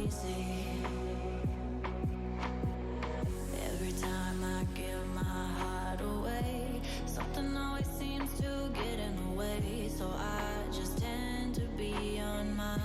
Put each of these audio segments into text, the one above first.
crazy. Every time I give my heart away, something always seems to get in the way. So I just tend to be on my own.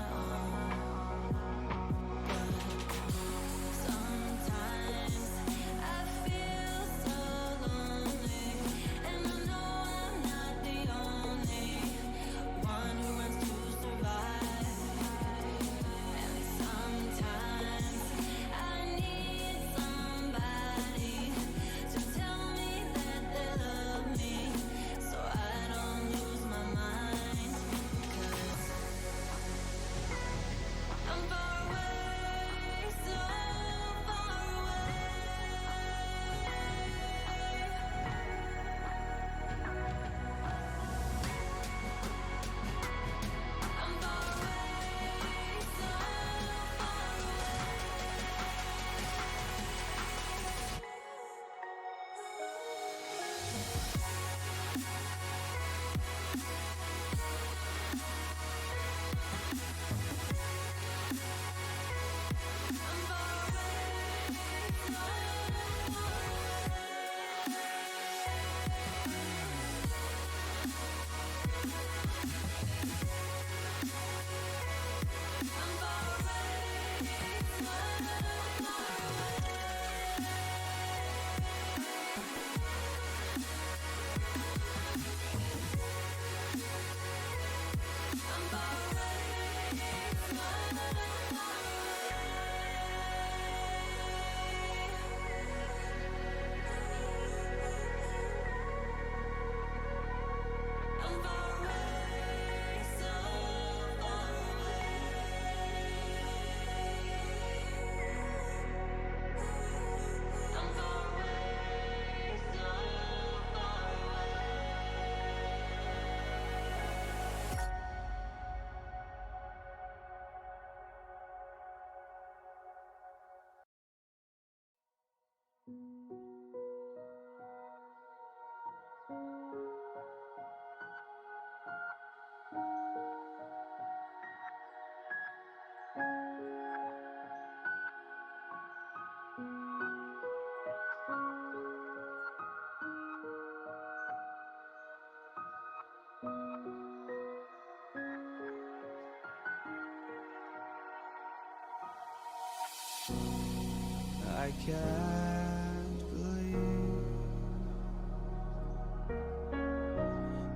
I can't believe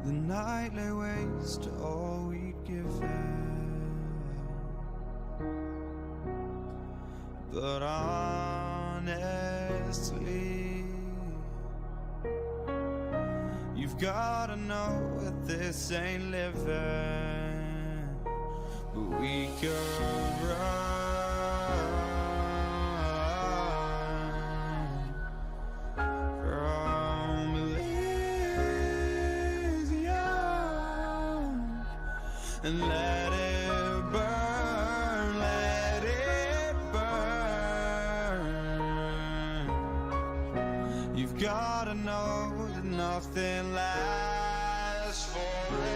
the night lay waste to all we'd given. But honestly, you've gotta know that this ain't living. But we could run and let it burn, let it burn. You've gotta know that nothing lasts forever.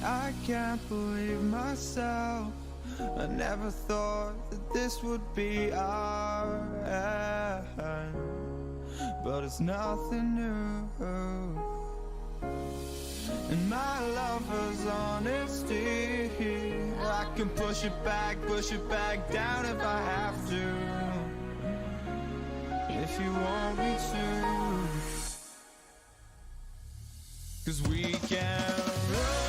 I can't believe myself. I never thought that this would be our end, but it's nothing new. And my lover's honesty, I can push it back down if I have to, if you want me to. 'Cause we can run,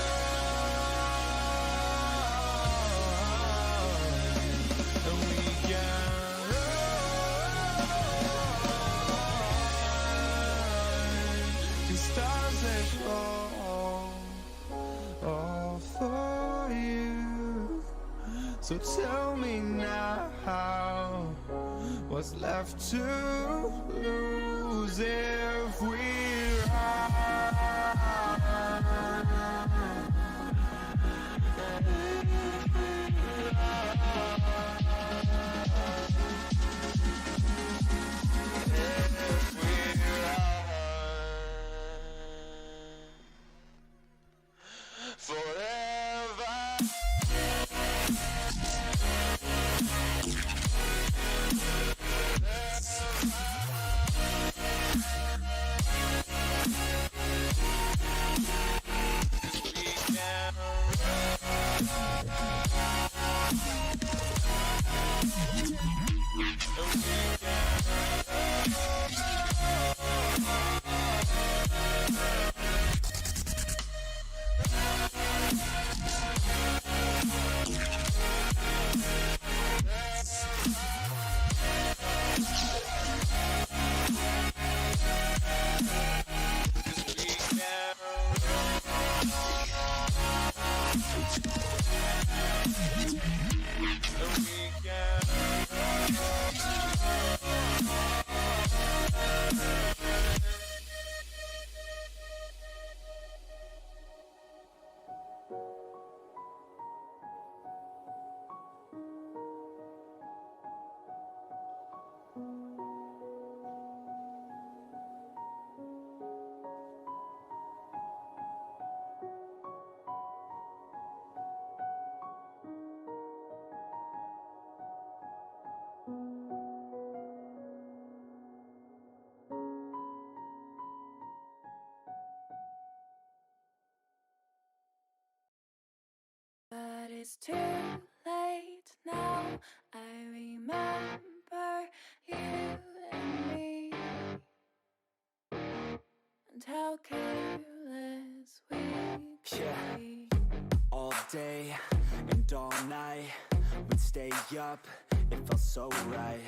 and we can run. 'Cause stars they fall So tell me now, what's left to lose if we But it's too late now. I remember you and me, and how careless we could be. All day and all night, we'd stay up, it felt so right.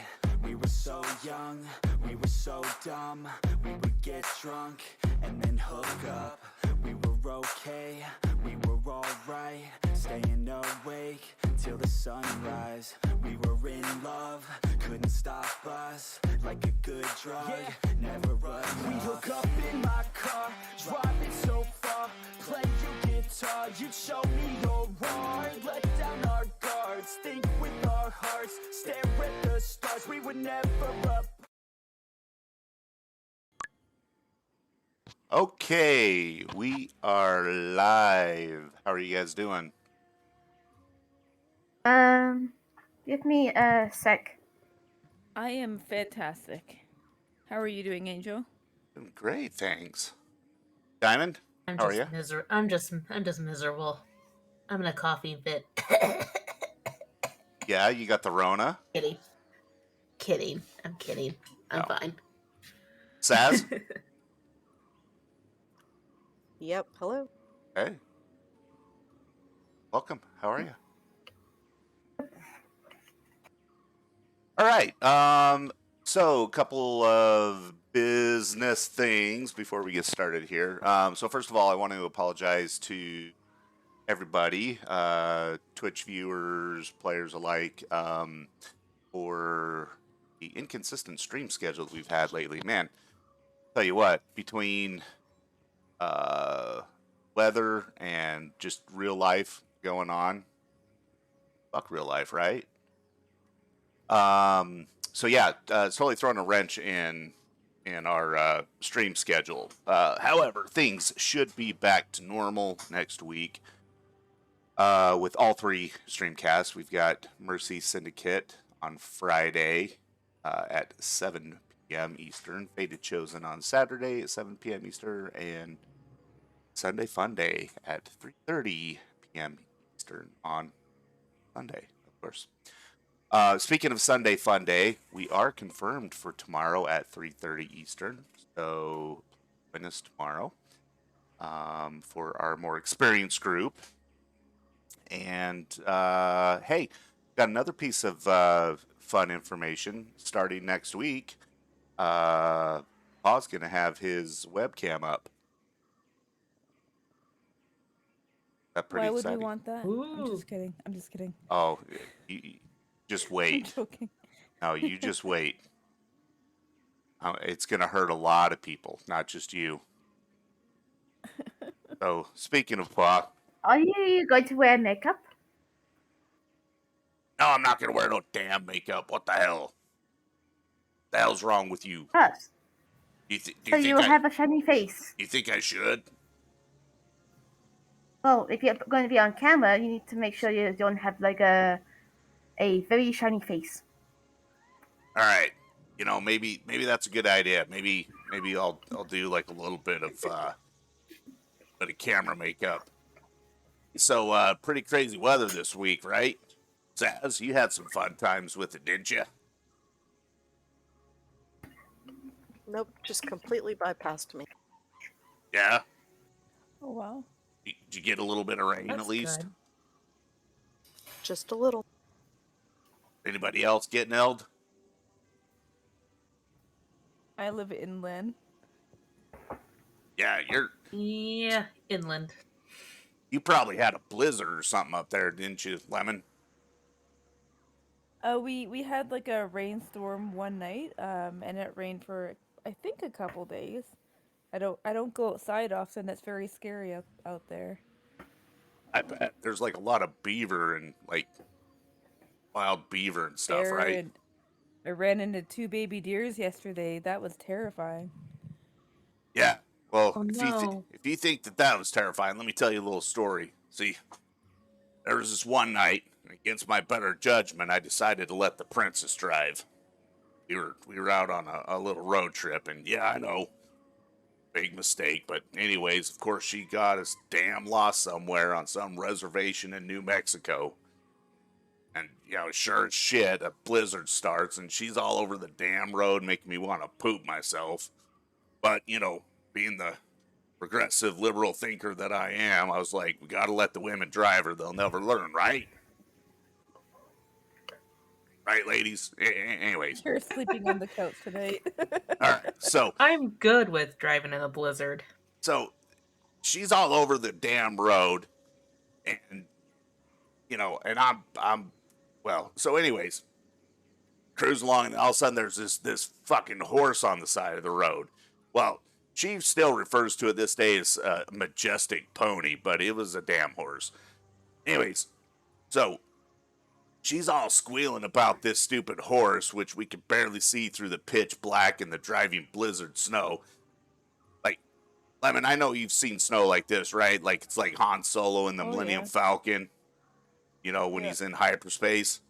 We were so young, we were so dumb. We would get drunk and then hook up. We were okay, we were alright, staying awake till the sunrise. We were in love, couldn't stop us, like a good drug, never run. We hook up in my car, driving so far, play your guitar, you'd show me your art. Let down our guards, think with our hearts, stare at the stars, we were never up. Okay, we are live. How are you guys doing? Give me a sec. I am fantastic. How are you doing, Angel? Doing great, thanks. Diamond, how are you? I'm just miserable. I'm in a coughing fit. Yeah, you got the Rona. Kidding. I'm kidding. I'm No. fine. Saz? Yep. Hello. Hey. Welcome. How are you? All right. So a couple of business things before we get started here. So first of all, I want to apologize to everybody, Twitch viewers, players alike, for the inconsistent stream schedule that we've had lately. Man, tell you what, between weather and just real life going on, fuck real life, right? So yeah, it's totally throwing a wrench in our stream schedule. However, things should be back to normal next week. With all three streamcasts, we've got Mercy Syndicate on Friday at 7 p.m. Eastern, Fated Chosen on Saturday at 7 p.m. Eastern, and Sunday Fun Day at 3:30 p.m. Eastern on Sunday, of course. Speaking of Sunday Fun Day, we are confirmed for tomorrow at 3:30 Eastern, so join us tomorrow for our more experienced group. And hey, got another piece of fun information starting next week. Paul's going to have his webcam up. That pretty Why would exciting? we want that? I'm Ooh. just kidding. I'm just kidding. Oh, you just I'm wait. joking. No, you just wait. It's gonna hurt a lot of people, not just you. So, speaking of Pa, Are you going to wear makeup? no, I'm not gonna wear no damn makeup. What the hell? The hell's wrong with you? Yes. Do So you you think will have a shiny face. you think I should? Well, if you're going to be on camera, you need to make sure you don't have like a very shiny face. All right. You know, maybe that's a good idea. Maybe I'll do like a little bit of camera makeup. So, pretty crazy weather this week, right? Saz, you had some fun times with it, didn't you? Nope, just completely bypassed me. Yeah. Oh wow. Did you get a little bit of rain That's at least? good. Just a little. Anybody else get nailed? I live inland. Yeah, Yeah, inland. you probably had a blizzard or something up there, didn't you, Lemon? We had like a rainstorm one night, and it rained for I think a couple days. I don't go outside often. It's very scary out there. I bet there's like a lot of beaver and like wild beaver and stuff, Bear right? and I ran into 2 baby deers yesterday. That was terrifying. Yeah. Well, Oh no. if you think that was terrifying, let me tell you a little story. See, there was this one night, against my better judgment, I decided to let the princess drive. We were out on a little road trip, and yeah, I know, big mistake. But anyways, of course, she got us damn lost somewhere on some reservation in New Mexico. And, you know, sure as shit, a blizzard starts, and she's all over the damn road, making me want to poop myself. But, you know, being the progressive liberal thinker that I am, I was like, we gotta let the women drive or they'll never learn, right? Right, ladies? Anyways. You're sleeping on the couch tonight. All right, I'm good with driving in a blizzard. so she's all over the damn road, and, you know, and well, so anyways, cruise along, and all of a sudden there's this fucking horse on the side of the road. Well, she still refers to it this day as a majestic pony, but it was a damn horse. Anyways, so she's all squealing about this stupid horse, which we could barely see through the pitch black and the driving blizzard snow. Like, Lemon, I know you've seen snow like this, right? Like, it's like Han Solo in the Oh, Millennium yeah. Falcon, you know, when Yeah. he's in hyperspace.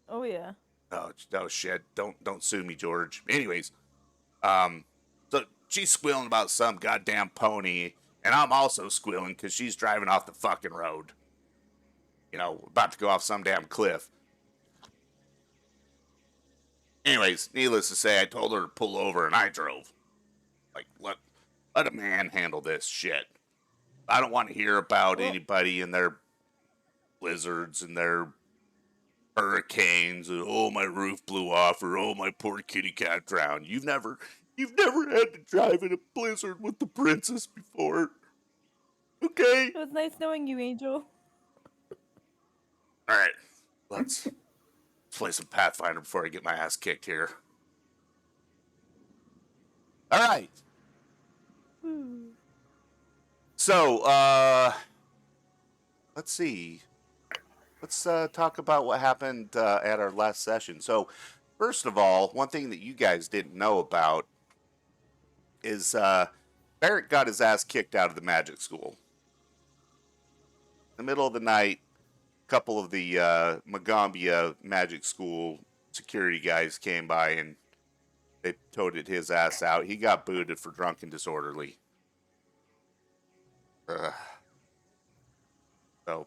Oh yeah. Oh shit! Don't sue me, George. Anyways, so she's squealing about some goddamn pony, and I'm also squealing because she's driving off the fucking road. You know, about to go off some damn cliff. Anyways, needless to say, I told her to pull over, and I drove. Like, let a man handle this shit. I don't want to hear about Well- anybody and their blizzards and their hurricanes and oh my roof blew off or oh my poor kitty cat drowned. You've never had to drive in a blizzard with the princess before. Okay? It was nice knowing you, Angel. Alright. Let's play some Pathfinder before I get my ass kicked here. Alright. So, let's see. Let's talk about what happened at our last session. So, first of all, one thing that you guys didn't know about is Barrett got his ass kicked out of the magic school. In the middle of the night, a couple of the Magambia magic school security guys came by and they toted his ass out. He got booted for drunk and disorderly. So,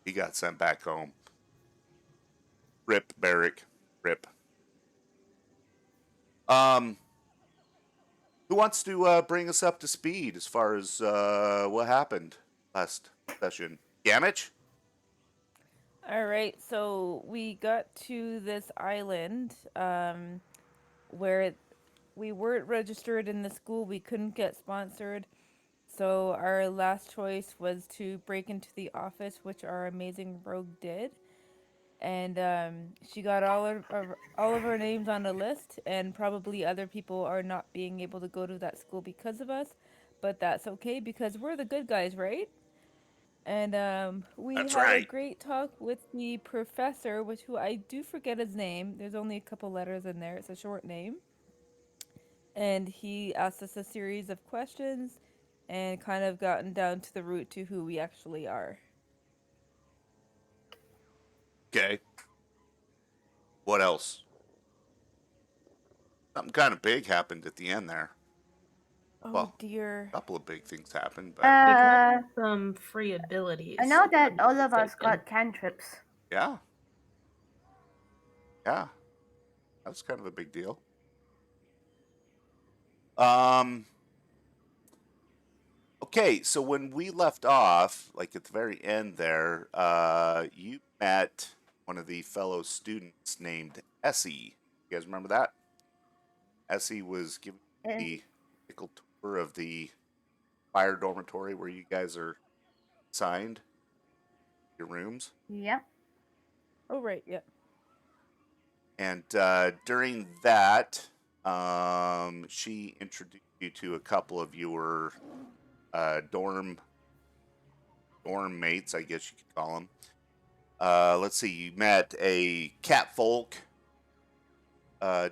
he got sent back home. Rip, Barrick. Rip. Who wants to bring us up to speed as far as what happened last session? Gamage? All right, so we got to this island where we weren't registered in the school. We couldn't get sponsored. So our last choice was to break into the office, which our amazing rogue did. And she got all of our names on a list, and probably other people are not being able to go to that school because of us, but that's okay because we're the good guys, right? And we That's had a right. great talk with the professor, which who I do forget his name. There's only a couple letters in there. It's a short name. And he asked us a series of questions and kind of gotten down to the root to who we actually are. Okay. What else? Something kind of big happened at the end there. Oh Well, dear. a couple of big things happened, but We Uh, got some free abilities. I know if that I'm not all of us mistaken. got cantrips. yeah, yeah, that's kind of a big deal. Um, okay, so when we left off, like at the very end there, you met one of the fellow students named Essie. You guys remember that? Essie was giving Uh, the typical tour of the fire dormitory where you guys are assigned your rooms. yeah. Oh right, yeah. And during that, she introduced you to a couple of your dorm mates, I guess you could call them. Let's see, you met a catfolk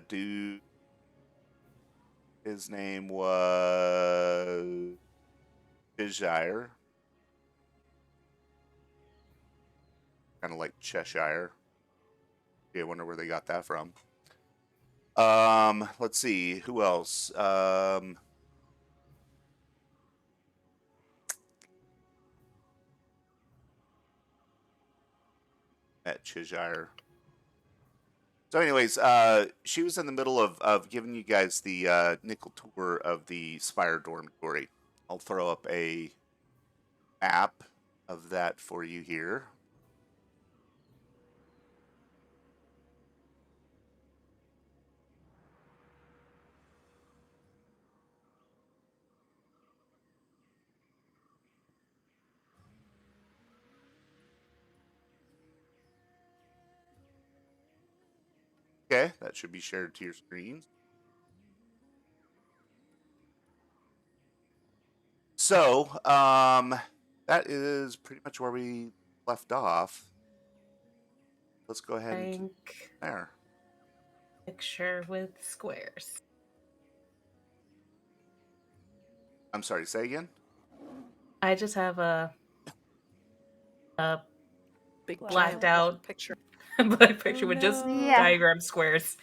dude. His name was Cheshire, kind of like Cheshire. Yeah, I wonder where they got that from. Let's see, who else? At Cheshire. So, anyways, she was in the middle of giving you guys the nickel tour of the Spire dormitory. I'll throw up a map of that for you here. Okay, that should be shared to your screens. So, that is pretty much where we left off. Let's go ahead and keep Blank there. picture with squares. I'm sorry, say again? I just have a Big Blacked giant blacked out. blank out picture. blank picture Oh with just no. Yeah. diagram squares.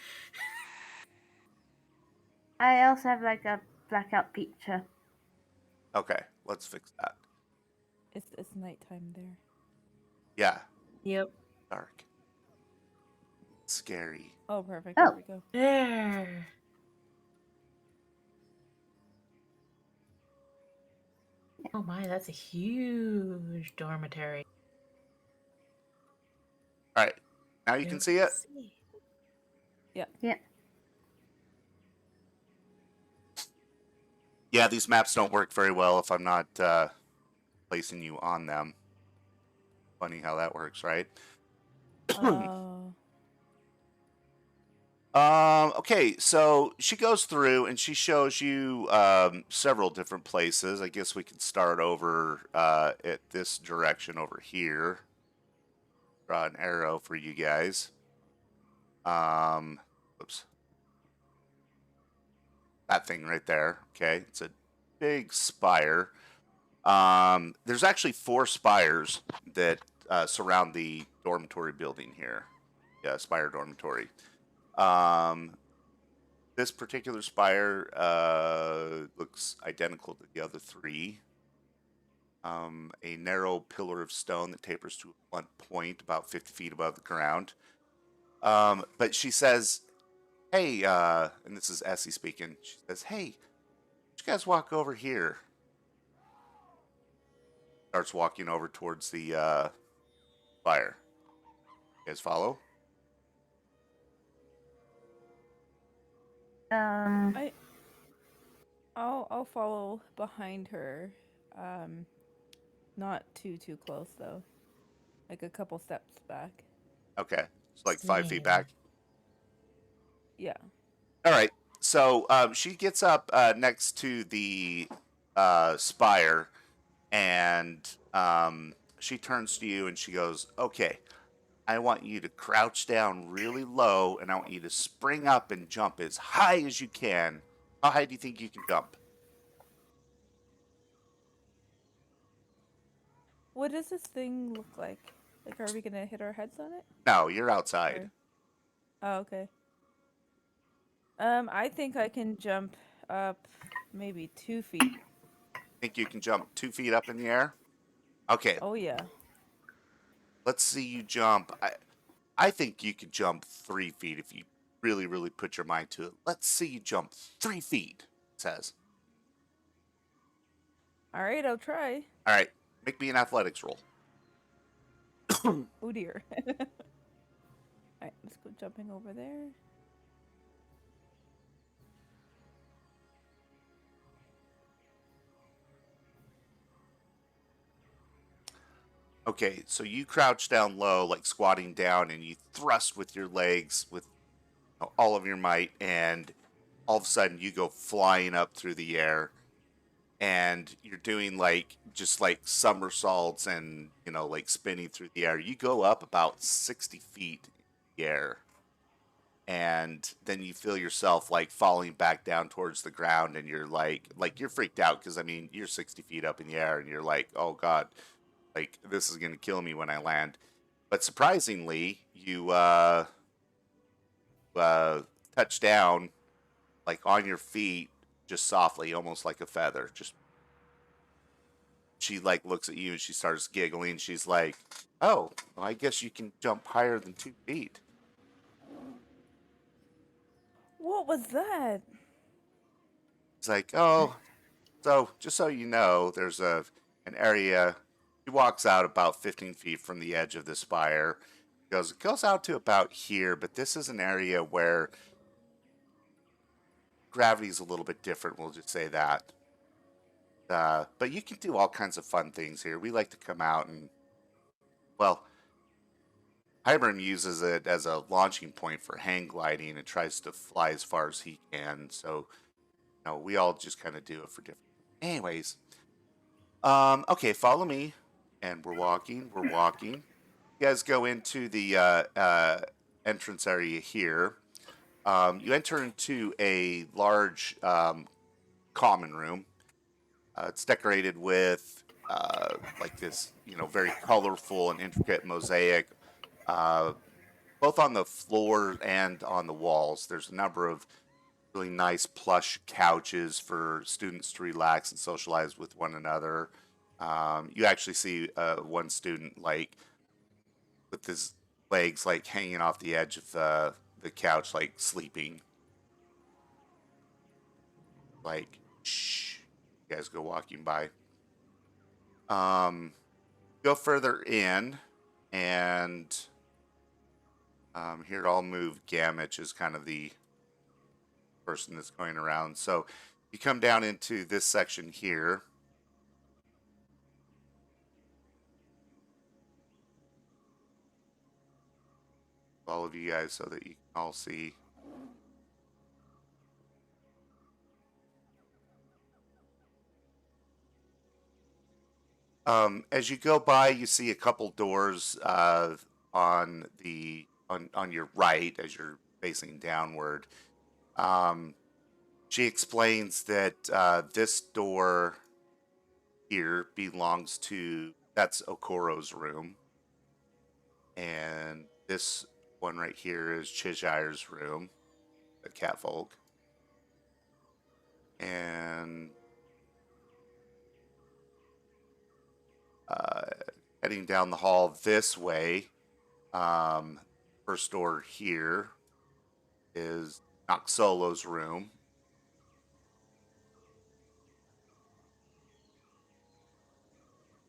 I also have like a blackout picture. Okay, let's fix that. It's nighttime there. Yeah, Yep. dark. Scary. Oh perfect, Oh. there we go. There. Oh my, that's a huge dormitory. All right, now you can see it? See. Yeah. Yeah. Yeah, these maps don't work very well if I'm not placing you on them. Funny how that works, right? Oh. Okay, so she goes through and she shows you several different places. I guess we can start over at this direction over here. Draw an arrow for you guys. Oops. That thing right there. Okay, it's a big spire. There's actually 4 spires that surround the dormitory building here. Yeah, spire dormitory. This particular spire looks identical to the other 3. A narrow pillar of stone that tapers to a blunt point about 50 feet above the ground. But she says, hey, and this is Essie speaking. She says, hey, you guys walk over here. Starts walking over towards the fire. You guys follow? Um. I'll follow behind her. Not too close though. Like a couple steps back. Okay, it's like 5 feet back. Yeah. All right. So she gets up next to the spire, and she turns to you and she goes, "Okay, I want you to crouch down really low, and I want you to spring up and jump as high as you can. How high do you think you can jump?" What does this thing look like? Like, are we gonna hit our heads on it? No, you're outside. Or... Oh, okay. I think I can jump up maybe 2 feet. Think you can jump 2 feet up in the air? Okay, Oh yeah. let's see you jump. I think you could jump 3 feet if you really, really put your mind to it. Let's see you jump 3 feet, it says. All right, I'll try. All right, make me an athletics roll. Oh dear. Alright, let's go jumping over there. Okay, so you crouch down low, like squatting down, and you thrust with your legs with all of your might, and all of a sudden you go flying up through the air, and you're doing like just like somersaults and like spinning through the air. You go up about 60 feet in the air, and then you feel yourself like falling back down towards the ground, and you're like you're freaked out because I mean you're 60 feet up in the air, and you're like, oh god, like this is gonna kill me when I land. But surprisingly, you touch down like on your feet, just softly, almost like a feather. Just she like looks at you and she starts giggling. She's like, "Oh, well, I guess you can jump higher than 2 feet." What was that? It's like, "Oh, so just so you know, there's an area." He walks out about 15 feet from the edge of the spire. It goes out to about here, but this is an area where gravity's a little bit different. We'll just say that. But you can do all kinds of fun things here. We like to come out and, well, Hybern uses it as a launching point for hang gliding and tries to fly as far as he can. So, we all just kind of do it for different. Anyways, okay, follow me, and we're walking. We're walking. You guys go into the entrance area here. You enter into a large common room. It's decorated with like this, very colorful and intricate mosaic, both on the floor and on the walls. There's a number of really nice plush couches for students to relax and socialize with one another. You actually see one student like with his legs like hanging off the edge of the couch, like sleeping. Like, shh, you guys go walking by. Go further in, and here I'll move Gamage is kind of the person that's going around. So you come down into this section here. All of you guys so that you can all see. As you go by, you see a couple doors on your right as you're facing downward. She explains that this door here belongs to that's Okoro's room, and this one right here is Cheshire's room, the catfolk, and heading down the hall this way, first door here is Noxolo's room.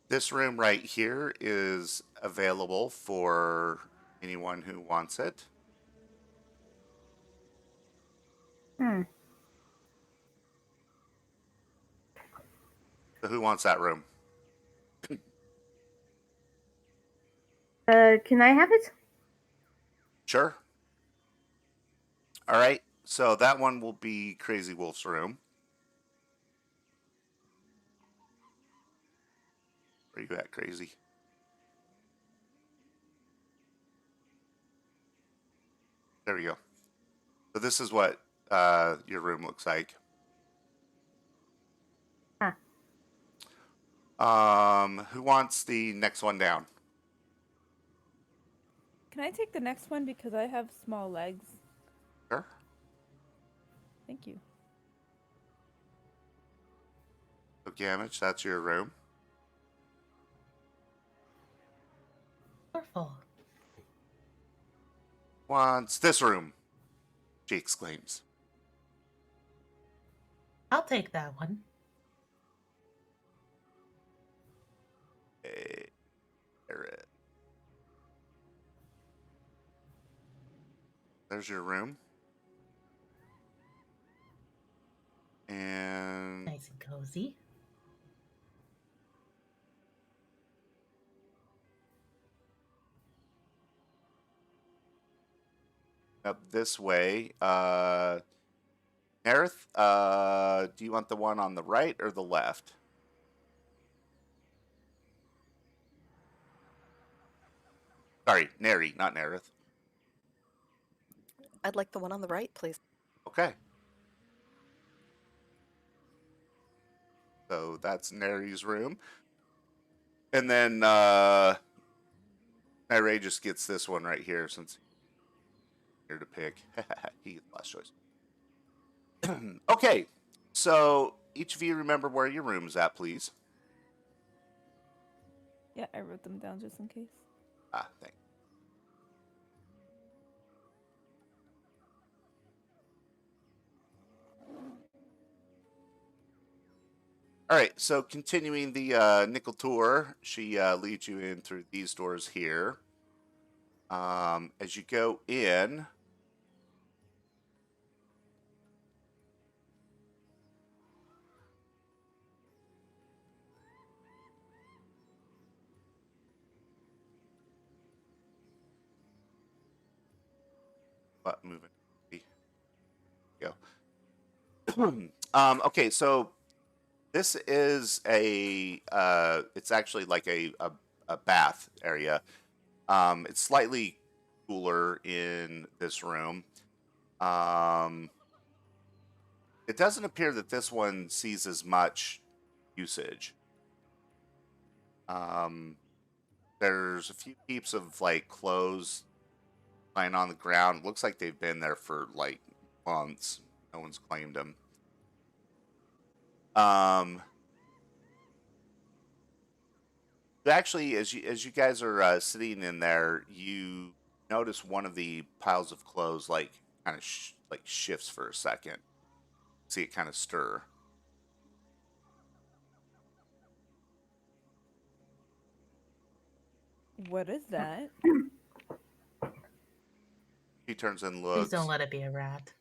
This room right here is available for anyone who wants it. So who wants that room? Can I have it? Sure. All right. So that one will be Crazy Wolf's room. Where you at, Crazy? There we go. So this is what your room looks like. Who wants the next one down? Can I take the next one because I have small legs? Sure. Thank you. So Gamage, that's your room. Wonderful. Wants this room? She exclaims. I'll take that one. Hey, Garrett. There's your room. And Nice and cozy. up this way. Nerith, do you want the one on the right or the left? Sorry, Neri, not Nerith. I'd like the one on the right, please. Okay. So that's Neri's room. And then Neri just gets this one right here since he's here to pick. He gets the last choice. Okay. So each of you remember where your room's at, please. Yeah, I wrote them down just in case. Ah, thanks. All right, so continuing the nickel tour, she leads you in through these doors here. As you go in, but moving, go. Okay, so this is it's actually like a bath area. It's slightly cooler in this room. It doesn't appear that this one sees as much usage. There's a few heaps of like clothes lying on the ground. Looks like they've been there for like months. No one's claimed them. Actually, as you guys are sitting in there, you notice one of the piles of clothes like kind of like shifts for a second. See it kind of stir. What is that? He turns and Please looks, don't let it be a rat.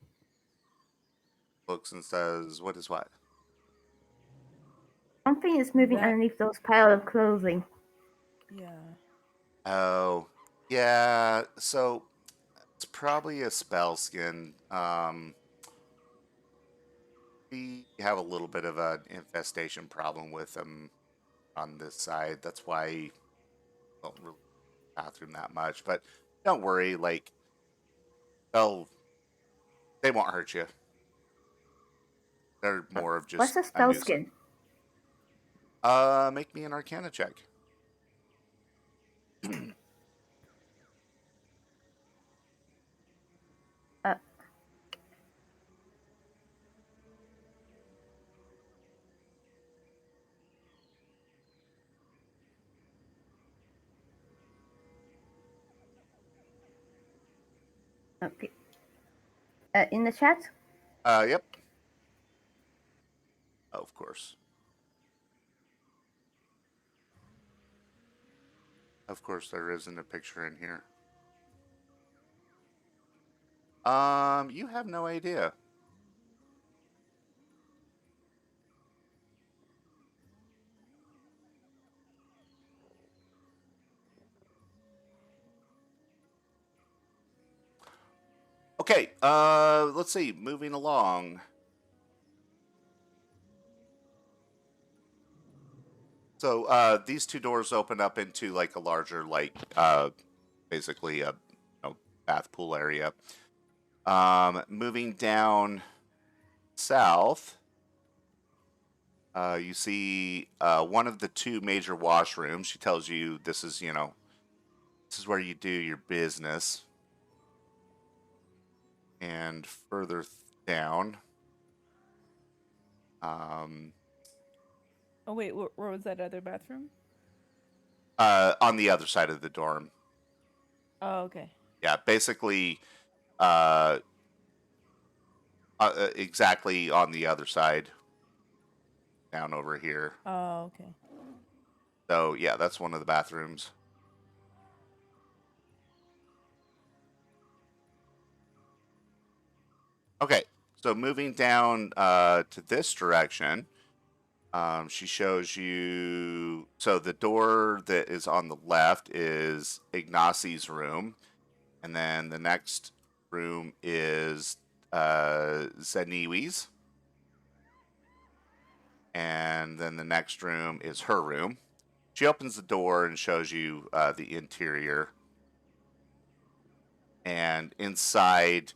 looks and says, "What is what?" Something is moving That- underneath those pile of clothing. Yeah. Oh, yeah. So it's probably a spell skin. We have a little bit of an infestation problem with them on this side. That's why I don't really bathroom that much. But don't worry, like they won't hurt you. They're more of What's just a a spell nuisance. skin? Make me an Arcana check. Uh, okay. In the chat? Yep. Oh, of course. Of course, there isn't a picture in here. You have no idea. Okay, let's see. Moving along. So these two doors open up into like a larger, like basically a bath pool area. Moving down south, you see one of the two major washrooms. She tells you this is, this is where you do your business. And further down, Oh wait, where was that other bathroom? on the other side of the dorm. Oh, okay. Yeah, basically, uh, exactly on the other side, down over here. Oh, okay. So yeah, that's one of the bathrooms. Okay, so moving down to this direction, she shows you. So the door that is on the left is Ignacie's room, and then the next room is Zaniwi's, and then the next room is her room. She opens the door and shows you the interior, and inside,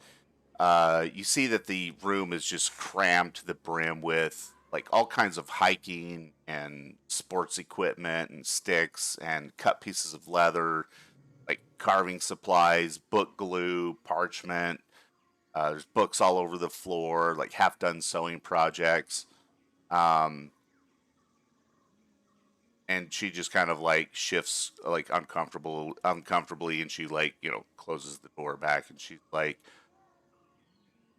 you see that the room is just crammed to the brim with like all kinds of hiking and sports equipment and sticks and cut pieces of leather, like carving supplies, book glue, parchment. There's books all over the floor, like half done sewing projects. Um, and she just kind of like shifts like uncomfortably, and she like closes the door back, and she's like,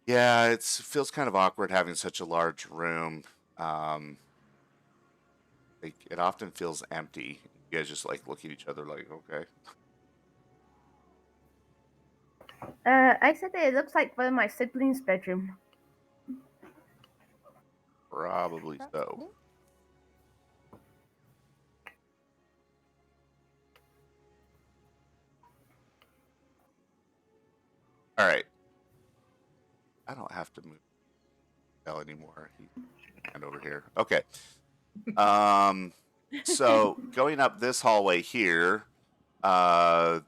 yeah, it feels kind of awkward having such a large room. Um, like it often feels empty. You guys just like look at each other like, okay. I said that it looks like one of my siblings' bedroom. Probably so. All right. I don't have to move Bell anymore. He's and over here. Okay. So going up this hallway here,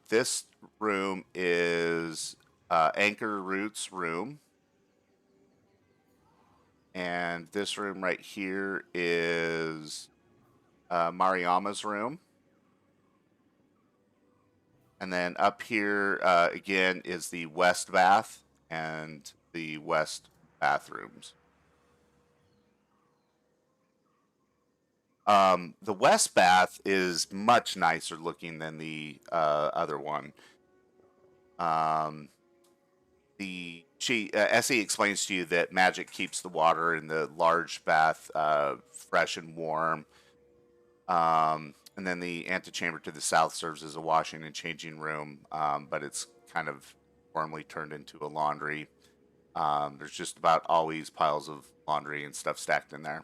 this room is Anchor Root's room. And this room right here is Mariama's room. And then up here again is the West Bath and the West bathrooms. The West Bath is much nicer looking than the other one. Essie explains to you that magic keeps the water in the large bath fresh and warm. And then the antechamber to the south serves as a washing and changing room, but it's kind of formally turned into a laundry. There's just about always piles of laundry and stuff stacked in there.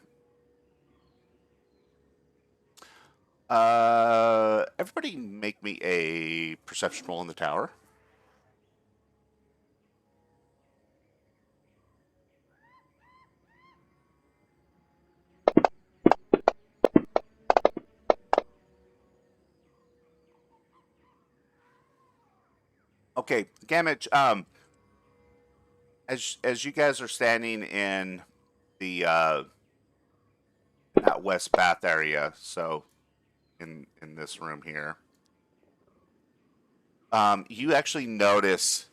Everybody make me a perception roll in the tower. Okay, Gamage, as you guys are standing in the that West Bath area, so in this room here, you actually notice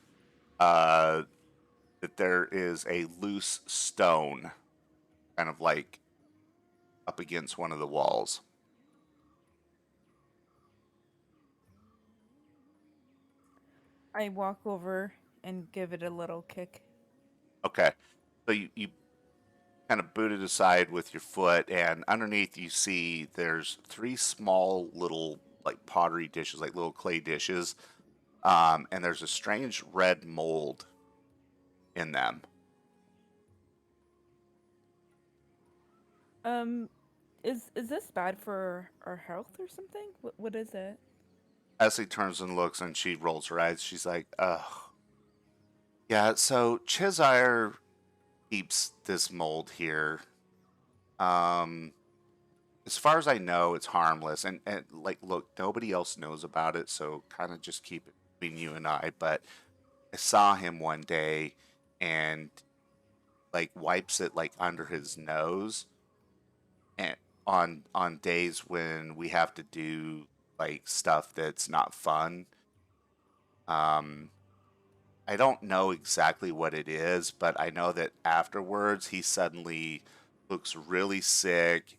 that there is a loose stone, kind of like up against one of the walls. I walk over and give it a little kick. Okay, so you kind of boot it aside with your foot, and underneath you see there's three small little like pottery dishes, like little clay dishes, and there's a strange red mold in them. Is this bad for our health or something? What is it? Essie turns and looks, and she rolls her eyes. She's like, "Ugh, Yeah, so Cheshire keeps this mold here. Um, as far as I know, it's harmless, and like, look, nobody else knows about it, so kind of just keep it between you and I. But I saw him one day, and like wipes it like under his nose, and on days when we have to do like stuff that's not fun. Um, I don't know exactly what it is, but I know that afterwards he suddenly looks really sick,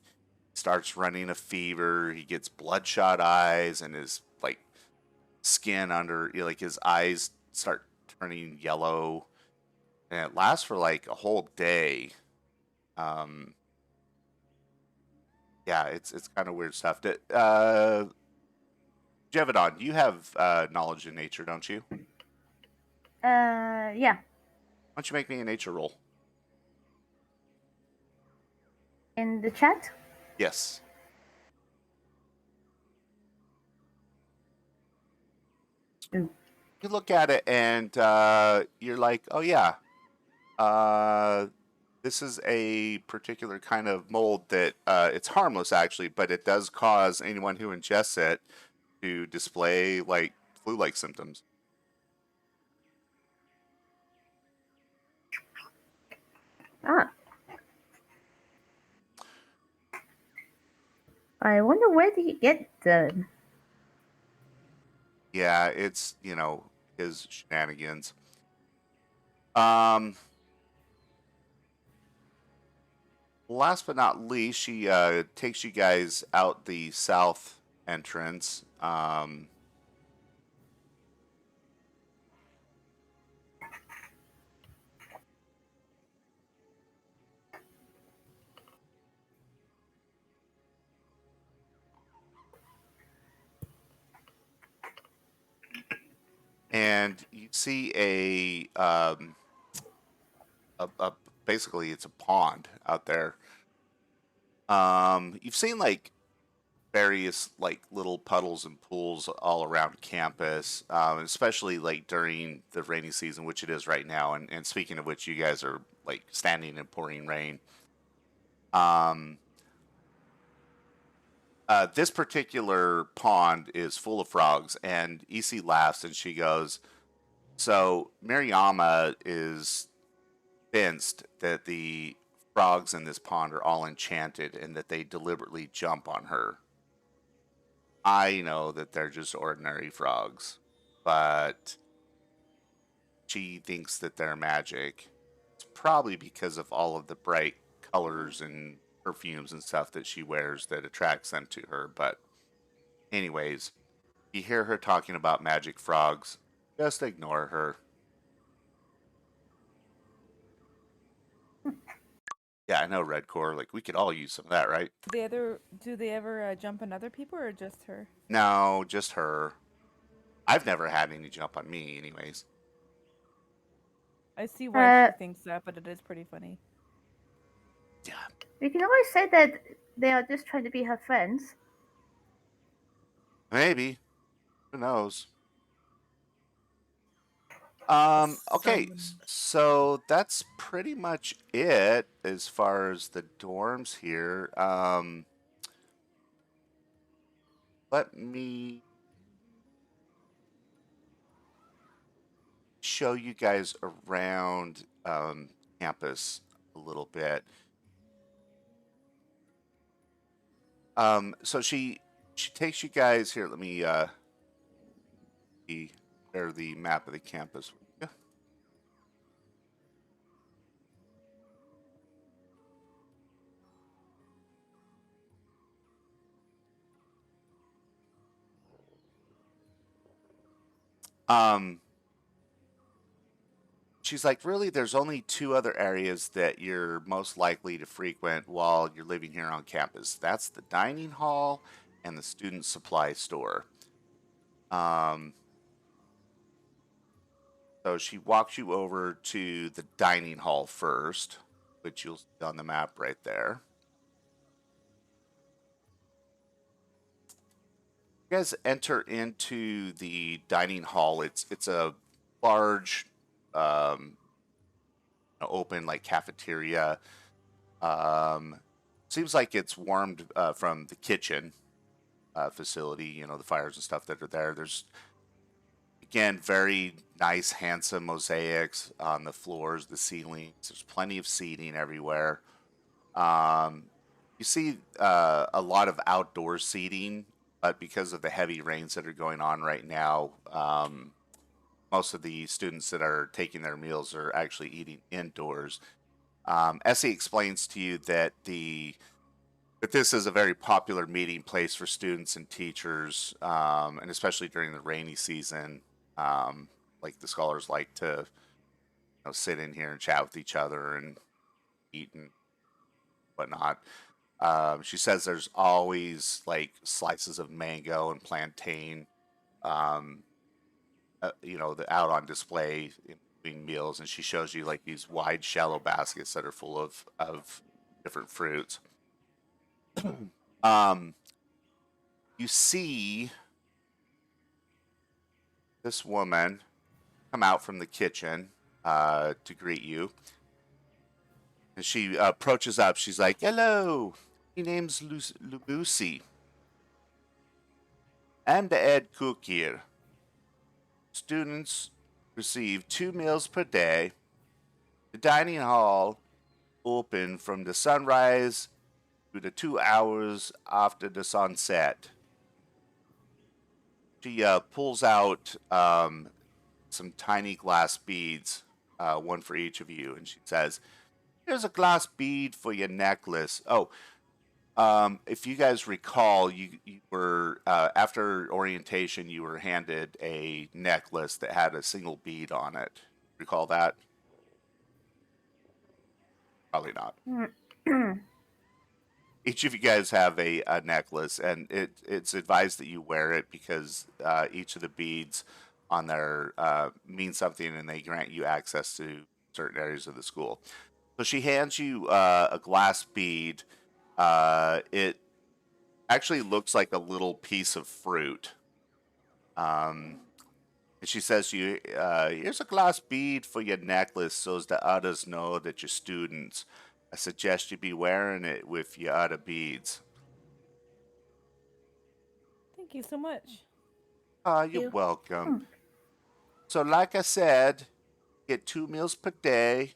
starts running a fever, he gets bloodshot eyes, and his like skin under, like his eyes start turning yellow, and it lasts for like a whole day. Um, yeah, it's kind of weird stuff. Jevedon, you have knowledge in nature, don't you? Why Yeah. don't you make me a nature roll? In the chat. Yes. Ooh. You look at it and you're like, oh yeah, uh, this is a particular kind of mold that it's harmless actually, but it does cause anyone who ingests it to display like flu-like symptoms. Ah. I wonder where did he get the. Yeah, it's his shenanigans. Um, Last but not least, she takes you guys out the south entrance. And you see a basically it's a pond out there. You've seen like various like little puddles and pools all around campus, especially like during the rainy season, which it is right now. And speaking of which, you guys are like standing in pouring rain. Um, this particular pond is full of frogs, and EC laughs and she goes, "So Mariama is convinced that the frogs in this pond are all enchanted and that they deliberately jump on her. I know that they're just ordinary frogs, but she thinks that they're magic. It's probably because of all of the bright colors and perfumes and stuff that she wears that attracts them to her. But, anyways, you hear her talking about magic frogs, just ignore her. Yeah, I know, Redcore. Like, we could all use some of that, right? Do they ever jump on other people or just her? No, just her. I've never had any jump on me, anyways. I see why Uh, she thinks that, but it is pretty funny. Yeah. we can always say that they are just trying to be her friends. Maybe. Who knows? Okay, Someone. so that's pretty much it as far as the dorms here. Let me show you guys around campus a little bit. So she takes you guys here. Let me share the map of the campus with you. Um, she's like, really, there's only two other areas that you're most likely to frequent while you're living here on campus. That's the dining hall and the student supply store. Um, so she walks you over to the dining hall first, which you'll see on the map right there. You guys enter into the dining hall. It's a large open like cafeteria. Seems like it's warmed from the kitchen facility. You know, the fires and stuff that are there. There's again very nice, handsome mosaics on the floors, the ceilings. There's plenty of seating everywhere. Um, you see a lot of outdoor seating, but because of the heavy rains that are going on right now, most of the students that are taking their meals are actually eating indoors. Essie explains to you that this is a very popular meeting place for students and teachers, and especially during the rainy season. Like the scholars like to sit in here and chat with each other and eat and whatnot. She says there's always like slices of mango and plantain, um, out on display in between meals, and she shows you like these wide, shallow baskets that are full of different fruits. um, you see this woman come out from the kitchen to greet you, and she approaches up. She's like, "Hello, my name's Lucy. I'm the head cook here. Students receive 2 meals per day. The dining hall open from the sunrise to the 2 hours after the sunset." She pulls out some tiny glass beads, one for each of you, and she says, "Here's a glass bead for your necklace. Oh, if you guys recall, you were after orientation, you were handed a necklace that had a single bead on it. Recall that? Probably not. Each of you guys have a necklace, and it's advised that you wear it because each of the beads on there mean something, and they grant you access to certain areas of the school. So she hands you a glass bead. It actually looks like a little piece of fruit. And she says to you, "Here's a glass bead for your necklace so as the others know that you're students. I suggest you be wearing it with your other beads." Thank you so much. You're You. welcome. So, like I said, get 2 meals per day.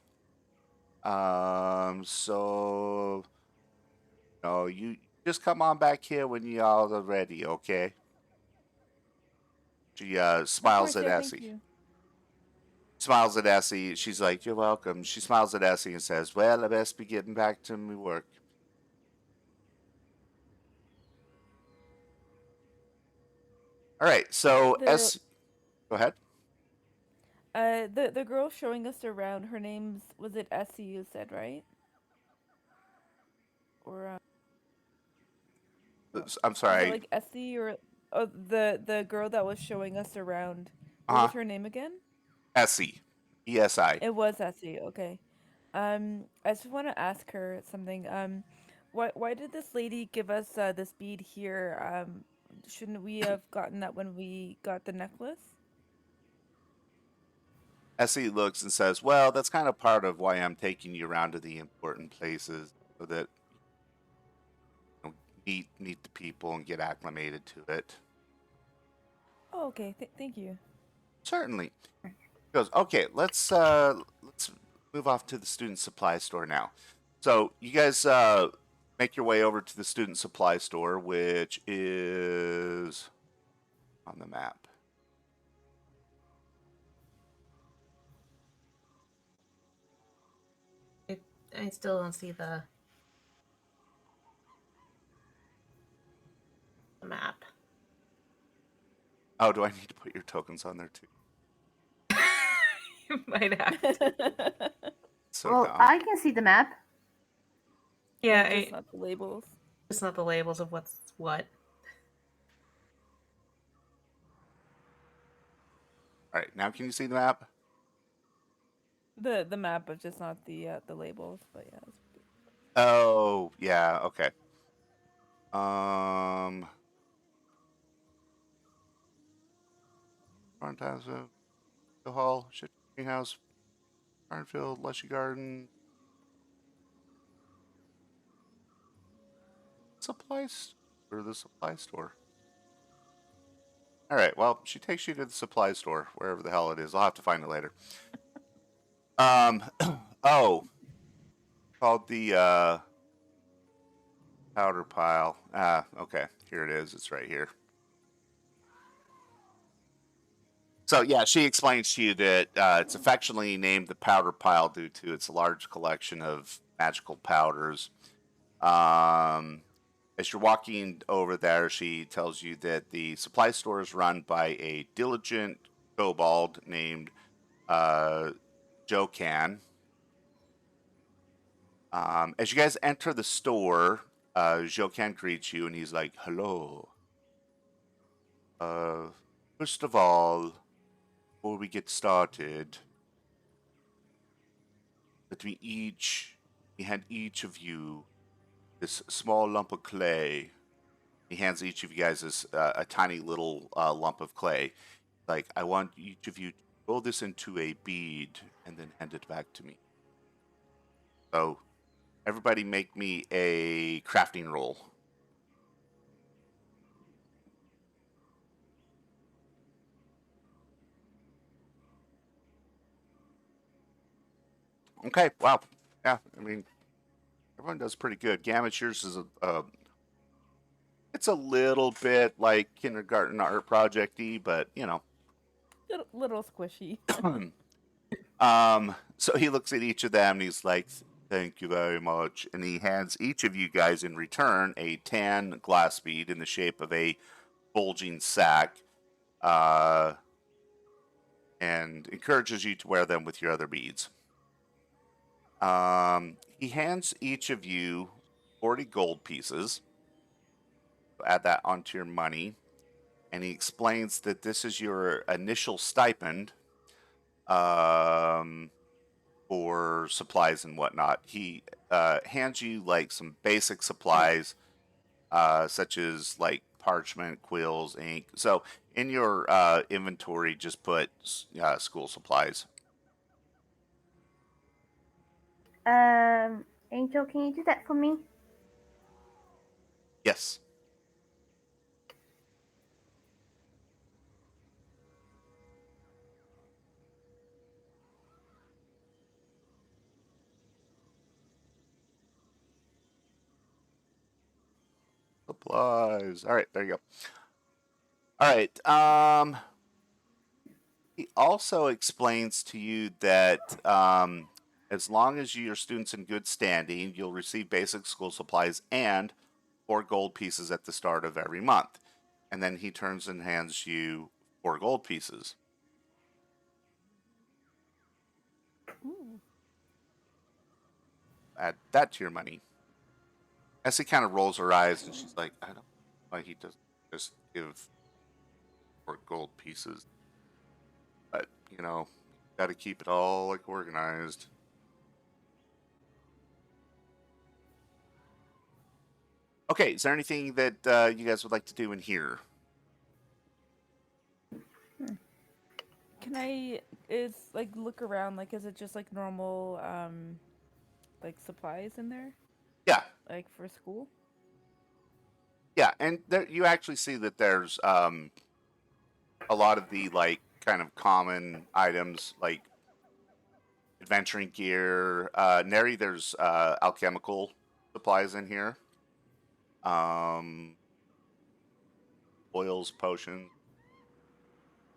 So no, you just come on back here when you all are ready, okay? She Of smiles course, at yeah, thank Essie. you. Smiles at Essie. She's like, "You're welcome." She smiles at Essie and says, "Well, I best be getting back to my work." All right, so The go ahead. the girl showing us around, her name's, was it Essie you said, right? Or I'm was it sorry. like Essie or oh the girl that was showing us around? What Uh was huh. her name again? Essie. ESI. It was Essie. Okay. I just want to ask her something. Why did this lady give us this bead here? Shouldn't we have gotten that when we got the necklace? Essie looks and says, "Well, that's kind of part of why I'm taking you around to the important places so that meet the people and get acclimated to it." Oh, okay. Thank you. Certainly. He goes, "Okay, let's move off to the student supply store now." So you guys make your way over to the student supply store, which is on the map. I still don't see the map. Oh, do I need to put your tokens on there too? You might have to. So Well, dumb. I can see the map. Yeah, It's just not the labels. it's not the labels of what's what. All right, now can you see the map? The map, but just not the labels. But yeah. Oh, yeah, okay. Um, front house, the hall, shit, greenhouse, Garnfield, Lushy Garden. Supplies or the supply store. All right. Well, she takes you to the supply store, wherever the hell it is. I'll have to find it later. Oh, called the powder pile. Ah, okay. Here it is. It's right here. So yeah, she explains to you that it's affectionately named the powder pile due to its large collection of magical powders. As you're walking over there, she tells you that the supply store is run by a diligent kobold named Joe Can. As you guys enter the store, Joe Can greets you and he's like, "Hello. First of all, before we get started, let me hand each of you this small lump of clay." He hands each of you guys this a tiny little lump of clay. Like, I want each of you to roll this into a bead and then hand it back to me. So, everybody make me a crafting roll. Okay, wow. Yeah, I mean, everyone does pretty good. Gamut, yours is it's a little bit like kindergarten art project-y, but, you know. Little squishy. So he looks at each of them and he's like, "Thank you very much." And he hands each of you guys in return a tan glass bead in the shape of a bulging sack, and encourages you to wear them with your other beads. He hands each of you 40 gold pieces. Add that onto your money. And he explains that this is your initial stipend for supplies and whatnot. He hands you like some basic supplies, such as like parchment, quills, ink. So in your inventory, just put school supplies. Angel, can you do that for me? Yes. Supplies. All right, there you go. All right. He also explains to you that as long as you're students in good standing, you'll receive basic school supplies and 4 gold pieces at the start of every month. And then he turns and hands you 4 gold pieces. Ooh. Add that to your money. Essie kind of rolls her eyes and she's like, "I don't know why he doesn't just give 4 gold pieces. But, you know, got to keep it all like organized." Okay, is there anything that you guys would like to do in here? Can I look around, like, is it just like normal like supplies in there? Yeah. Like for school? Yeah, and there you actually see that there's a lot of the like kind of common items like adventuring gear. Nary, there's alchemical supplies in here. Oils, potions,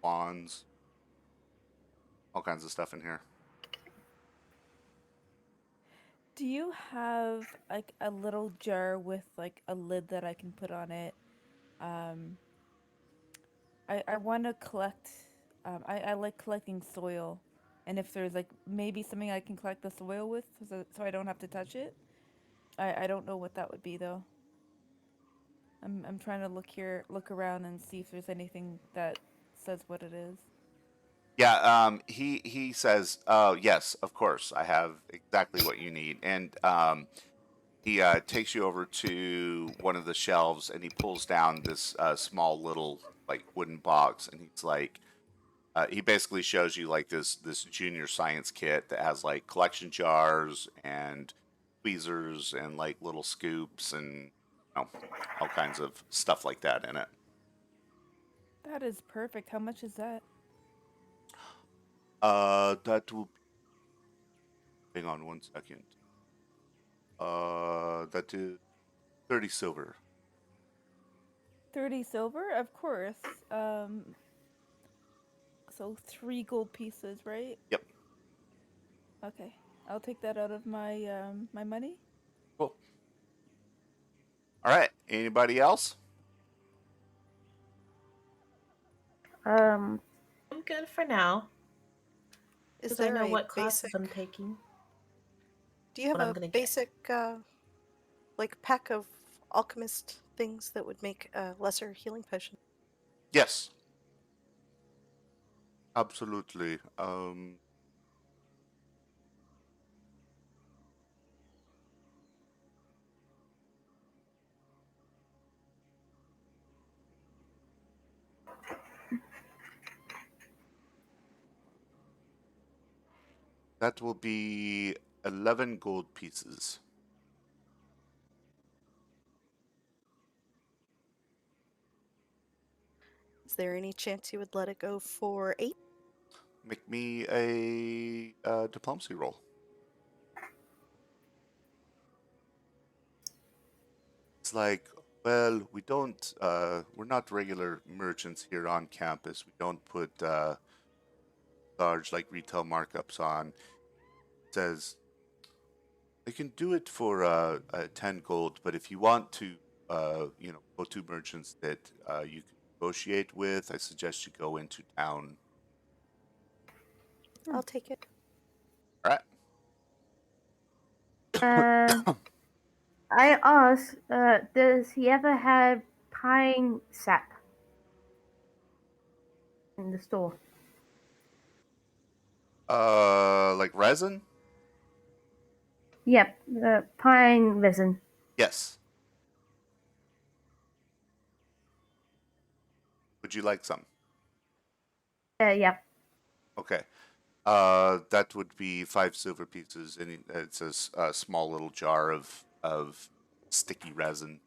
wands, all kinds of stuff in here. Do you have like a little jar with like a lid that I can put on it? Um, I want to collect. I like collecting soil, and if there's like maybe something I can collect the soil with, so I don't have to touch it. I don't know what that would be though. I'm trying to look around and see if there's anything that says what it is. Yeah, he says, "Oh yes, of course, I have exactly what you need." And he takes you over to one of the shelves and he pulls down this small little like wooden box, and he's like, He basically shows you like this junior science kit that has like collection jars and tweezers and like little scoops and all kinds of stuff like that in it. That is perfect. How much is that? That will. Hang on one second. That is 30 silver. 30 silver? Of course. So 3 gold pieces, right? Yep. Okay. I'll take that out of my my money. Cool. All right. Anybody else? Um, I'm good for now. Is Because I there know a what classes basic? I'm taking. Do you have what I'm a gonna get. basic, like pack of alchemist things that would make a lesser healing potion? Yes. Absolutely. That will be 11 gold pieces. Is there any chance you would let it go for 8? Make me a diplomacy roll. It's like, well, we're not regular merchants here on campus. We don't put large like retail markups on. It says they can do it for 10 gold, but if you want to, go to merchants that you can negotiate with, I suggest you go into town. I'll take it. All right. I asked, does he ever have pine sap in the store? Like resin? Yep, pine resin. Yes. Would you like some? Yep. Okay. That would be 5 silver pieces, and it's a small little jar of sticky resin.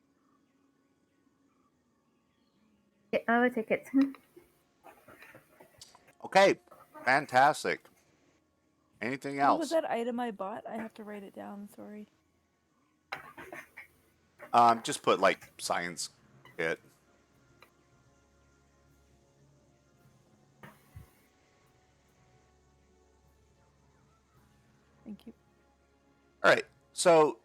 Yeah, I will take it. Okay, fantastic. Anything What was else? that item I bought? I have to write it down, sorry. Just put like science kit. Thank you. All right. So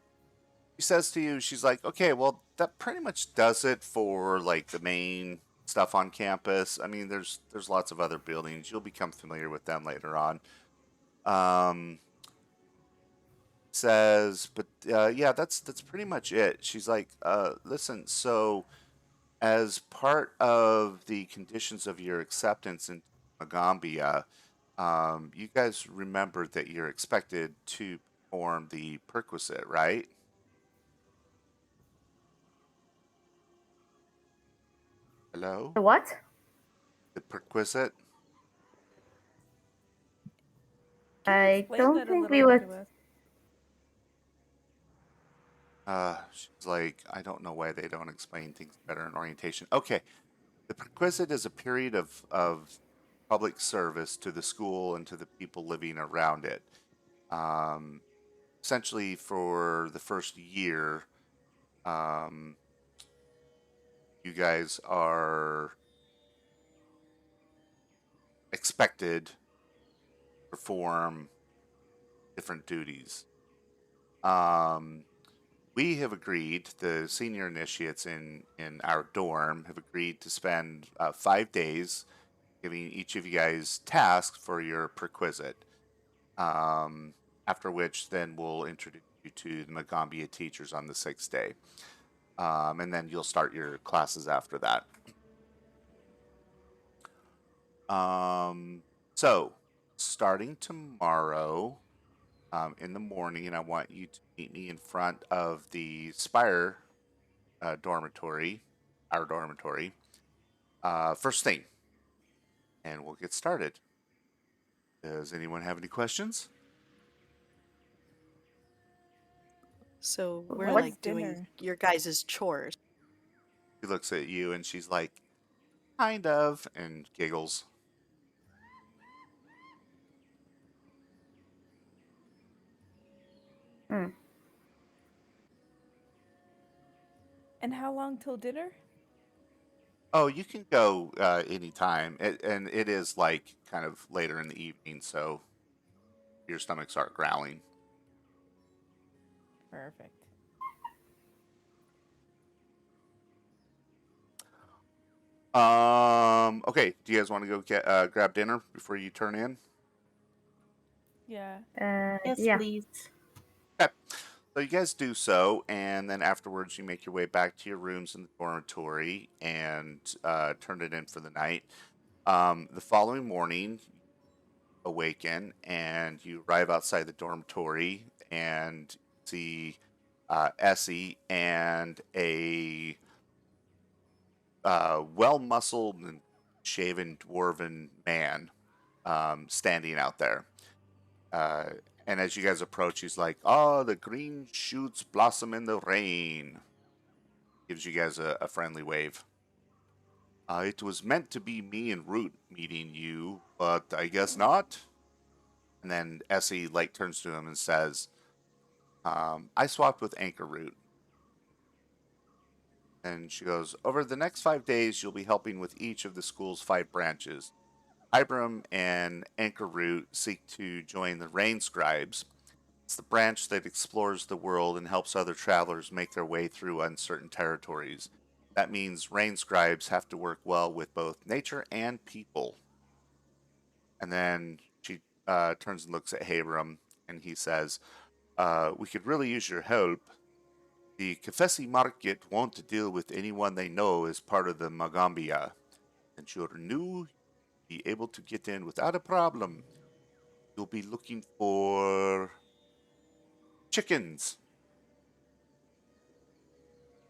she says to you, she's like, okay, well, that pretty much does it for like the main stuff on campus. I mean, there's lots of other buildings. You'll become familiar with them later on. Says, but yeah, that's pretty much it. She's like, listen, so as part of the conditions of your acceptance in Magambia, you guys remember that you're expected to perform the perquisite, right? Hello? The what? The perquisite? Can you I explain don't that a think little we more were. to us? She's like, I don't know why they don't explain things better in orientation. Okay, the perquisite is a period of public service to the school and to the people living around it. Um, Essentially, for the first year, um, you guys are expected to perform different duties. Um, we have agreed, the senior initiates in our dorm have agreed to spend 5 days giving each of you guys tasks for your perquisite. After which, then we'll introduce you to the Magambia teachers on the 6th day. And then you'll start your classes after that. So, starting tomorrow in the morning, I want you to meet me in front of the Spire dormitory, our dormitory, first thing. and we'll get started. Does anyone have any questions? So we're What's like doing dinner? your guys' chores. She looks at you and she's like, kind of, and giggles. Mm. And how long till dinner? Oh, you can go anytime. And it is like kind of later in the evening, so your stomach start growling. Perfect. Okay. Do you guys want to go get grab dinner before you turn in? Yeah. Yes, Yeah. please. Okay. So you guys do so, and then afterwards you make your way back to your rooms in the dormitory and turn it in for the night. The following morning, you awaken and you arrive outside the dormitory and see Essie and a well-muscled and shaven dwarven man standing out there. Uh, and as you guys approach, he's like, "Oh, the green shoots blossom in the rain." Gives you guys a friendly wave. It was meant to be me and Root meeting you, but I guess not. And then Essie like turns to him and says, "I swapped with Anchor Root." And she goes, "Over the next 5 days, you'll be helping with each of the school's 5 branches. Ibram and Anchor Root seek to join the Rain Scribes. It's the branch that explores the world and helps other travelers make their way through uncertain territories. That means Rain Scribes have to work well with both nature and people." And then she turns and looks at Abram, and he says, "We could really use your help. The Kefesi market won't deal with anyone they know as part of the Magambia. Since you're new, you'll be able to get in without a problem. You'll be looking for chickens.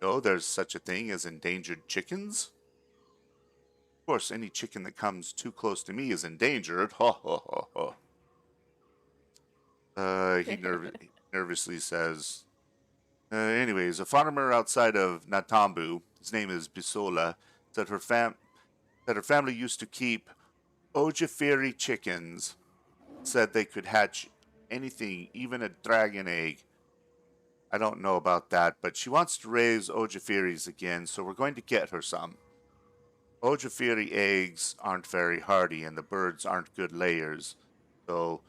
No, there's such a thing as endangered chickens. Of course, any chicken that comes too close to me is endangered. Ha ha ha ha." He nervously says, "Anyways, a farmer outside of Natambu, his name is Bisola, said her family used to keep Ojafiri chickens. Said they could hatch anything, even a dragon egg. I don't know about that, but she wants to raise Ojafiris again, so we're going to get her some. Ojafiri eggs aren't very hardy, and the birds aren't good layers, so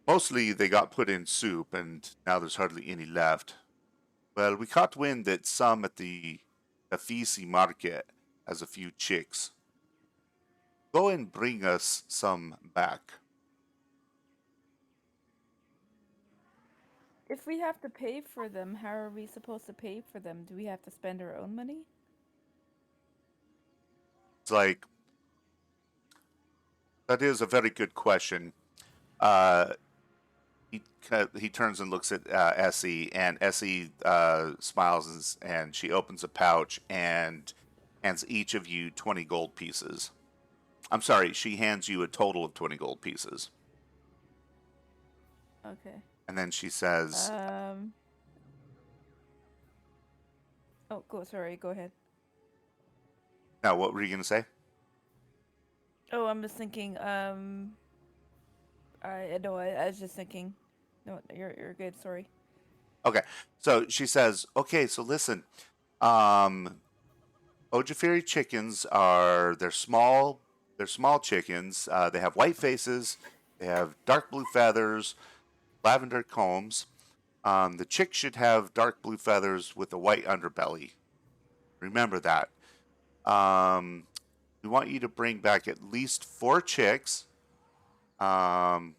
mostly they got put in soup, and now there's hardly any left. Well, we caught wind that some at the Afisi market has a few chicks. Go and bring us some back." If we have to pay for them, how are we supposed to pay for them? Do we have to spend our own money? It's like, that is a very good question. Uh, he turns and looks at Essie, and Essie smiles and she opens a pouch and hands each of you 20 gold pieces. I'm sorry, she hands you a total of 20 gold pieces. Okay. And then she says, Oh, sorry, go ahead. "Now, what were you going to say?" Oh, I'm just thinking, I know, I was just thinking. No, you're good, sorry. Okay, so she says, "Okay, so listen, um, Ojafiri chickens they're small. They're small chickens. They have white faces. They have dark blue feathers, lavender combs. The chick should have dark blue feathers with a white underbelly. Remember that. We want you to bring back at least 4 chicks,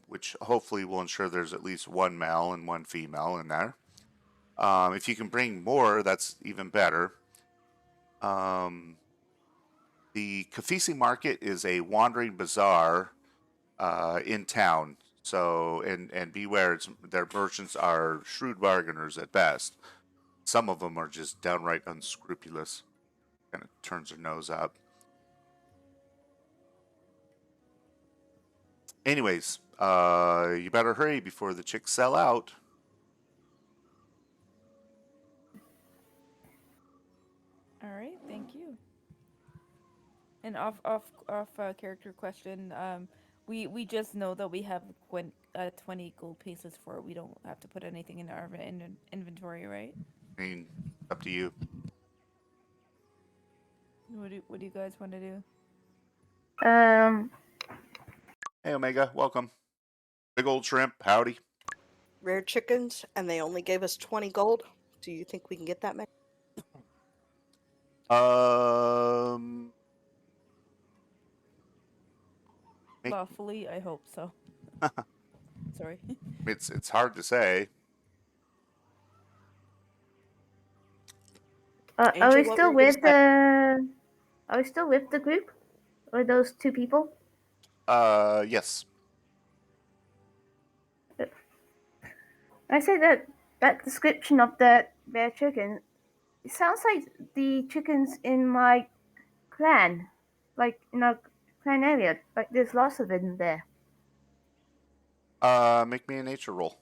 which hopefully will ensure there's at least one male and one female in there. If you can bring more, that's even better. The Kafisi Market is a wandering bazaar in town. So, and beware, their merchants are shrewd bargainers at best. Some of them are just downright unscrupulous." Kind of turns her nose up. Anyways, you better hurry before the chicks sell out. All right, thank you. And character question. We just know that we have 20 gold pieces for it. We don't have to put anything in our inventory, right? I mean, up to you. What do you guys want to do? Hey, Omega, welcome. Big old shrimp, howdy. Rare chickens, and they only gave us 20 gold. Do you think we can get that many? Make- Lawfully, I hope so. Sorry. it's hard to say. Are Angel, we what still were you with gonna say? Are we still with the group? Or those two people? Yes. I say that description of the bear chicken. It sounds like the chickens in my clan, like in our clan area. Like there's lots of them there. Make me a nature roll.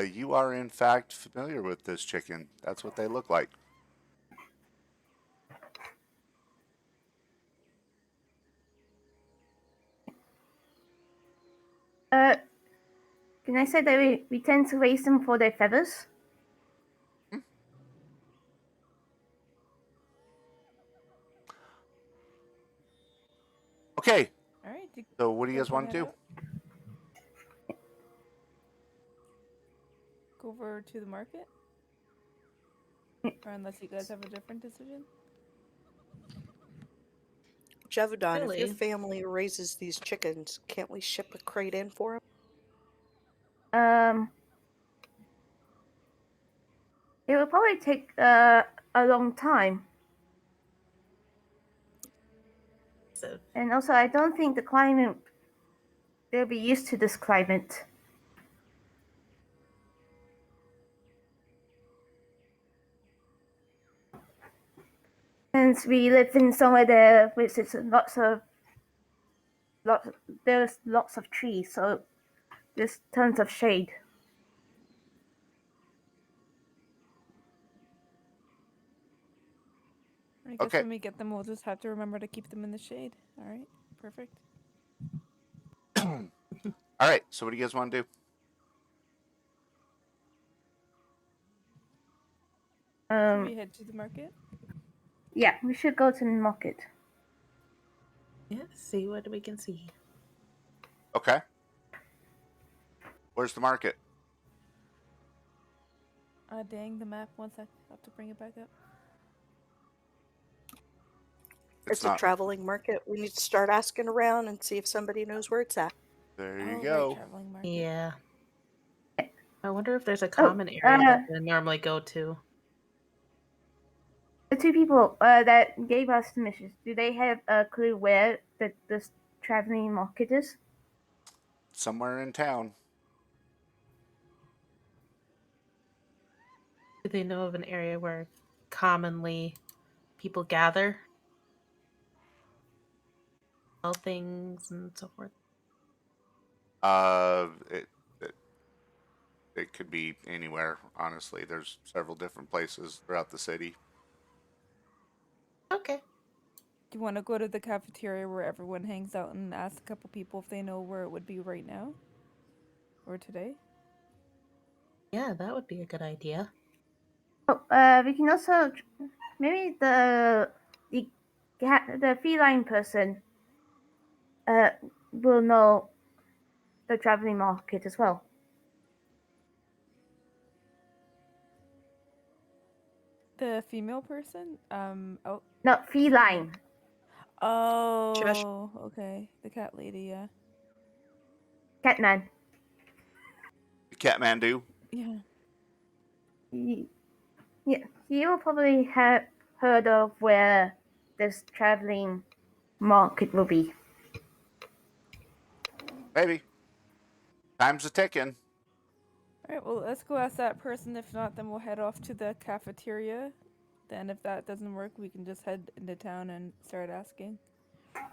You are in fact familiar with this chicken. That's what they look like. Can I say that we tend to raise them for their feathers? Okay. All right. So what do you guys want to do? Go over to the market? Or unless you guys have a different decision? Jevodon, if your Really? family raises these chickens, can't we ship a crate in for them? It will probably take a long time. So, And also, I don't think the climate. They'll be used to this climate. Since we live in somewhere there which is there's lots of trees, so there's tons of shade. I guess Okay. when we get them, we'll just have to remember to keep them in the shade. All right. Perfect. All right. So what do you guys want to do? Should we head to the market? Yeah, we should go to the market. yeah, see what we can see. Okay. Where's the market? Dang the map. 1 sec. I have to bring it back up. It's a traveling market. We need to start asking around and see if somebody knows where it's at. There you Right, go. traveling market. Yeah. I wonder if there's a common area that they normally go to. The two people that gave us the missions, do they have a clue where this traveling market is? Somewhere in town. Do they know of an area where commonly people gather? Sell things and so forth. It could be anywhere. Honestly, there's several different places throughout the city. Okay. Do you want to go to the cafeteria where everyone hangs out and ask a couple people if they know where it would be right now? Or today? Yeah, that would be a good idea. Oh, we can also maybe the feline person will know the traveling market as well. The female person? Oh. No, feline. Oh, okay. The cat lady, yeah. Catman. Catmandu. Yeah. Yeah, you will probably have heard of where this traveling market will be. Maybe. Time's a ticking. All right, well, let's go ask that person. If not, then we'll head off to the cafeteria. Then, if that doesn't work, we can just head into town and start asking.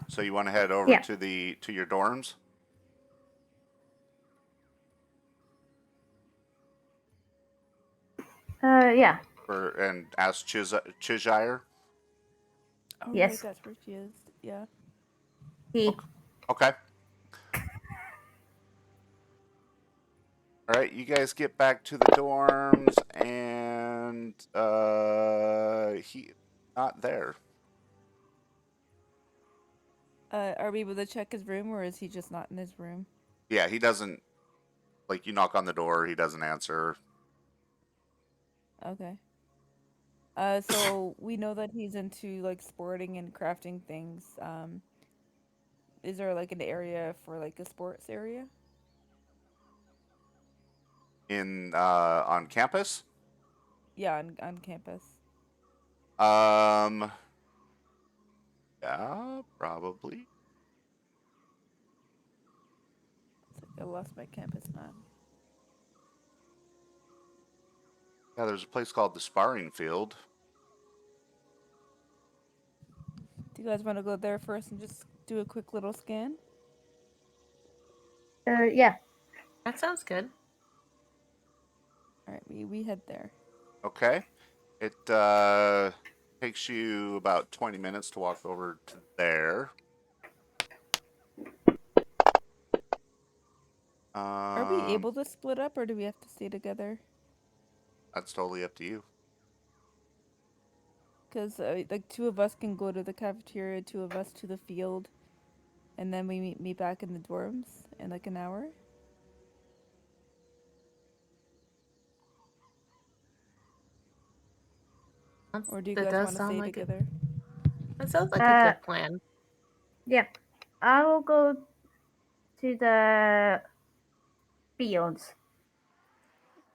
So you want to head over Yeah. to your dorms? Yeah. And ask Cheshire? Oh, right, Yes. that's where she is. Yeah. He. Okay. All right, you guys get back to the dorms, and he not there. Are we able to check his room, or is he just not in his room? Yeah, he doesn't. Like, you knock on the door, he doesn't answer. Okay. So we know that he's into like sporting and crafting things. Is there like an area for like a sports area? In on campus. Yeah, on campus. Um, yeah, probably. It's like I lost my campus map. Yeah, there's a place called the Sparring Field. Do you guys want to go there first and just do a quick little scan? Yeah. That sounds good. All right, we head there. Okay. It takes you about 20 minutes to walk over to there. Are we able to split up, or do we have to stay together? That's totally up to you. Because like two of us can go to the cafeteria, two of us to the field, and then we meet back in the dorms in like an hour. Or do you That guys does want to sound stay like it. together? That sounds like a Uh. good plan. Yeah. I will go to the fields.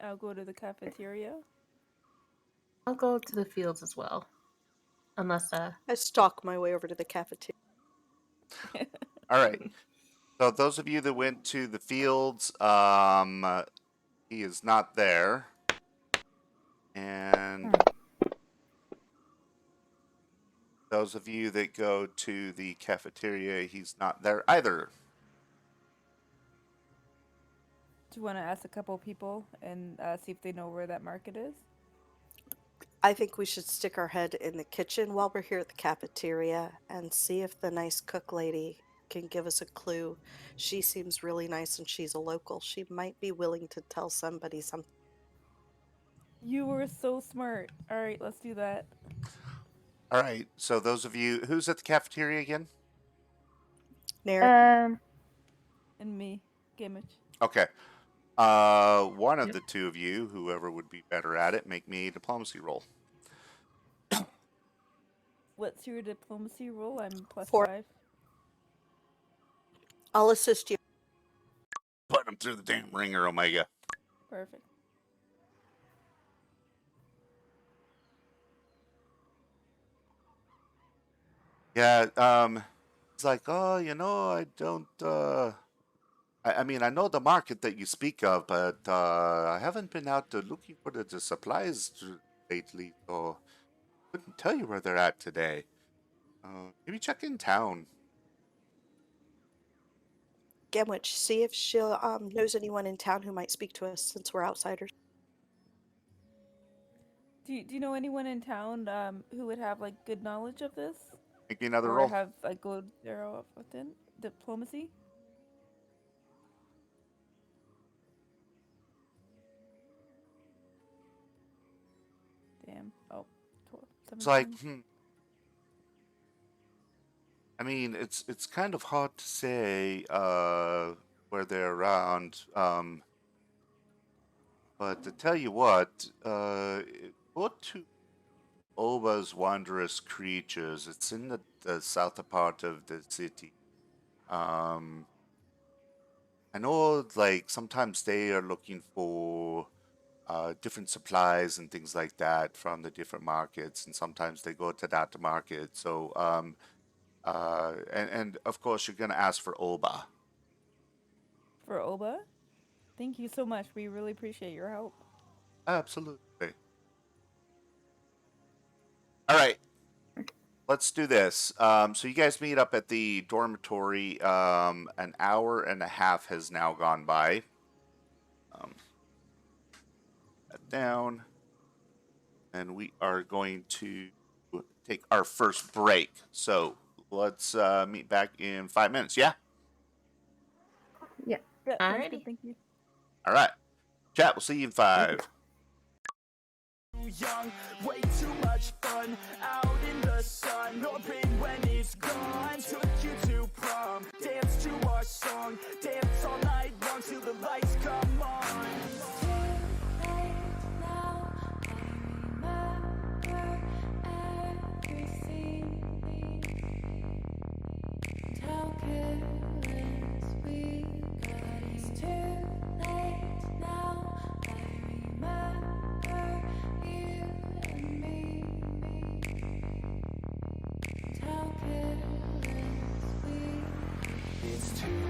I'll go to the cafeteria. I'll go to the fields as well. Unless I stalk my way over to the cafeteria. All right. So those of you that went to the fields, he is not there. And those of you that go to the cafeteria, he's not there either. Do you want to ask a couple people and see if they know where that market is? I think we should stick our head in the kitchen while we're here at the cafeteria and see if the nice cook lady can give us a clue. She seems really nice and she's a local. She might be willing to tell somebody something. You were so smart. All right, let's do that. All right. So those of you, who's at the cafeteria again? Nair, And me, Gamage. Okay. One of Yep. the two of you, whoever would be better at it, make me a diplomacy roll. What's your diplomacy roll? I'm plus For- 5. I'll assist you. Put him through the damn ringer, Omega. Perfect. Yeah. It's like, oh, I don't. I mean, I know the market that you speak of, but I haven't been out looking for the supplies lately, so I couldn't tell you where they're at today. Maybe check in town. Gemwich, see if she knows anyone in town who might speak to us since we're outsiders. Do you know anyone in town who would have like good knowledge of this? Make me another Or roll. have like good zero within diplomacy? Damn. Oh, 12, It's like, 17. I mean, it's kind of hard to say where they're around. But to tell you what, go to Oba's Wondrous Creatures. It's in the south part of the city. Um, I know, like, sometimes they are looking for different supplies and things like that from the different markets, and sometimes they go to that market. So, and of course, you're gonna ask for Oba. For Oba? Thank you so much. We really appreciate your help. Absolutely. All right. Let's do this. So you guys meet up at the dormitory. An hour and a half has now gone by. That down. And we are going to take our first break. So let's meet back in 5 minutes. Yeah? Yeah. Yeah, sounds Alrighty. good. Thank you. All right. Chat, we'll see you in 5. Too young, way too much fun out in the sun. No pain when it's gone. Took you to prom, dance to our song, dance all night long till the lights come on. It's too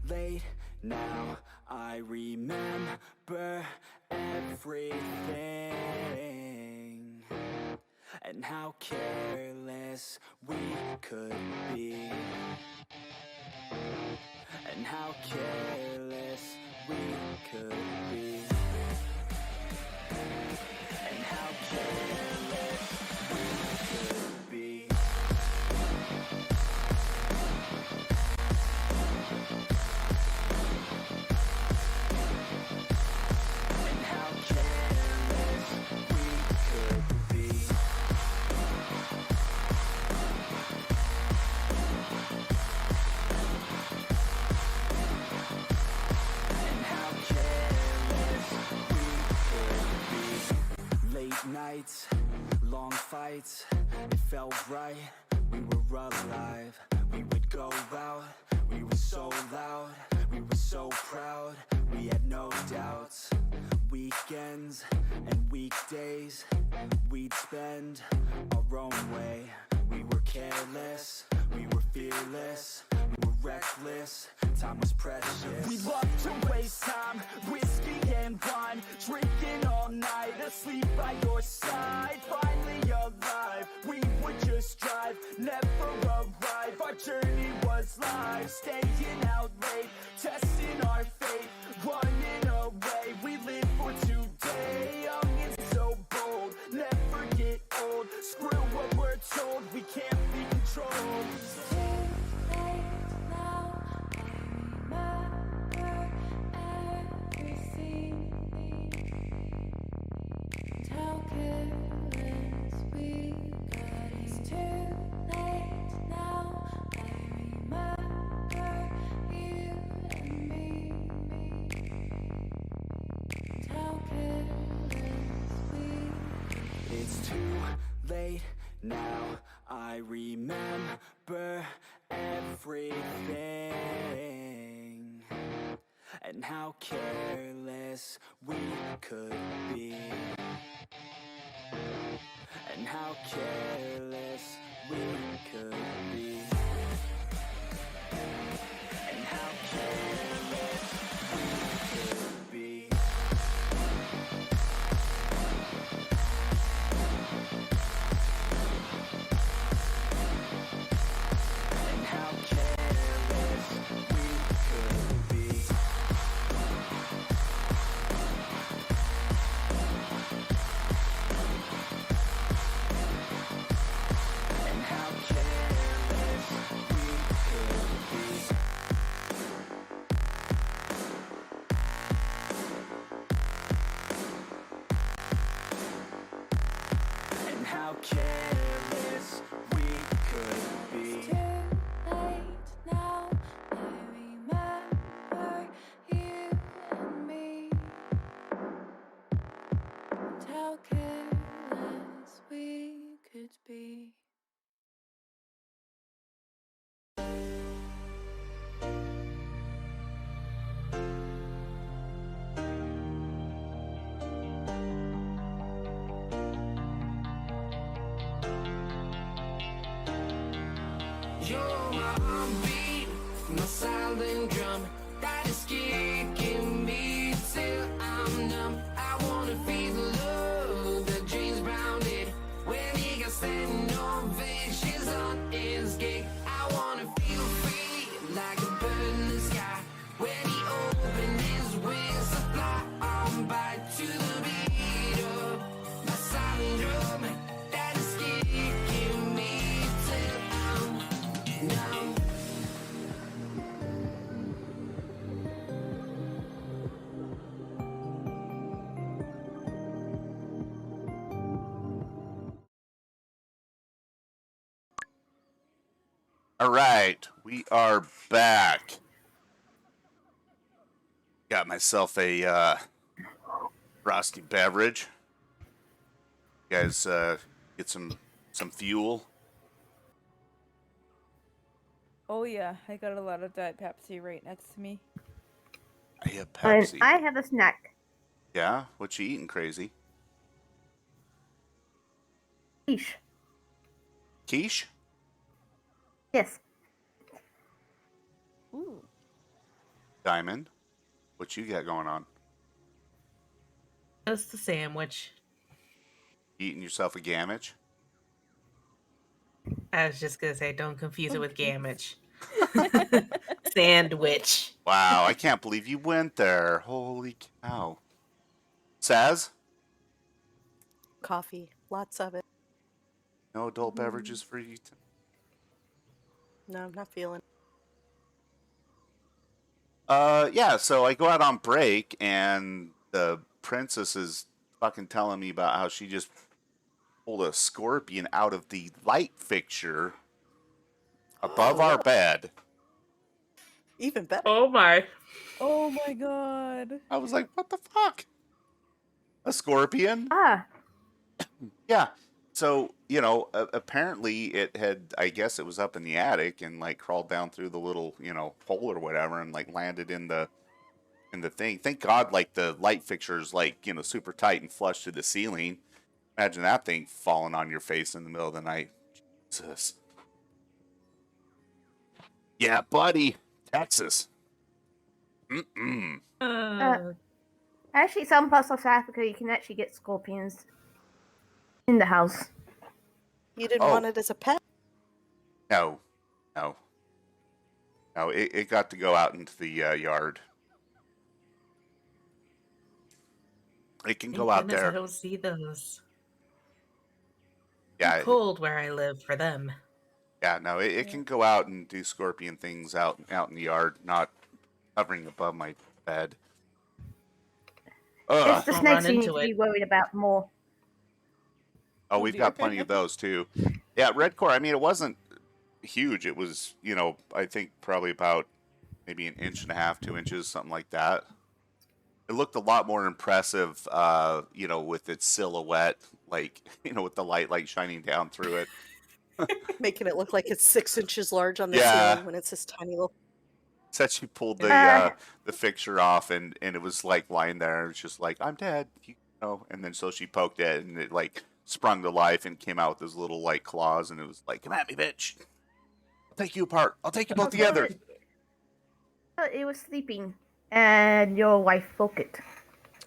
late now, I remember everything, and how careless we could be, and how careless we could be, and how careless we could be. And how careless we could be. And how careless we could be. Late nights, long fights, it felt right, we were alive. We would go out, we were so loud, we were so proud, we had no doubts. Weekends and weekdays, we'd spend our own way. We were careless, we were fearless, we were reckless, time was precious. We loved to waste time, whiskey and wine, drinking all night, asleep by your side. Finally alive, we would just drive, never arrive. Our journey was live, staying out late, testing our fate, running away. We live for today, young and so bold, never get old. Screw what we're told, we can't be controlled. It's too late now, I remember everything, and how careless we could be, and how careless we could be, and how careless we could be. And how careless we could be. And how careless we could be. And how careless we could be. How careless we could be. You're my heartbeat, my silent drum that is kicking me All right, we are back. Got myself a frosty beverage. You guys get some fuel. Oh yeah, I got a lot of Diet Pepsi right next to me. I have And Pepsi. I have a snack. Yeah, what you eating, crazy? Quiche. Quiche? Yes. Ooh. Diamond? What you got going on? Just the sandwich. Eating yourself a gamage? I was just gonna say, don't confuse it Oh, with jeez. gamage. Sandwich. Wow, I can't believe you went there. Holy cow. Saz? Coffee, lots of it. No adult beverages for you? No, I'm not feeling. Yeah, so I go out on break and the princess is fucking telling me about how she just pulled a scorpion out of the light fixture above our bed. Even better. Oh my. Oh my god. I was like, what the fuck? A scorpion? Ah, Yeah. So, apparently it had, I guess it was up in the attic and like crawled down through the little, hole or whatever and like landed in the thing. Thank God like the light fixture's like, super tight and flush to the ceiling. Imagine that thing falling on your face in the middle of the night. Jesus. Yeah, buddy. Texas. Mm-mm. actually, some parts of South Africa you can actually get scorpions in the house. You didn't Oh. want it as a pet? No. No. No, it got to go out into the yard. It can go out Goodness, I there. don't see those. Yeah, Too cold where I live for them. yeah, no, it can go out and do scorpion things out in the yard, not hovering above my bed. Ugh. It's the Don't snakes run you need into to be it. worried about more. Oh, Oh, we've dear. got plenty of those too. Yeah, red core. I mean, it wasn't huge. It was, I think probably about maybe an inch and a half, 2 inches, something like that. It looked a lot more impressive, with its silhouette, like, with the light like shining down through it. Making it look like it's 6 inches large on the Yeah. ceiling when it's this tiny little. Said she pulled Uh, the fixture off and it was like lying there. It's just like, I'm dead, And then so she poked it and it like sprung to life and came out with those little like claws and it was like, come at me, bitch. I'll take you apart. I'll take you both together. It was sleeping, and your wife woke it.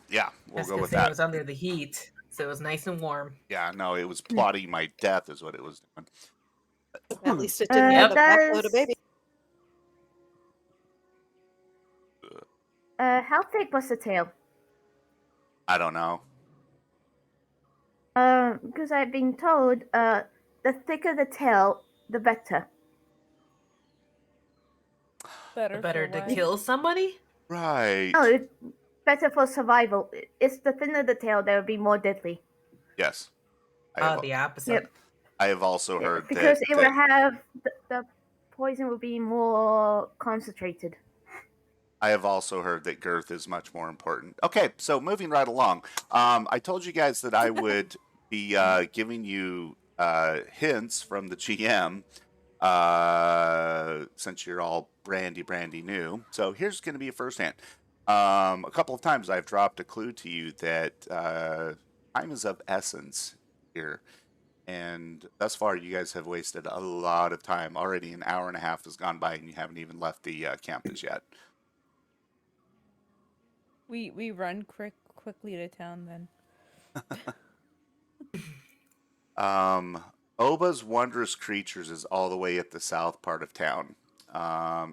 Yeah, I we'll was go gonna with say it that. was under the heat, so it was nice and warm. Yeah, no, it was plotting my death is what it was doing. At least it didn't have a backload of baby. How thick was the tail? I don't know. Because I've been told, the thicker the tail, the better. Better, Better for to what? kill somebody? Right. No, it's better for survival. It's the thinner the tail, that will be more deadly. Yes. The opposite. Yep. I have also heard Because that, it will have the poison will be more concentrated. I have also heard that girth is much more important. Okay, so moving right along. I told you guys that I would be giving you hints from the GM since you're all brandy new. So here's going to be a first hint. A couple of times I've dropped a clue to you that time is of essence here. And thus far, you guys have wasted a lot of time. Already an hour and a half has gone by and you haven't even left the campus yet. We run quickly to town then. Oba's Wondrous Creatures is all the way at the south part of town.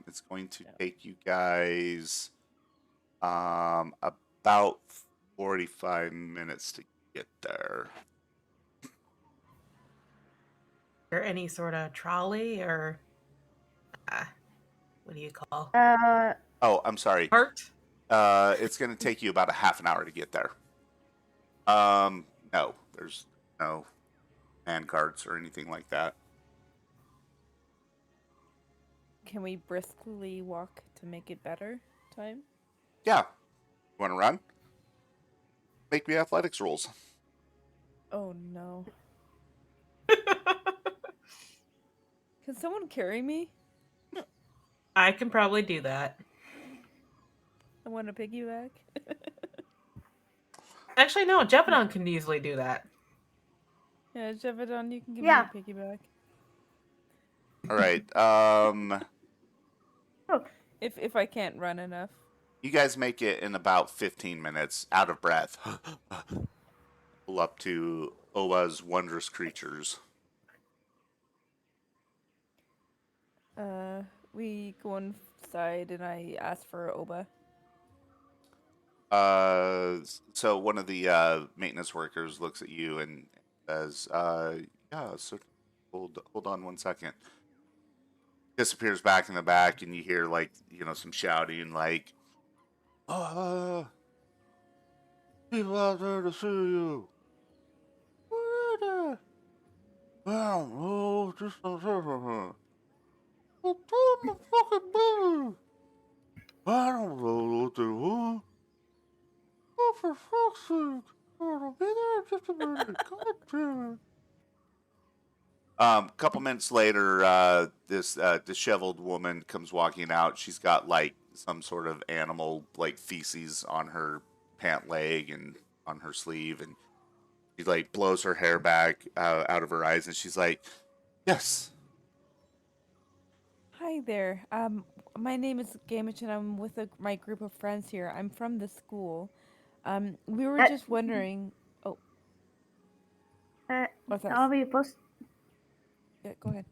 It's going to take you guys about 45 minutes to get there. Is there any sort of trolley or what do you call Oh, I'm sorry. cart? It's going to take you about a half an hour to get there. No, there's no hand carts or anything like that. Can we briskly walk to make it better time? Yeah. You want to run? Make me athletics rolls. Oh no. Can someone carry me? I can probably do that. I want to piggyback. Actually, no, Jephadon can easily do that. Yeah, Jevedon, you can give me Yeah. a piggyback. All right. Look, If I can't run enough. You guys make it in about 15 minutes, out of breath. Pull up to Owa's wondrous creatures. We go inside and I ask for Oba. So one of the maintenance workers looks at you and says, "Yeah, so hold on 1 second." Disappears back in the back, and you hear some shouting, like, "Ah, people out there to see you." Where the? I don't know, just a second. Well, tell my fucking business. I don't know what they want. Oh, for fuck's sake! I'll be there in just a minute. God damn it. Couple minutes later, this disheveled woman comes walking out. She's got like some sort of animal like feces on her pant leg and on her sleeve, and she like blows her hair back out of her eyes, and she's like, "Yes, Hi there. My name is Gamich and I'm with my group of friends here. I'm from the school. We were uh, just wondering. Oh, uh, what's that? are we supposed Yeah, go ahead.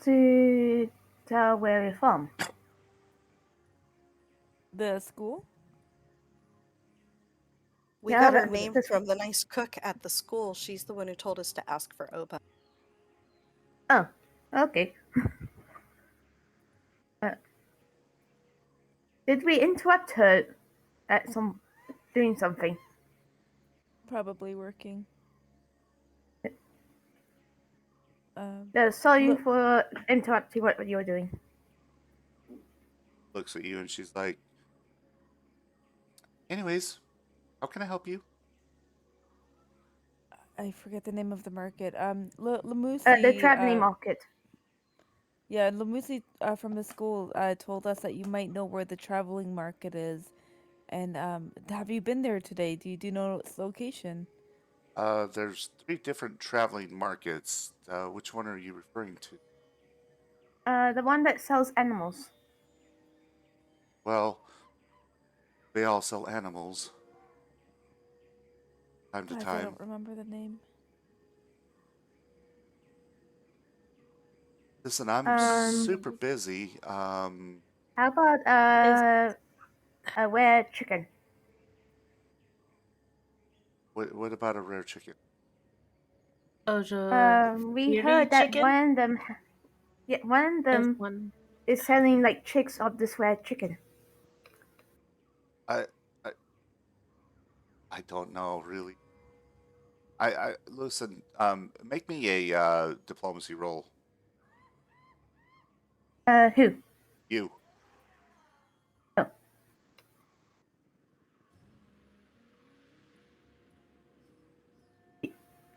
to tell where you're from? The school? We Yeah, got our name from the nice cook at the school. She's the one who told us to ask for Oba. Oh, okay. Uh, did we interrupt her at doing something? Probably working. Sorry Look, for interrupting what you were doing. looks at you and she's like, anyways, how can I help you?" I forget the name of the market. The Lamusi. traveling market. Yeah, Lamusi from the school told us that you might know where the traveling market is. And have you been there today? Do you know its location? There's 3 different traveling markets. Which one are you referring to? The one that sells animals. Well, they all sell animals time to Guys, I time. don't remember the name. Listen, I'm super Um, busy. how about Is a rare chicken? what about a rare chicken? Ojo We Kiri heard that chicken? one of them, yeah, one of There's them one. is selling like chicks of this rare chicken. I I, I don't know really. I listen. Make me a diplomacy roll. Who? You. Oh,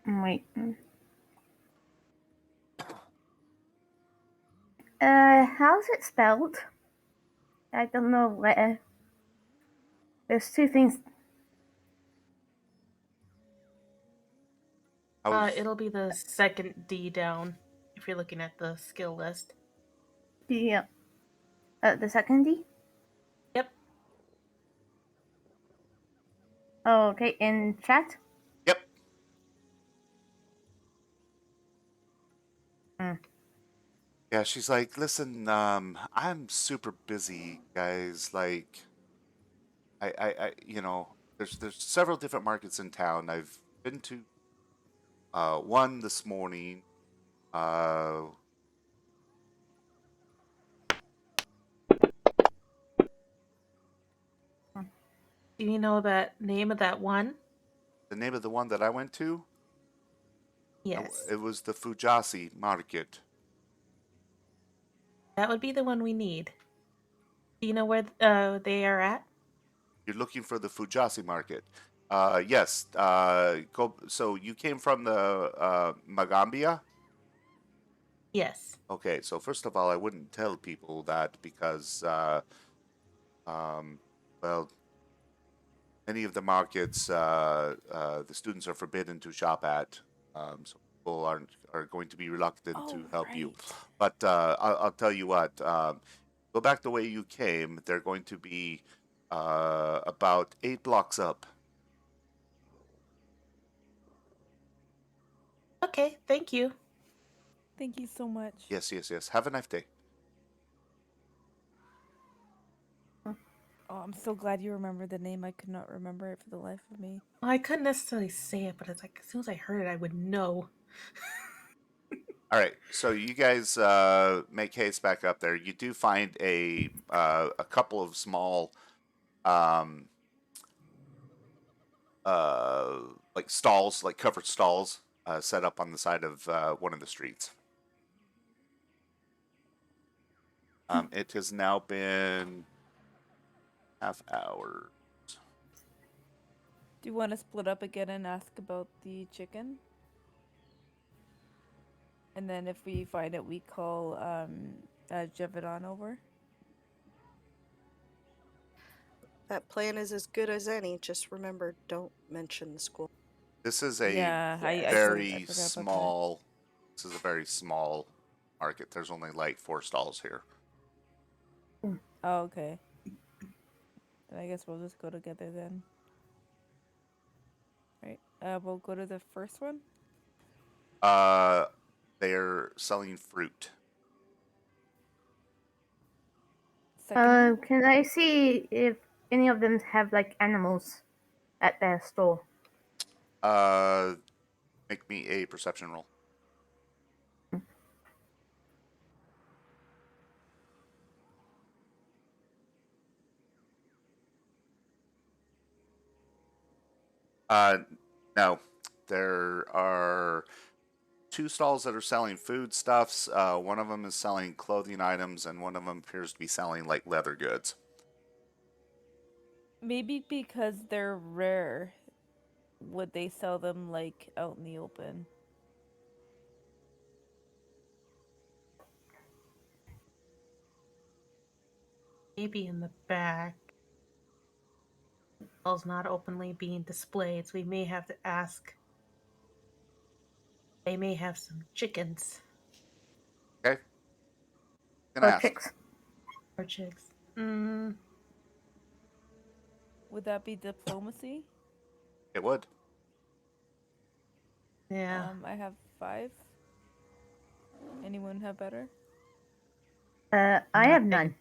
wait. How's it spelled? I don't know where. There's 2 things. I was. It'll be the second D down if you're looking at the skill list. The second D. Yep. Oh, okay, in chat. Yep. Mm. Yeah, she's like, listen. I'm super busy, guys. Like, there's several different markets in town. I've been to one this morning. Uh, Do you know that name of that one? the name of the one that I went to, Yes. it was the Fujasi Market. That would be the one we need. Do you know where they are at? You're looking for the Fujasi market. Yes. So you came from the Magambia? Yes. Okay, so first of all, I wouldn't tell people that because, um, well, many of the markets the students are forbidden to shop at, so people are going to be reluctant Oh, to help you. right. But I'll tell you what, go back the way you came. They're going to be about 8 blocks up. Okay, thank you. Thank you so much. Yes, yes, yes. Have a nice day. Oh, I'm so glad you remember the name. I could not remember it for the life of me. Well, I couldn't necessarily say it, but it's like as soon as I heard it, I would know. All right, so you guys make haste back up there. You do find a couple of small um, uh, like stalls, like covered stalls, set up on the side of one of the streets. It has now been half hour. Do you want to split up again and ask about the chicken? And then if we find it, we call Jevedon over. That plan is as good as any. Just remember, don't mention the school. This is a Yeah, I very forgot about that. small. This is a very small market. There's only like 4 stalls here. Oh, okay. Then I guess we'll just go together then. Right. We'll go to the first one. They're selling fruit. Second one. Can I see if any of them have like animals at their store? Make me a perception roll. No, there are 2 stalls that are selling foodstuffs. One of them is selling clothing items, and one of them appears to be selling like leather goods. Maybe because they're rare, would they sell them like out in the open? Maybe in the back. It's not openly being displayed, so we may have to ask. They may have some chickens Okay, gonna Or ask. chicks? or chicks. Mm, Would that be diplomacy? It would. yeah. I have 5. Anyone have better? I have none.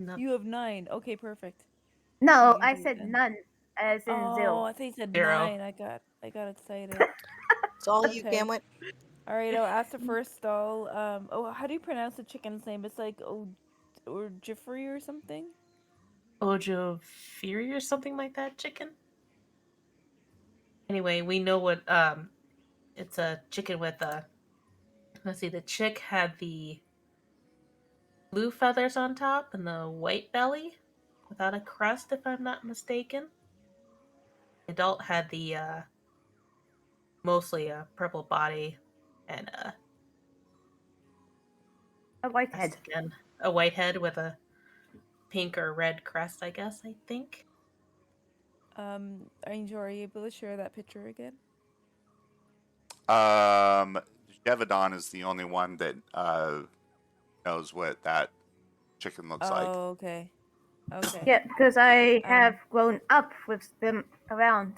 Nothing. You have 9. Okay, perfect. No, You I do it said then. none, as in Oh, zero. I think you said 0. 9. I got excited. It's all you, Okay. Gamlet. All right, I'll ask the first stall. Oh, how do you pronounce the chicken's name? It's like or Jeffrey or something. Ojo Fury or something like that, chicken? Anyway, we know what it's a chicken with a let's see, the chick had the blue feathers on top and the white belly without a crust, if I'm not mistaken. The adult had the mostly a purple body and A whitehead. again a white head with a pink or red crest, I guess, I think. Angel, are you able to share that picture again? Jevedon is the only one that knows what that chicken looks like. Oh, okay. Okay. Yeah, because I have grown up with them around,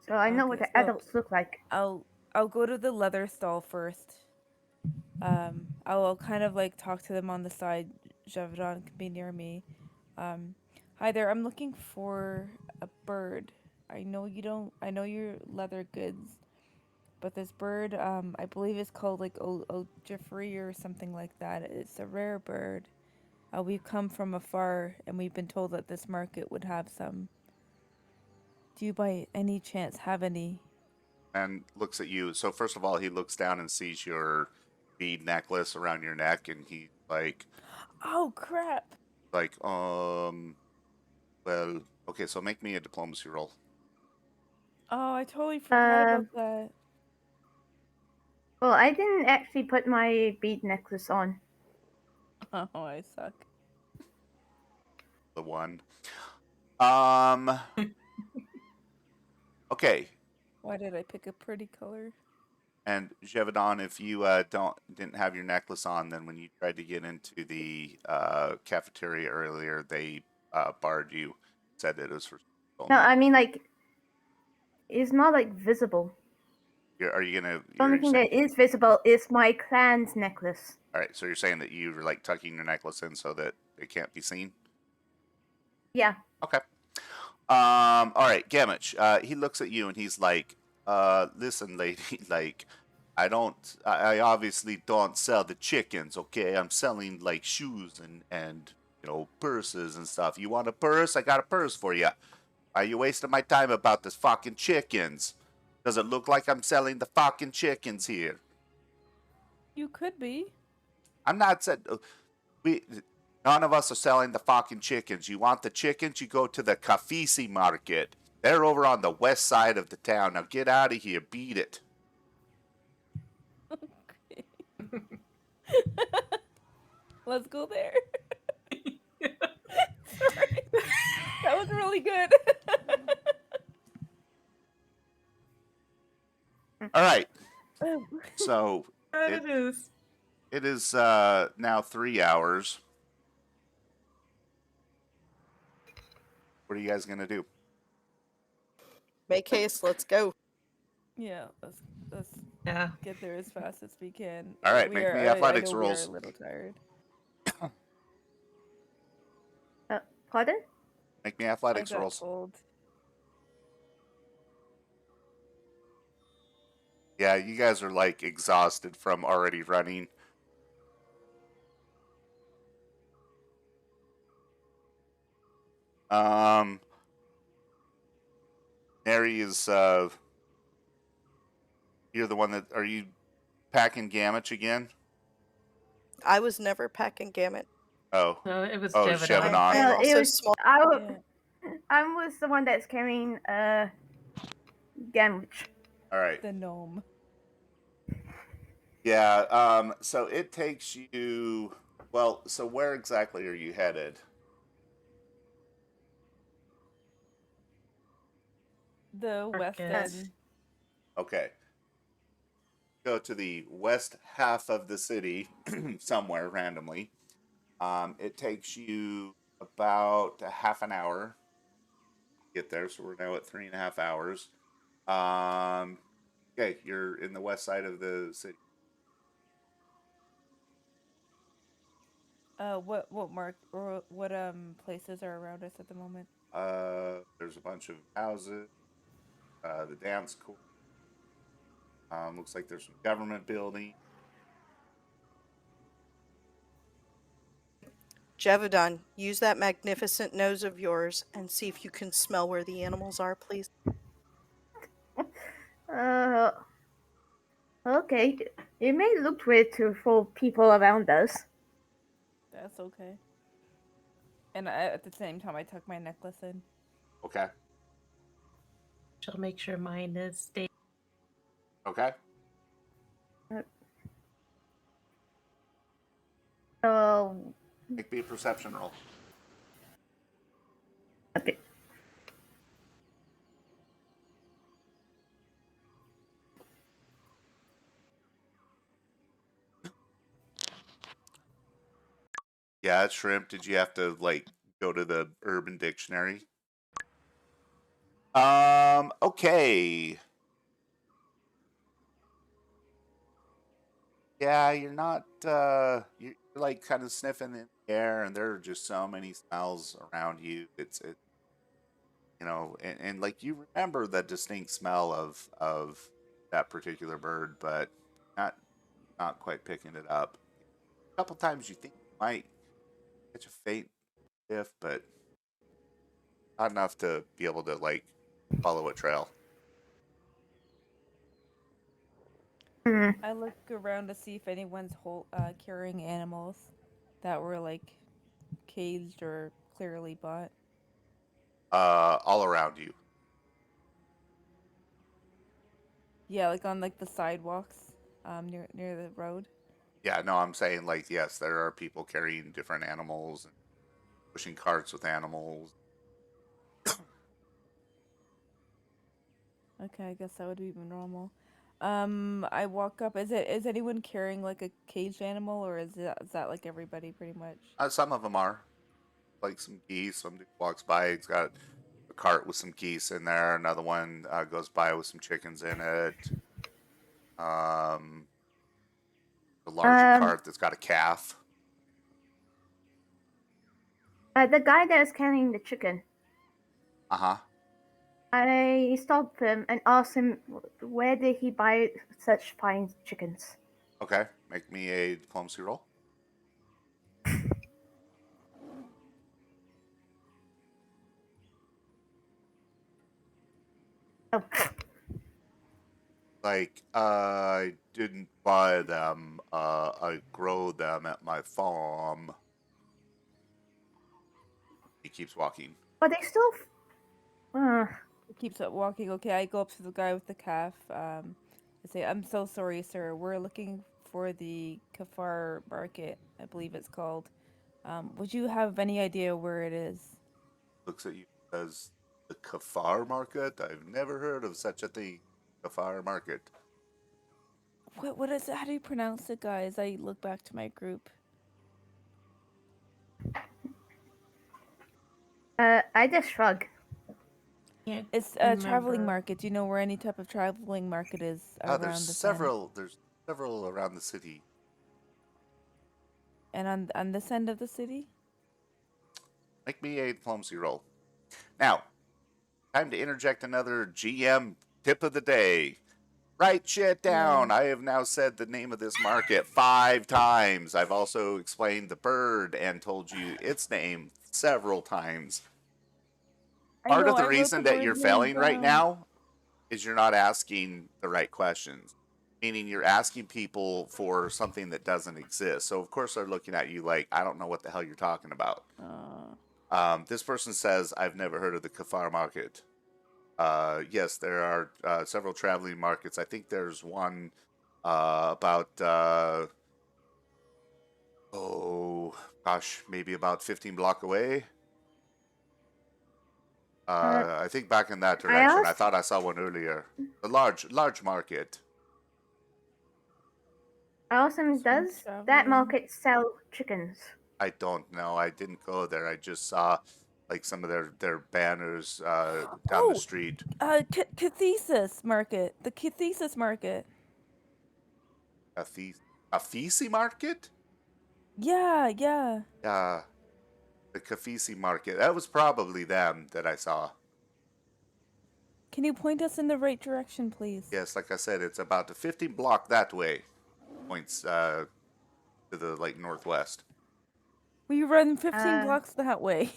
so I know what Okay, the so adults look like. I'll go to the leather stall first. I'll kind of like talk to them on the side. Javron can be near me. Hi there. I'm looking for a bird. I know you don't. I know you're leather goods, but this bird, I believe it's called like Jeffrey or something like that. It's a rare bird. We've come from afar, and we've been told that this market would have some. Do you by any chance have any? And looks at you. So first of all, he looks down and sees your bead necklace around your neck, and he's like, Oh crap! Like, well, okay, so make me a diplomacy roll. Oh, I totally forgot Uh, about that. well, I didn't actually put my bead necklace on. Oh, I suck. The one. Um, okay. Why did I pick a pretty color? And Jevedon, if you didn't have your necklace on, then when you tried to get into the cafeteria earlier, they barred you. Said that it was for No, only. I mean like it's not like visible. Are you gonna? The only thing that is visible is my clan's necklace. All right. So you're saying that you were like tucking your necklace in so that it can't be seen. Yeah. Okay. All right, Gamich. He looks at you and he's like, listen, lady, like, I obviously don't sell the chickens, okay? I'm selling like shoes and purses and stuff. You want a purse? I got a purse for you. Are you wasting my time about this fucking chickens? Does it look like I'm selling the fucking chickens here? You could be. I'm not said we. None of us are selling the fucking chickens. You want the chickens? You go to the Kafisi market. They're over on the west side of the town. Now get out of here. Beat it. Okay. Let's go there. Sorry. That was really good. All right. So It is. it is now 3 hours. What are you guys gonna do? Make haste, let's go. Yeah, let's Yeah. get there as fast as we can. All right, We make are, me I athletics know we are rolls. a little tired. Pardon? Make me I athletics got rolls. told. Yeah, you guys are like exhausted from already running. Um, Mary is you're the one that are you packing Gamich again? I was never packing Gamut. Oh, No, it was oh, it's Jevedon. Jevedon. I am Well, it also was small. Yeah. I was the one that's carrying Gamage. All right. The gnome. Yeah. So it takes you. Well, so where exactly are you headed? The west Marcus. end. Okay. Go to the west half of the city, somewhere randomly. It takes you about a half an hour to get there. So we're now at 3.5 hours. Okay, you're in the west side of the city. What places are around us at the moment? There's a bunch of houses. The dance court. Looks like there's some government building. Jevedon, use that magnificent nose of yours and see if you can smell where the animals are, please. Uh, okay. It may look weird for people around us. That's okay. And at the same time, I tuck my necklace in. Okay. She'll make sure mine is stable. Okay. So, Make me a perception roll. okay. Yeah, it's shrimp. Did you have to like go to the Urban Dictionary? Okay. Yeah, you're not you're like kind of sniffing in the air and there are just so many smells around you. It and like you remember the distinct smell of that particular bird, but not not quite picking it up. A couple times you think you might catch a faint whiff, but not enough to be able to like follow a trail. Hmm. I look around to see if anyone's carrying animals that were like caged or clearly bought? All around you. Yeah, like on like the sidewalks, near the road. Yeah, no, I'm saying like yes, there are people carrying different animals and pushing carts with animals. Okay, I guess that would be normal. I walk up. Is anyone carrying like a caged animal, or is that like everybody pretty much? Some of them are like some geese. Somebody walks by, it's got a cart with some geese in there. Another one goes by with some chickens in it. A larger Um, cart that's got a calf. the guy that was carrying the chicken, Uh huh. I stopped him and asked him where did he buy such fine chickens. Okay, make me a diplomacy roll. Oh, Like, I didn't buy them. I grow them at my farm. He keeps walking. but they still. It keeps up walking. Okay, I go up to the guy with the calf. I say, "I'm so sorry, sir. We're looking for the kafar market. I believe it's called. Would you have any idea where it is?" Looks at you as the kafar market. I've never heard of such a thing. Kafar market. What is it? How do you pronounce it, guys? I look back to my group. I just shrug. Can't It's a traveling remember. market. Do you know where any type of traveling market is There's around this end? several. There's several around the city. And on this end of the city? Make me a diplomacy roll. Now, time to interject another GM tip of the day. Write shit down. Yay. I have now said the name of this market 5 times. I've also explained the bird and told you its name several times. I Part know, of the I wrote the reason that you're bird's name failing right down. now is you're not asking the right questions. Meaning you're asking people for something that doesn't exist. So of course they're looking at you like, I don't know what the hell you're talking about. This person says, I've never heard of the kafar market. Yes, there are several traveling markets. I think there's one about, oh gosh, maybe about 15 block away. I think back in that I direction. I asked. thought I saw one earlier. A large market. I asked him, Some does that traveling. market sell chickens? I don't know. I didn't go there. I just saw like some of their banners down the Oh, street. Cathesis market. The Cathesis market. A Fisi market? Yeah, yeah. Uh, the Kafisi market. That was probably them that I saw. Can you point us in the right direction, please? Yes, like I said, it's about a 15 block that way. Points to the like northwest. We run 15 Uh, blocks that way.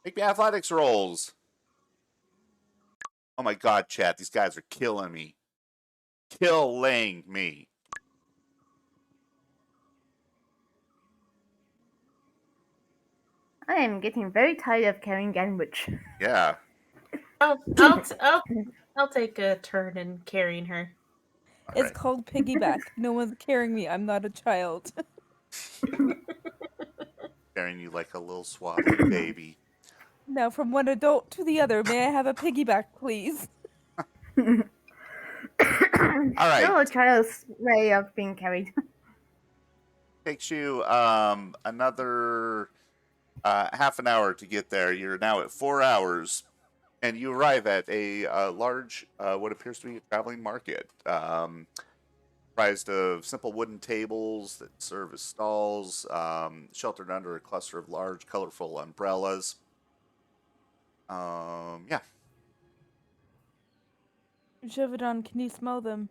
Make me athletics rolls. Oh my god, chat, these guys are killing me. Killing me. I am getting very tired of carrying Ganwich. Yeah. I'll take a turn in carrying her. All It's right. called piggyback. No one's carrying me. I'm not a child. Carrying you like a little swaddling baby. Now, from one adult to the other, may I have a piggyback, please? All right. Still a child's way of being carried. Takes you another half an hour to get there. You're now at 4 hours, and you arrive at a large, what appears to be a traveling market, comprised of simple wooden tables that serve as stalls, sheltered under a cluster of large, colorful umbrellas. Yeah. Jevadon, can you smell them?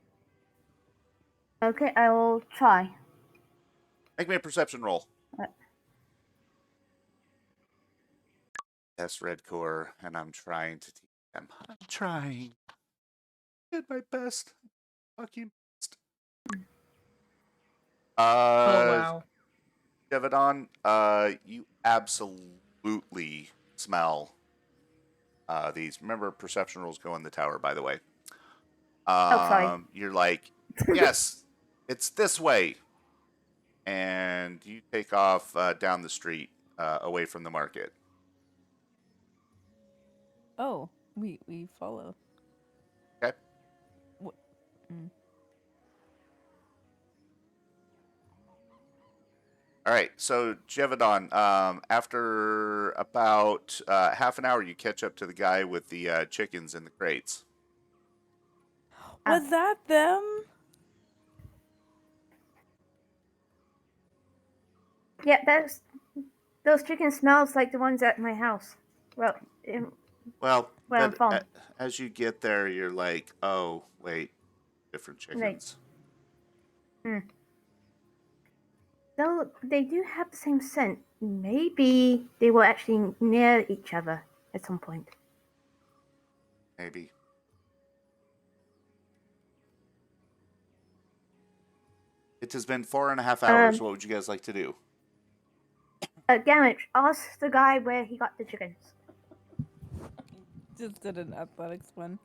Okay, I will try. Make me a perception roll. Uh, Yes, Red Core, and I'm trying to teach them. I'm trying. Did my best. Fucking best. Oh Uh, wow. Jevedon, you absolutely smell these. Remember, perception rules go in the tower, by the way. Oh, sorry. You're like, yes, it's this way. And you take off down the street away from the market. Oh, we follow. Okay. What? Mm. All right. So, Jevedon, after about half an hour, you catch up to the guy with the chickens in the crates. Was that them? Yeah, those chickens smells like the ones at my house. Well, Well, where I'm but from. as you get there, you're like, oh, wait, different Right. chickens. Though they do have the same scent. Maybe they were actually near each other at some point. Maybe. It has been 4.5 hours. What would you guys like to do? Gamage, ask the guy where he got the chickens. Just did an athletics one.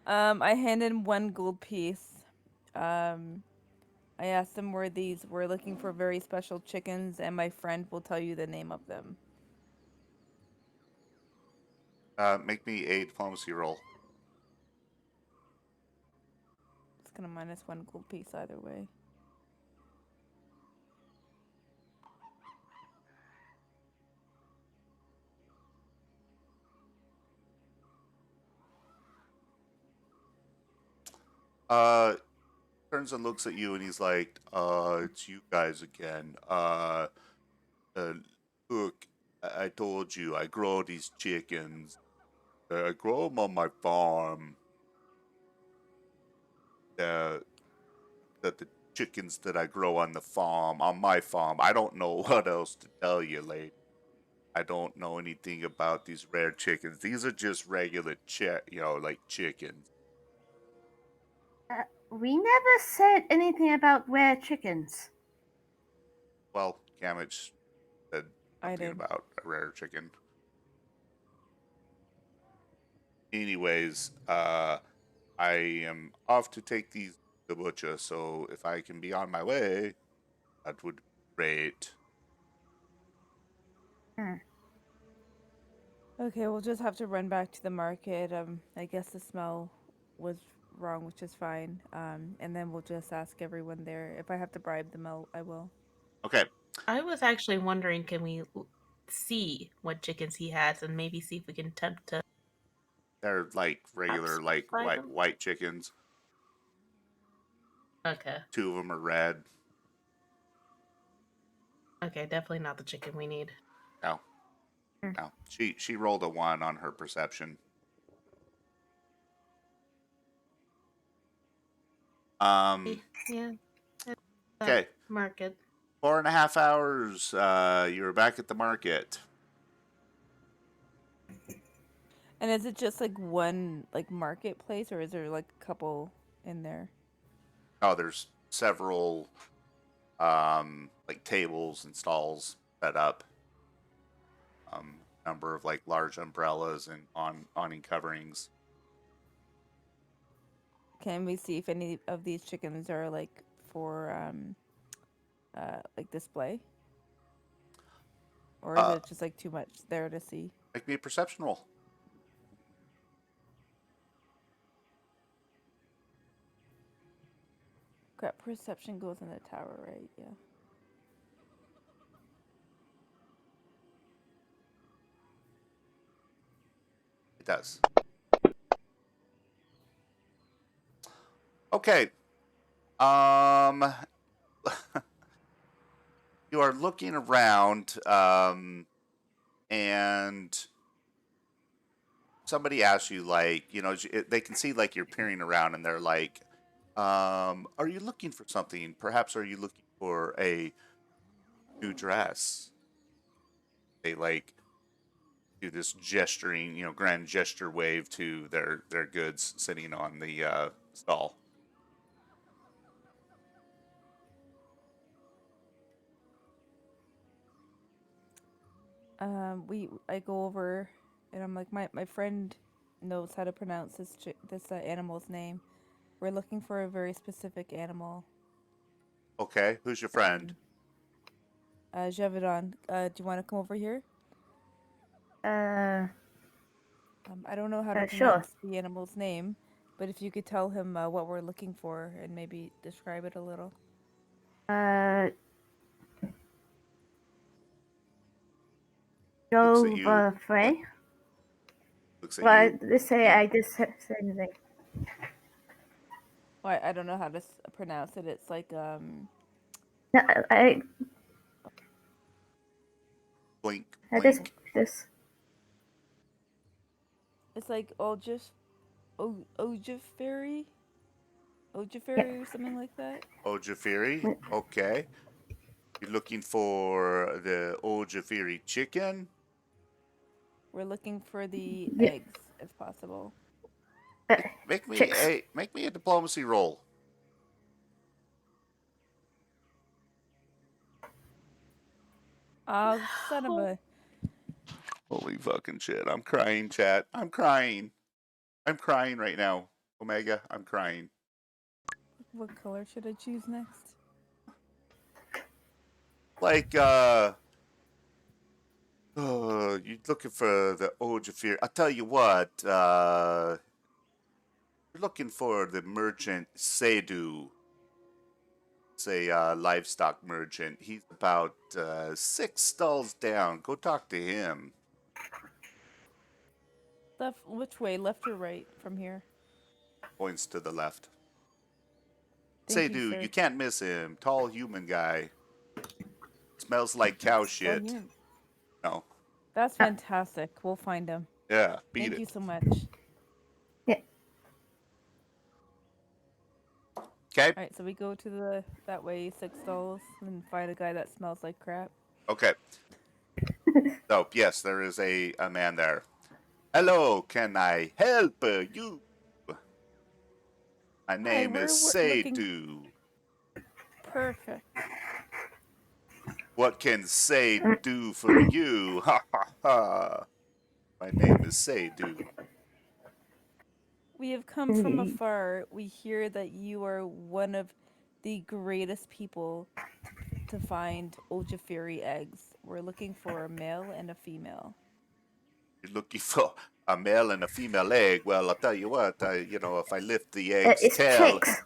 I handed him 1 gold piece. I asked him where these were looking for very special chickens, and my friend will tell you the name of them. Make me a diplomacy roll. It's gonna minus 1 gold piece either way. Turns and looks at you and he's like, it's you guys again. Look, I told you, I grow these chickens. I grow them on my farm. The chickens that I grow on the farm, on my farm, I don't know what else to tell you, lady. I don't know anything about these rare chickens. These are just regular like chickens. We never said anything about rare chickens. Well, Gamage said I something did. about a rare chicken. Anyways, I am off to take these to the butcher, so if I can be on my way, that would be great. Okay, we'll just have to run back to the market. I guess the smell was wrong, which is fine. And then we'll just ask everyone there. If I have to bribe them, I will. Okay. I was actually wondering, can we see what chickens he has and maybe see if we can attempt to They're like regular, perhaps like buy them? white chickens. Okay. 2 of them are red. Okay, definitely not the chicken we need. No, no. She rolled a 1 on her perception. Yeah. Okay. Market. 4.5 hours. You were back at the market. And is it just like one like marketplace, or is there like a couple in there? Oh, there's several like tables and stalls set up. Number of like large umbrellas and awning coverings. Can we see if any of these chickens are like for like display? Or is Uh, it just like too much there to see? Make me a perception roll. Crap, perception goes in the tower, right? Yeah. It does. Okay. You are looking around, and somebody asks you, like, they can see like you're peering around, and they're like, "Are you looking for something? Perhaps are you looking for a new dress?" They like do this gesturing, grand gesture wave to their goods sitting on the stall. I go over and I'm like, my friend knows how to pronounce this animal's name. We're looking for a very specific animal. Okay, who's your friend? Javidon, do you want to come over here? Uh, I don't know how to sure. pronounce the animal's name, but if you could tell him what we're looking for and maybe describe it a little. Looks at you. Frey. Looks at Well, you. let's say I just said anything. Well, I don't know how to pronounce it. It's like No, I Blink, I just blink. this. it's like Ojaferi, Yeah. or something like that. Ojafiri. Okay. You're looking for the Ojafiri chicken. We're looking for the Yeah. eggs, if possible. Make me Chicks. a diplomacy roll. Oh, son of a! Holy fucking shit! I'm crying, chat. I'm crying. I'm crying right now. Omega, I'm crying. What color should I choose next? Like, you're looking for the Ojafir. I'll tell you what, you're looking for the merchant Seydou. It's a livestock merchant. He's about 6 stalls down. Go talk to him. Which way, left or right from here? Points to the left. Thank you, Seydou, sir. you can't miss him. Tall human guy. Smells like cow Oh, shit. No. that's fantastic. We'll find him. Yeah, beat Thank it. you so much. Yeah. Okay. All right, so we go to that way 6 stalls and find a guy that smells like crap. Okay. So, yes, there is a man there. Hello, can I help you? My name is Seydou. Perfect. What can Say do for you? Ha ha ha. My name is Seydou. We have come from afar. We hear that you are one of the greatest people to find Ojafiri eggs. We're looking for a male and a female. You're looking for a male and a female egg. Well, I'll tell you what. If I lift the egg's It's tail, chicks.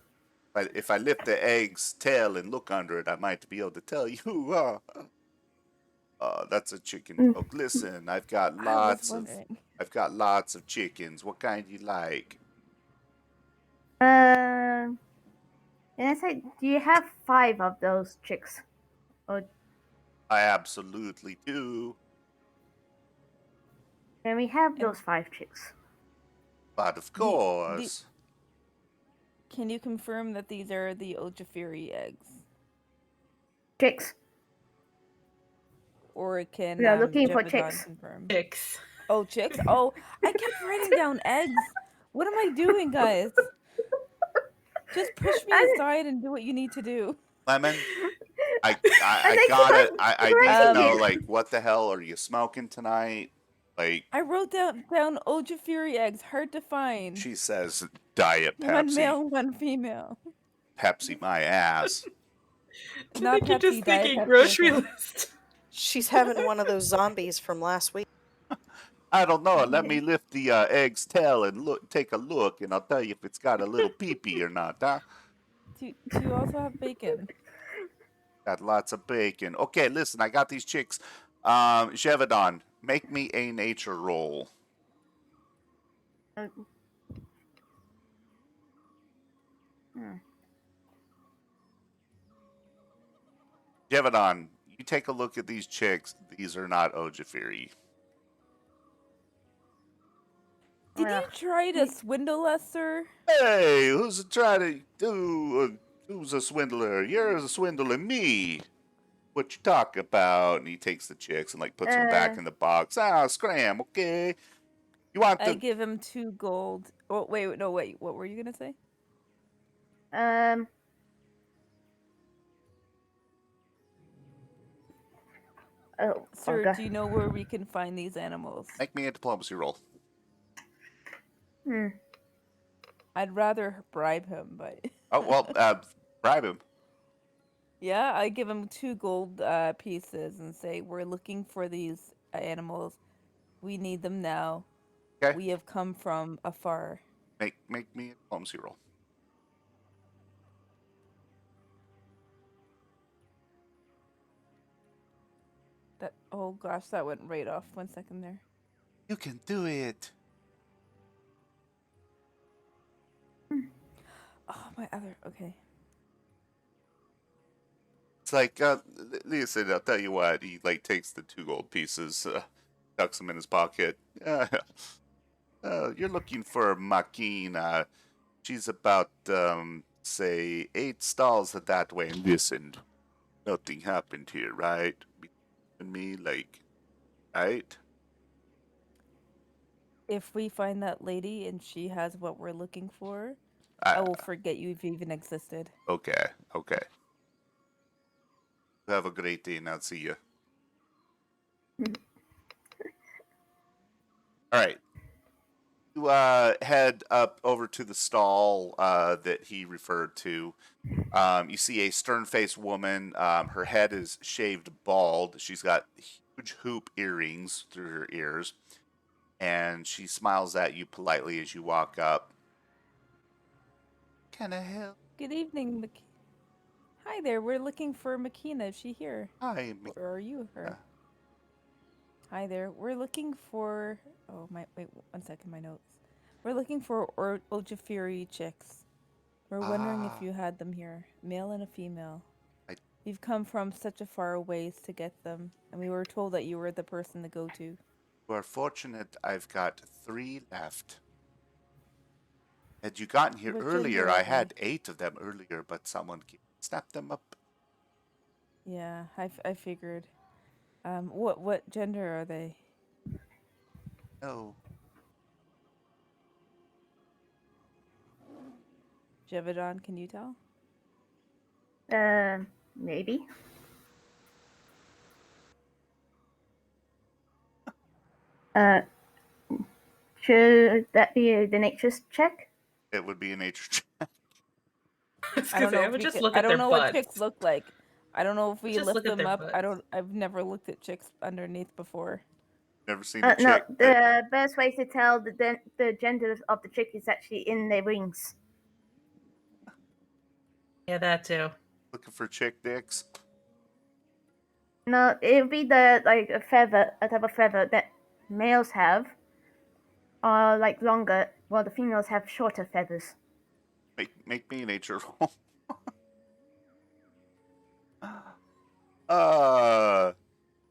if I lift the egg's tail and look under it, I might be able to tell you. That's a chicken joke. Listen, I've got lots of chickens. What kind do you like? And I say, do you have 5 of those chicks? Or I absolutely do. can we have those 5 chicks? But of course. Can you confirm that these are the Ojafiri eggs? Chicks. Or can We are looking for Jephadon chicks. confirm? Chicks. Oh, chicks? Oh, I kept writing down eggs. What am I doing, guys? Just push me aside and do what you need to do. Lemon, I got it. I need to know, like, what the hell are you smoking tonight? Like, I wrote down Ojafiri eggs, hard to find. She says Diet Pepsi. One male, one female. Pepsi my ass. Not you're just Pepsi, Diet thinking Pepsi, grocery okay? list. She's having one of those zombies from last week. I don't know. Let me lift the egg's tail and take a look, and I'll tell you if it's got a little pee-pee or not, huh? Do you also have bacon? Got lots of bacon. Okay, listen, I got these chicks. Jevedon, make me a nature roll. Jevedon, you take a look at these chicks. These are not Ojafiri. Did you try to swindle us, sir? Hey, who's trying to do? Who's a swindler? You're a swindling me. What you talk about? And he takes the chicks and like puts them back in the box. Scram. Okay. You want I give him 2 gold. Oh wait. What were you gonna say? Oh, Sir, bugger. do you know where we can find these animals? Make me a diplomacy roll. Hmm. I'd rather bribe him, but Oh well, bribe him. yeah, I give him 2 gold pieces and say, "We're looking for these animals. We need them now. Okay. We have come from afar." Make me a diplomacy roll. That oh gosh, that went right off. 1 second there. You can do it. Oh, my other okay. It's like, listen, I'll tell you what. He like takes the 2 gold pieces, tucks them in his pocket. You're looking for Makina. She's about, say, 8 stalls that way. And listen, nothing happened here, right? And me, like, right? If we find that lady and she has what we're looking for, I, I will forget you've even existed. okay, okay. Have a great day, and I'll see you. All right. You head up over to the stall that he referred to. You see a stern-faced woman. Her head is shaved bald. She's got huge hoop earrings through her ears, and she smiles at you politely as you walk up. Can I help? Good evening, Hi there. We're looking for Makina. Is she here? Hi, Or are you her? Hi there. We're looking for. Oh my! Wait, 1 second. My notes. We're looking for Ojafiri chicks. We're wondering if you had them here, male and a female. We've come from such a far ways to get them, and we were told that you were the person to go to. You are fortunate. I've got 3 left. Had you gotten here What earlier, gender I are had 8 of them earlier, but someone snapped them up. Yeah, I figured. What gender are they? Oh, Jevedon, can you tell? Maybe. Should that be the nature's check? it would be a nature check. I don't know. I If would we just could, look I at don't their know what butts. chicks look like. I don't know if we Just lift look at them their up. butts. I've never looked at chicks underneath before. Never seen a No, chick. the best way to tell the gender of the chick is actually in their wings. Yeah, that too. Looking for chick dicks. No, it would be a type of feather that males have, are like longer, while the females have shorter feathers. Make me a nature roll.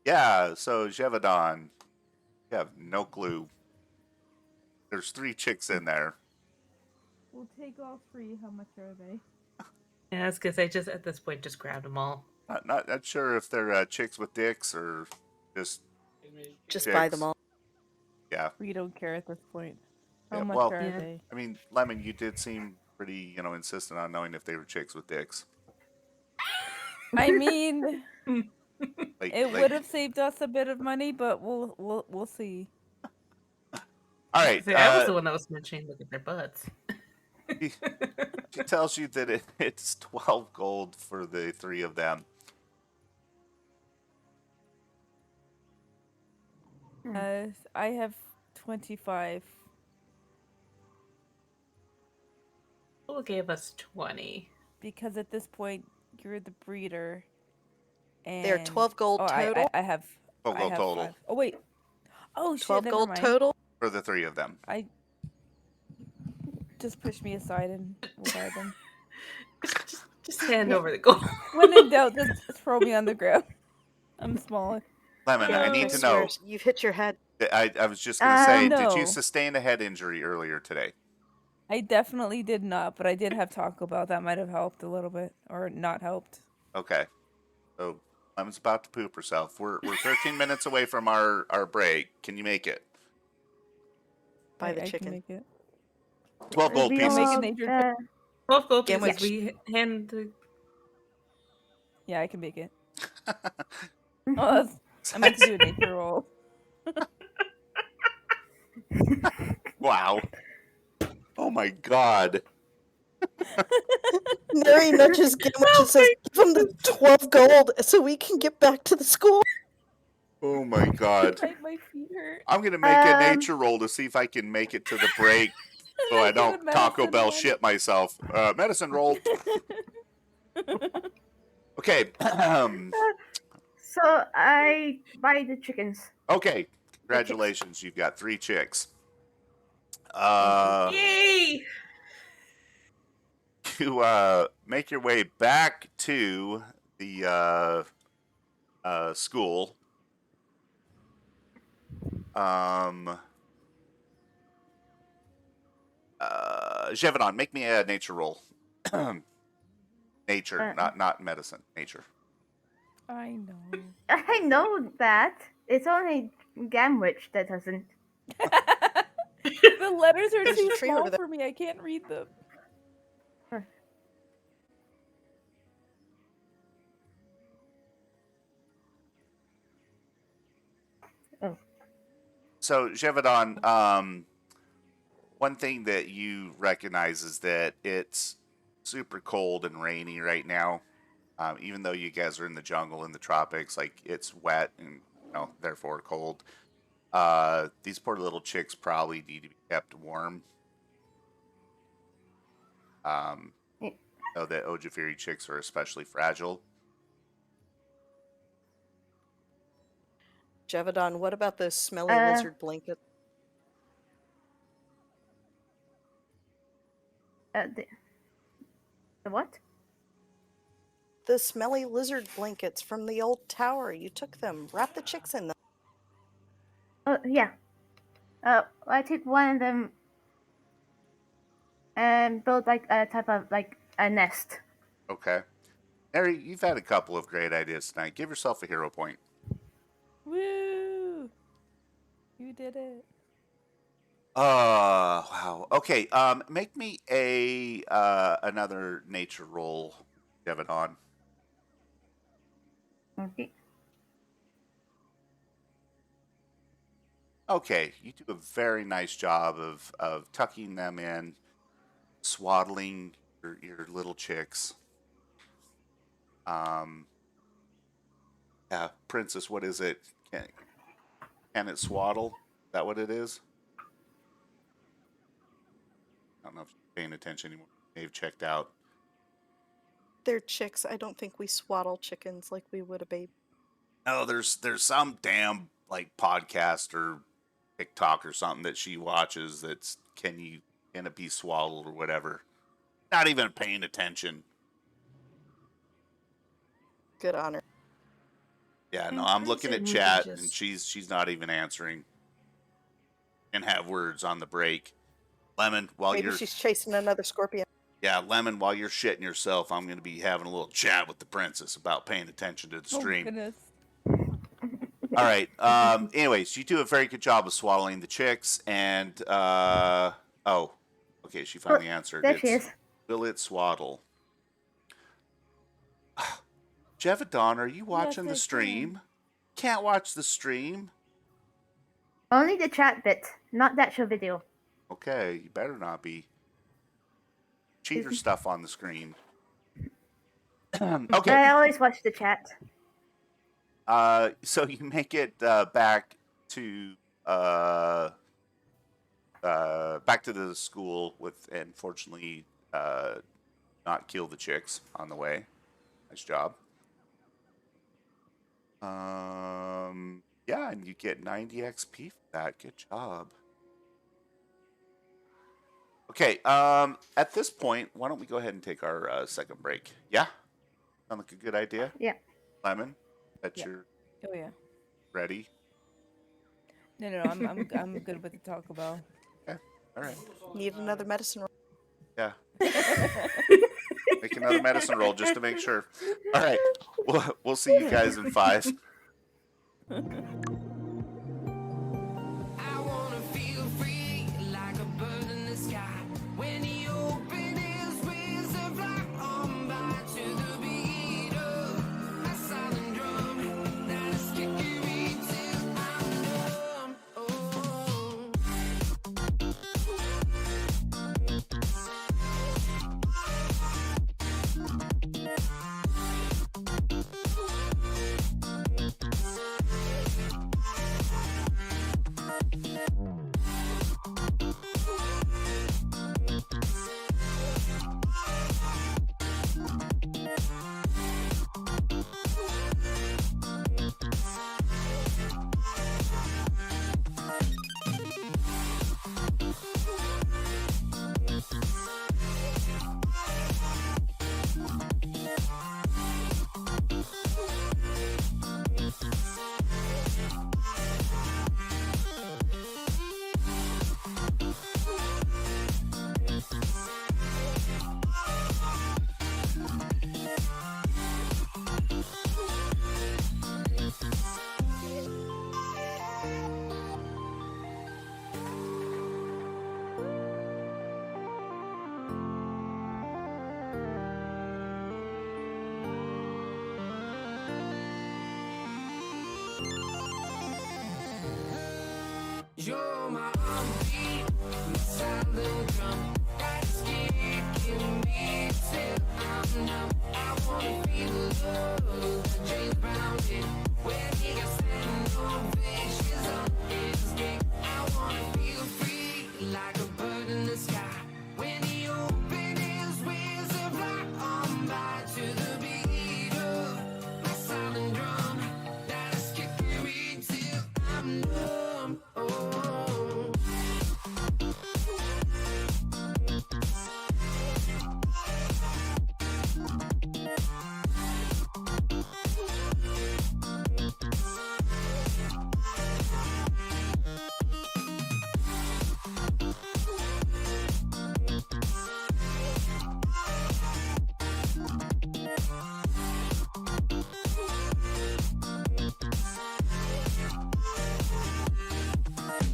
Yeah. So Jevedon, you have no clue. There's 3 chicks in there. We'll take all 3. How much are they? Yeah, that's because I just at this point just grabbed them all. Not sure if they're chicks with dicks or just Just buy chicks. them all. Yeah. We don't care at this point. How Yeah, much well, are Yeah. they? I mean, Lemon, you did seem pretty, insistent on knowing if they were chicks with dicks. I mean, Like, it would have saved us a bit of money, but we'll see. All right. See, I was the one that was mentioning look at their butts. She tells you that it's 12 gold for the 3 of them. I have 25. Who gave us 20? Because at this point you're the breeder. And They're 12 gold total? I have 12 gold total. 5. Oh wait. Oh shit, 12 never gold mind. total? For the 3 of them. I just push me aside and we'll buy them. Just hand over the gold. When in doubt, just throw me on the ground. I'm small. Lemon, I need to know. You've hit your head. I was just going to say, did you No. sustain a head injury earlier today? I definitely did not, but I did have Taco Bell. That might have helped a little bit, or not helped. Okay. So Lemon's about to poop herself. We're 13 minutes away from our break. Can you make it? Buy the I chicken. can make it. 12 gold We pieces. Make a all, nature 12 gold Again, pieces. which- We hand the. Yeah, I can make it. Oh, I meant to do a nature roll. Wow. Oh my god. Neri nudges Gimwich and says, "Give him the 12 gold so we can get back to the school." Oh my god. My feet hurt. I'm gonna make a nature roll to see if I can make it to the break so I I did a don't Taco medicine Bell one. shit myself. Medicine roll. Okay. So I buy the chickens. Okay. Congratulations. You've got 3 chicks. Yay! You make your way back to the school. Jevedon, make me a nature roll. Nature, not medicine. Nature. I know. I know that. It's only Gamwich that doesn't. The letters are There's too a tree small over there. for me. I can't read them. Oh. So, Jevedon, one thing that you recognize is that it's super cold and rainy right now. Even though you guys are in the jungle in the tropics, like it's wet and therefore cold. These poor little chicks probably need to be kept warm. Know that Ojafiri chicks are especially fragile. Jevedon, what about those smelly lizard blankets? The what? The smelly lizard blankets from the old tower. You took them. Wrap the chicks in them. Oh yeah. I took one of them and built like a type of like a nest. Okay. Harry, you've had a couple of great ideas tonight. Give yourself a hero point. Woo! You did it. Wow. Okay. Make me a another nature roll, Jevedon. Okay. Okay, you do a very nice job of tucking them in, swaddling your little chicks. Yeah, Princess, what is it? Can it swaddle? Is that what it is? I don't know if you're paying attention anymore. They've checked out. They're chicks. I don't think we swaddle chickens like we would a baby. No, there's some damn like podcast or TikTok or something that she watches that's can it be swaddled or whatever. Not even paying attention. Good honor. Yeah, no, And I'm looking at Prince chat just- and she's not even answering. And have words on the break. Lemon, while Maybe you're she's chasing another scorpion. Yeah, Lemon, while you're shitting yourself, I'm gonna be having a little chat with the princess about paying attention to the Oh stream. goodness. All right. Anyways, you do a very good job of swallowing the chicks, and okay, she finally answered. There she is. Will it swaddle? Jevedon, are you watching Yes, the I stream? Can't watch the stream. Only the chat bit, not the actual video. Okay, you better not be. Cheater stuff on the screen. Okay. I always watch the chat. So you make it back to the school with, unfortunately, not kill the chicks on the way. Nice job. Yeah, and you get 90 XP for that. Good job. Okay, at this point, why don't we go ahead and take our second break? Yeah? Sound like a good idea? Yeah. Lemon, that Yeah. you're Oh yeah. ready? No, I'm good with the Taco Bell. Okay, all right. Need another medicine roll. Yeah. Make another medicine roll just to make sure. All right, we'll see you guys in 5. I wanna feel free like a bird in the sky. When he opened his wings and fly on by to the beat of a silent drum that is kicking me You're my heartbeat, my silent drum that's kicking me till I'm numb. I wanna feel love, the James Brown did when he got sent on fishes on his dick. I wanna feel free like a bird in the sky when he opened his wings and fly on by to the beat of my silent drum that's kicking me till I'm numb. Oh.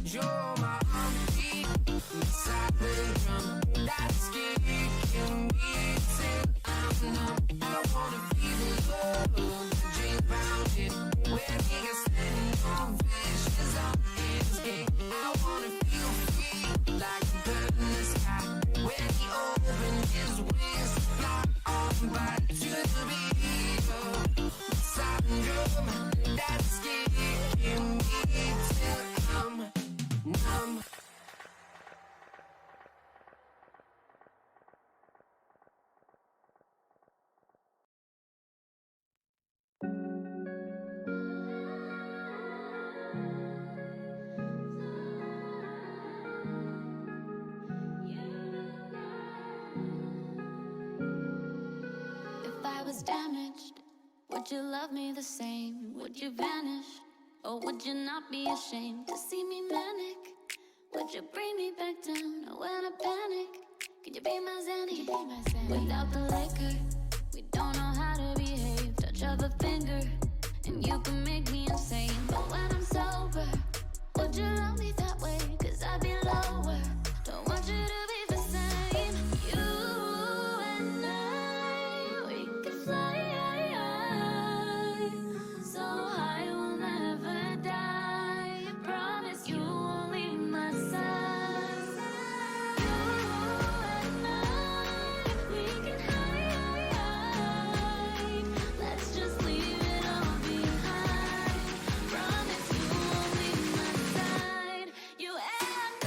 You're my heartbeat, my silent drum that's kicking me till I'm numb. I wanna feel the love that James Brown did when he got sent on fishes on his dick. I wanna feel free like a bird in the sky when he opened his wings to fly on by to the beat of my silent drum that's kicking me till I'm numb. If I was damaged, would you love me the same? Would you vanish? Or would you not be ashamed to see me manic? Would you bring me back down when I panic? Could you be my Zanny? Without the liquor, we don't know how to behave. Touch of a finger, and you can make me insane. But when I'm sober, would you love me that way? Cause I'd be lower. Don't want you to be the same. You and I, we could fly so high we'll never die. Promise you won't leave my side. You and I, we can hide. Let's just leave it all behind. Promise you won't leave my side. You and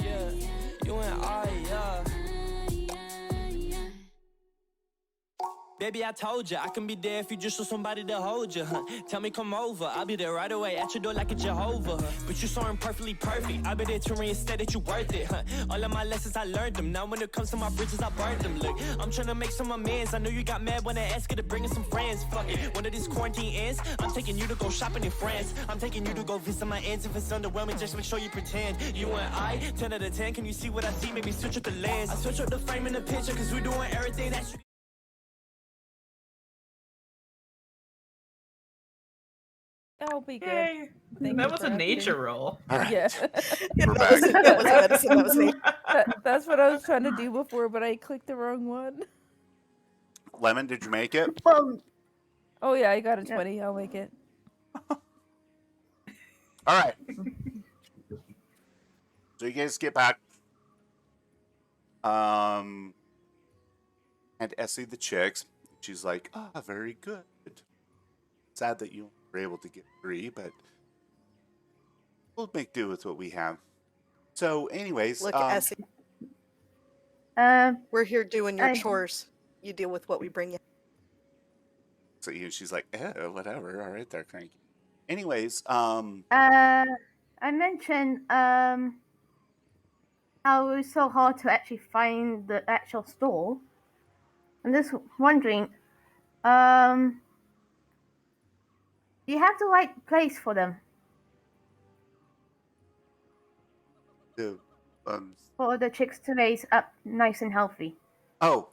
Yeah, you and I, yeah. Baby, I told you I can be there if you just want somebody to hold you. Huh? Tell me come over, I'll be there right away at your door like a Jehovah. Huh? But you saw him perfectly perfect. I'll be there to reinstate that you worth it. Huh? All of my lessons I learned them. Now when it comes to my bridges, I burned them. Look, I'm trying to make some amends. I know you got mad when I asked you to bring in some friends. Fuck it, when this quarantine ends, I'm taking you to go shopping in France. I'm taking you to go visit my aunts. If it's underwhelming, just make sure you pretend. You and I, 10 out of 10. Can you see what I see? Maybe switch up the lens. I switch up the frame in the picture, cause we're doing everything that you. I'll be good. Yay. Thank That you was for a asking. nature roll. All right. Yeah. We're that, was, back. that was medicine. That was me. That's what I was trying to do before, but I clicked the wrong one. Lemon, did you make it? Well, Oh yeah, I got a Yeah. 20. I'll make it. All right. So you guys get back. And Essie the chicks, she's like, very good. Sad that you were able to get 3, but we'll make do with what we have. So, anyways, Look, Essie, um, we're here doing your I- chores. You deal with what we bring you. so she's like, whatever. All right, there, cranky. Anyways, I mentioned how it was so hard to actually find the actual store. I'm just wondering, You have the right place for them, The, um, for the chicks to raise up nice and healthy. oh,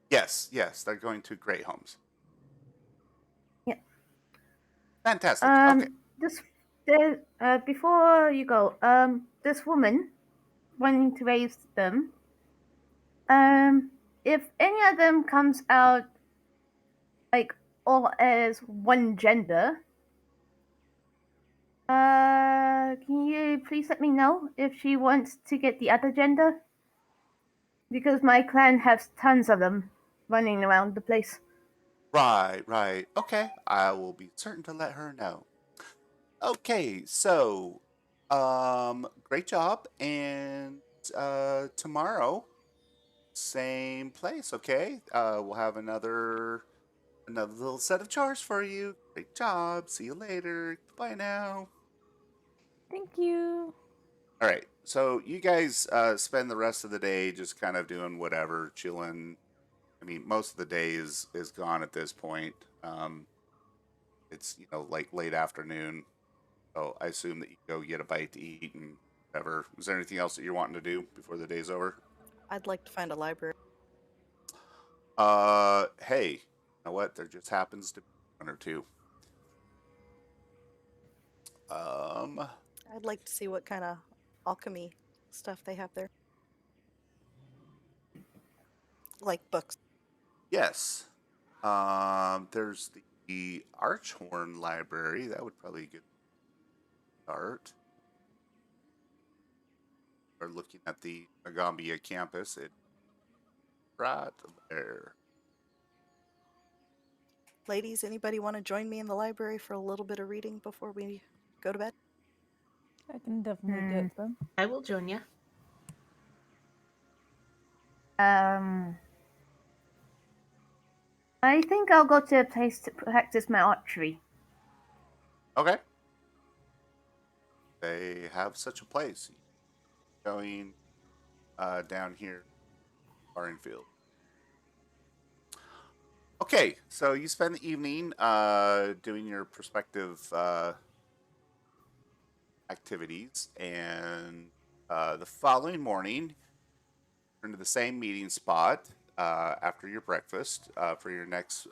yes, they're going to great homes. Yeah. Fantastic. Okay. This the before you go, this woman wanting to raise them, if any of them comes out like all as one gender, can you please let me know if she wants to get the other gender? Because my clan has tons of them running around the place. Right. Okay. I will be certain to let her know. Okay, so great job. And tomorrow, same place, okay? We'll have another little set of chores for you. Great job. See you later. Bye now. Thank you. All right. So you guys spend the rest of the day just kind of doing whatever, chilling. I mean, most of the day is gone at this point. It's like late afternoon. So I assume that you go get a bite to eat and whatever. Is there anything else that you're wanting to do before the day's over? I'd like to find a library. Hey, you know what? There just happens to be one or two. Um, I'd like to see what kind of alchemy stuff they have there. Like books. yes. There's the Archhorn Library. That would probably be a good start. We're looking at the Agambia campus. It's right there. Ladies, anybody want to join me in the library for a little bit of reading before we go to bed? I can definitely get some. I will join you. Um, I think I'll go to a place to practice my archery. Okay. They have such a place. Going down here, Barrenfield. Okay, so you spend the evening doing your prospective activities, and the following morning, return to the same meeting spot after your breakfast for your next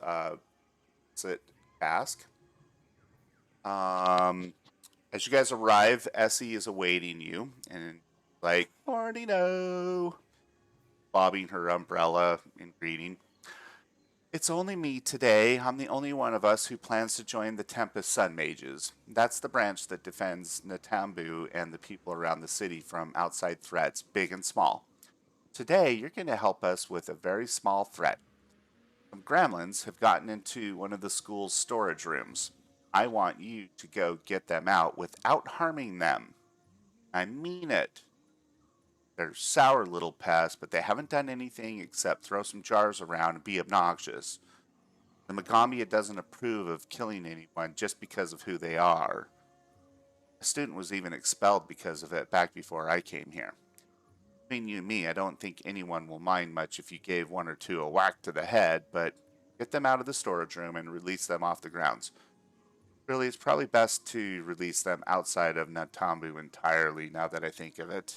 sit task. As you guys arrive, Essie is awaiting you, and like, already know, bobbing her umbrella in greeting. It's only me today. I'm the only one of us who plans to join the Tempest Sun Mages. That's the branch that defends Natambu and the people around the city from outside threats, big and small. Today, you're going to help us with a very small threat. Some gremlins have gotten into one of the school's storage rooms. I want you to go get them out without harming them. I mean it. They're sour little pests, but they haven't done anything except throw some jars around and be obnoxious. The Magambia doesn't approve of killing anyone just because of who they are. A student was even expelled because of it back before I came here. Between you and me, I don't think anyone will mind much if you gave one or two a whack to the head, but get them out of the storage room and release them off the grounds. Really, it's probably best to release them outside of Natambu entirely now that I think of it.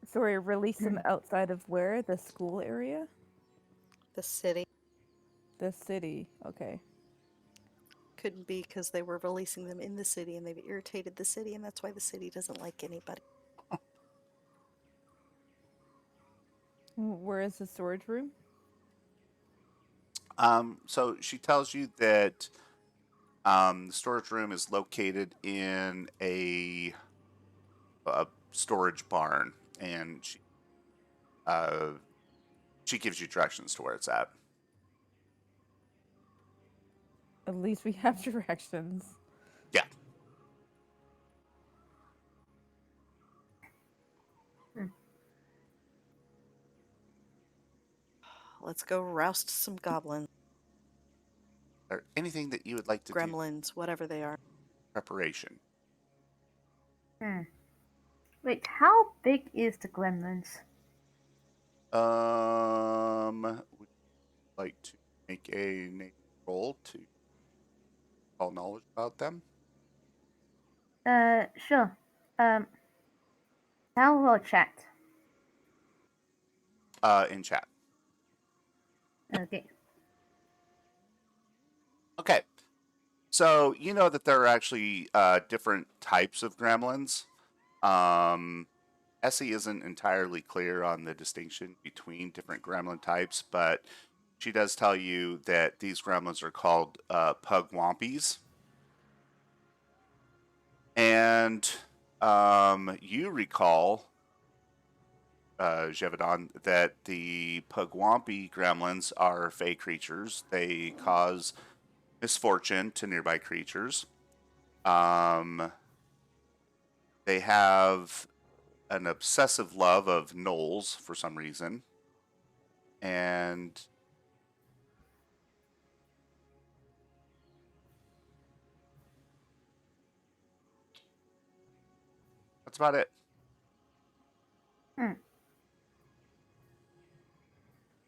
Sorry, release them outside of where? The school area? The city. The city. Okay. Couldn't be because they were releasing them in the city and they've irritated the city, and that's why the city doesn't like anybody. Where is the storage room? So she tells you that the storage room is located in a storage barn, and she gives you directions to where it's at. At least we have directions. Yeah. Let's go roust some goblins, Or anything that you would like to do? gremlins, whatever they are. Preparation. Wait, how big is the gremlins? Would you like to make a nature roll to call knowledge about them? Sure. How will chat? In chat. Okay. Okay. So you know that there are actually different types of gremlins. Essie isn't entirely clear on the distinction between different gremlin types, but she does tell you that these gremlins are called pugwampies. And you recall, Jevedon, that the pugwampi gremlins are fey creatures. They cause misfortune to nearby creatures. They have an obsessive love of gnolls for some reason. And that's about it. Hmm.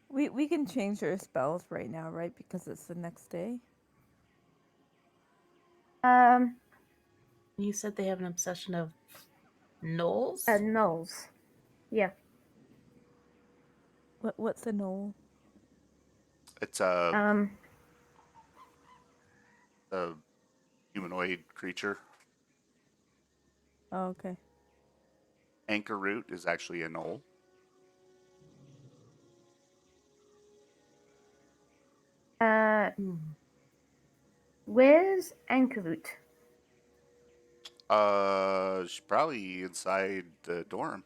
We can change their spells right now, right? Because it's the next day. You said they have an obsession of gnolls? Nose. Yeah. What's a knoll? It's Um, a humanoid creature. Oh, okay. Anchor root is actually a gnoll. Hmm. where's Ankerroot? She's probably inside the dorm.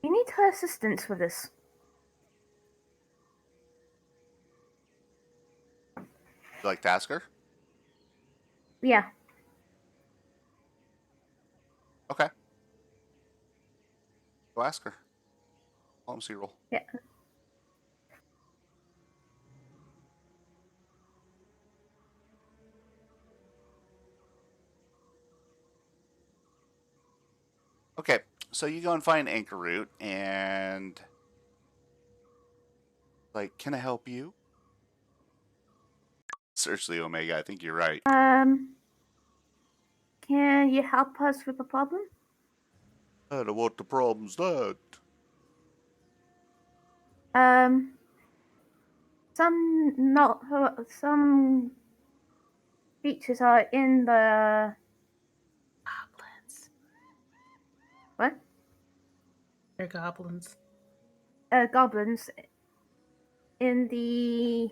You need her assistance with this. You like to ask her? Yeah. Okay. Go ask her. Diplomacy roll. Yeah. Okay, so you go and find Anchor Root and like, can I help you? Seriously, Omega, I think you're right. Can you help us with the problem? I don't know what the problem's that. Um, some creatures are in the Goblins. what? They're goblins. Goblins in the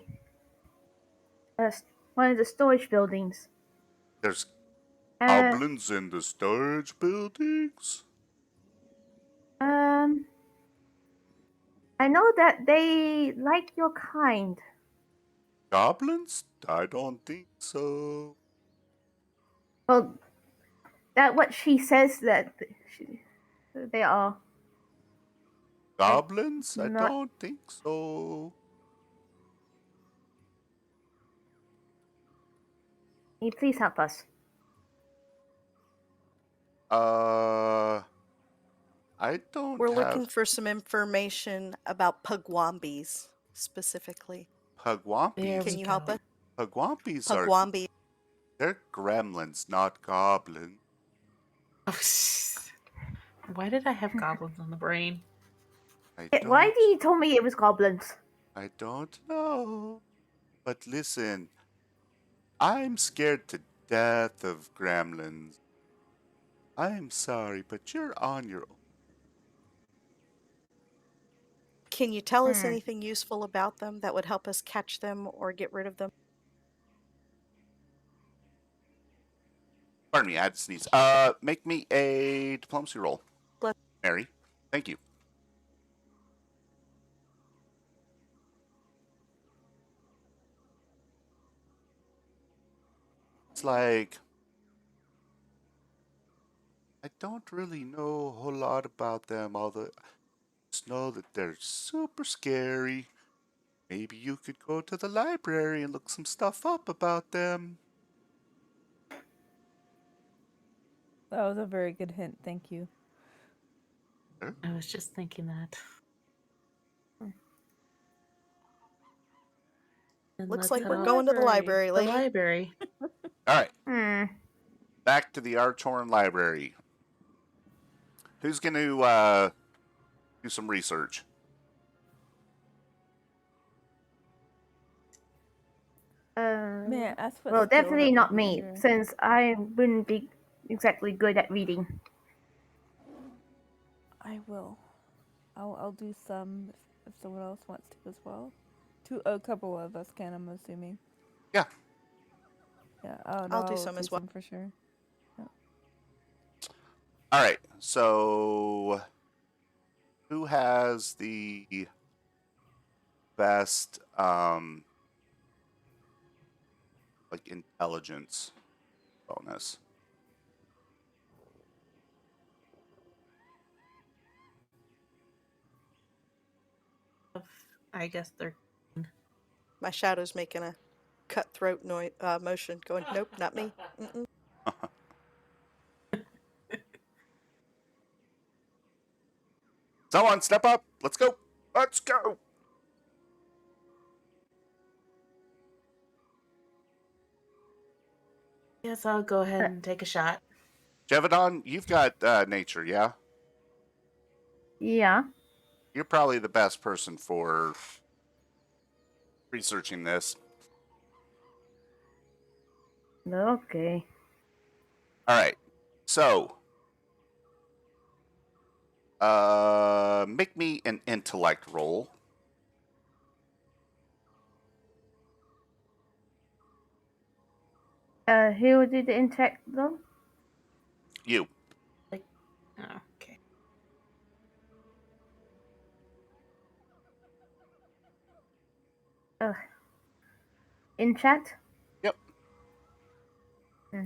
one of the storage buildings. There's Uh, goblins in the storage buildings? um, I know that they like your kind. Goblins? I don't think so. Well, that what she says that they are. Goblins? I Not. don't think so. Can you please help us? I don't We're looking have for some information about pugwambies specifically. There pugwampies. Can we you go. help us? Pugwampies are Pugwambi. they're gremlins, not goblins. Why did I have goblins on the brain? Why did you tell me it was goblins? I don't know. But listen, I'm scared to death of gremlins. I'm sorry, but you're on your own. Can you tell us Hmm. anything useful about them that would help us catch them or get rid of them? Pardon me, I had to sneeze. Make me a diplomacy roll, Let- Mary. Thank you. It's like I don't really know a whole lot about them, although I just know that they're super scary. Maybe you could go to the library and look some stuff up about them. That was a very good hint. Thank you. I was just thinking that. And Looks let's like head we're off going to the library, the lady. library. All right, Hmm. back to the Archorn Library. Who's going to do some research? May I ask what Well, skill definitely that not would be me, under? since I wouldn't be exactly good at reading. I will. I'll do some if someone else wants to as well. A couple of us can, I'm assuming. Yeah. Yeah. Oh no, I'll do some as well. some for sure. All right. So, who has the best, like intelligence bonus? I guess they're. My shadow's making a cutthroat motion, going, nope, not me. Mm-mm. Someone step up. Let's go. Let's go. Yes, I'll go ahead and take a shot. Jevedon, you've got nature, yeah? Yeah. You're probably the best person for researching this. Okay. All right. So, make me an intellect roll. Who will do the intellect though? You. Oh, okay. In chat? Yep. Hmm.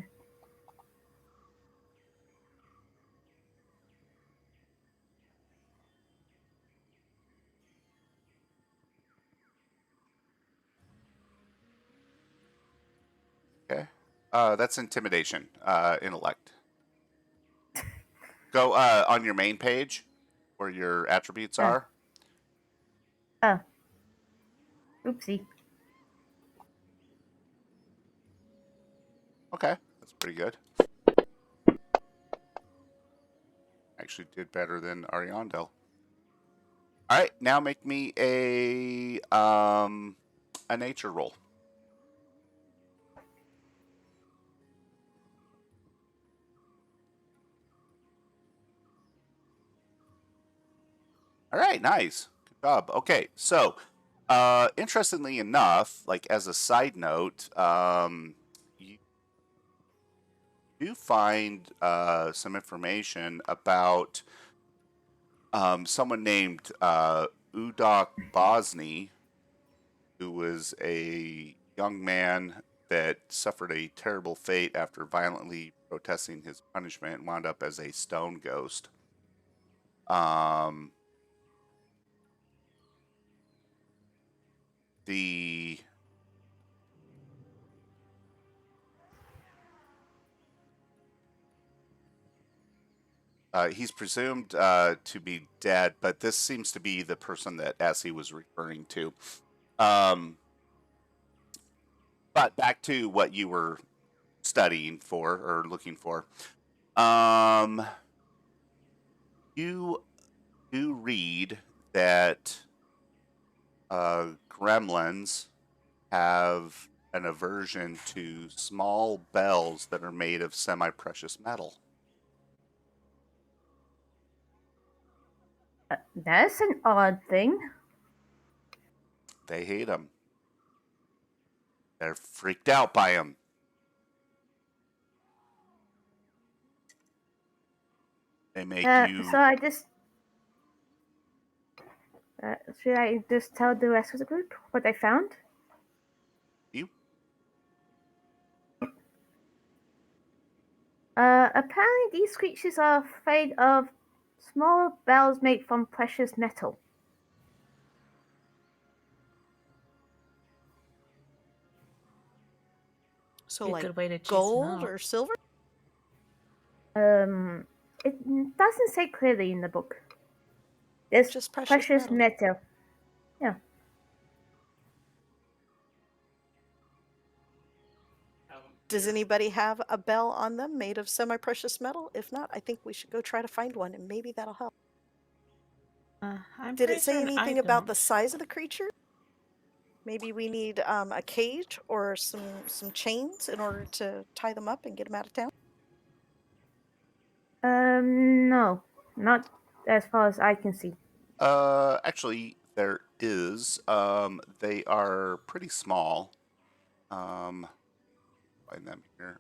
Okay. That's intimidation. Intellect. Go on your main page where your attributes are. Oh. Oopsie. Okay, that's pretty good. Actually, did better than Ariandel. All right, now make me a nature roll. All right, nice. Good job. Okay, so interestingly enough, like as a side note, you do find some information about someone named Udoc Bosny, who was a young man that suffered a terrible fate after violently protesting his punishment and wound up as a stone ghost. The he's presumed to be dead, but this seems to be the person that Essie was referring to. But back to what you were studying for or looking for. You do read that gremlins have an aversion to small bells that are made of semi-precious metal. That's an odd thing. They hate them. They're freaked out by them. They make you. So I just. Should I just tell the rest of the group what I found? You? Apparently these creatures are afraid of small bells made from precious metal. So, Be a like good way to chase gold them out. or silver? It doesn't say clearly in the book. This Just precious precious metal. metal. Yeah. Does anybody have a bell on them made of semi-precious metal? If not, I think we should go try to find one, and maybe that'll help. I'm Did pretty it say certain I anything about don't. the size of the creature? Maybe we need a cage or some chains in order to tie them up and get them out of town. No, not as far as I can see. Actually, there is. They are pretty small. Find them here.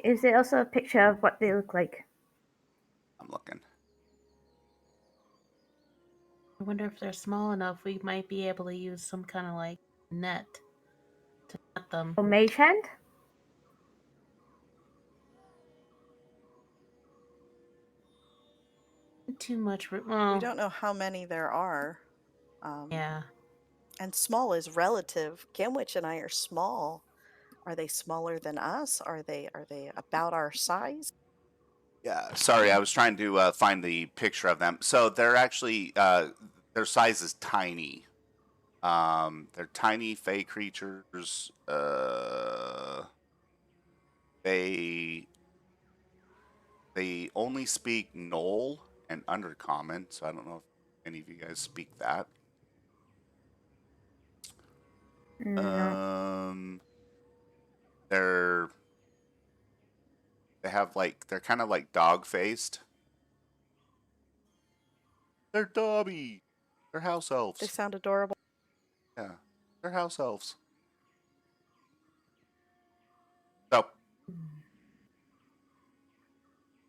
Is there also a picture of what they look like? I'm looking. I wonder if they're small enough we might be able to use some kind of like net to net them. Or mage hand? Too much. We Well, don't know how many there are. yeah. And small is relative. Gamwich and I are small. Are they smaller than us? Are they about our size? Yeah, sorry, I was trying to find the picture of them. So they're actually their size is tiny. They're tiny fey creatures. They only speak Knoll and Undercommon, so I don't know if any of you guys speak that. No. They're they're kind of like dog faced. They're Dobby. They're house They elves. sound adorable. Yeah, they're house elves. So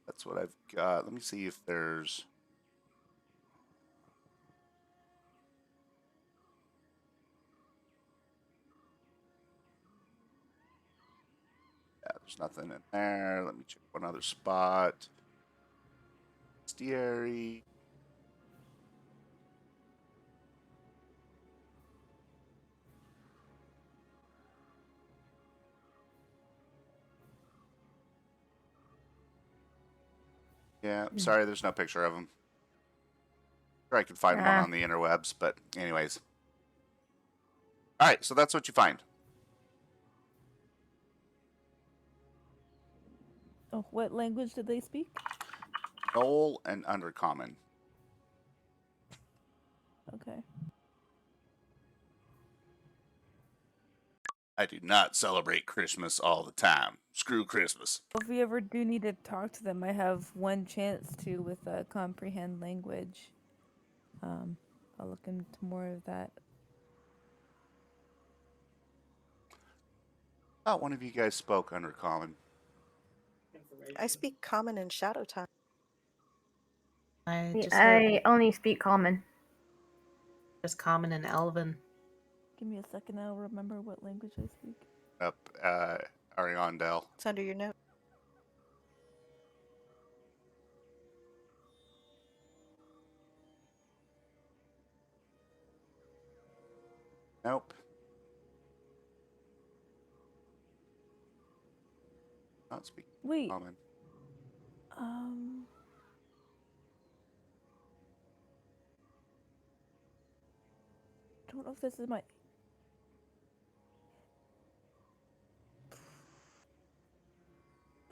that's what I've got. Let me see if there's. Yeah, there's nothing in there. Let me check one other spot. Bestiary. Yeah, sorry, there's no picture of them. Sure, I could find one on the interwebs, but anyways. All right, so that's what you find. Oh, what language did they speak? Knoll and Undercommon. Okay. I do not celebrate Christmas all the time. Screw Christmas. If we ever do need to talk to them, I have one chance to with comprehend language. I'll look into more of that. I thought one of you guys spoke Undercommon. I speak common and shadow time. I just heard I only speak common. just common and elven. Give me a second, I'll remember what language I speak. Up Ariandel. It's under your note. Nope. Not speaking Wait. common. Don't know if this is my.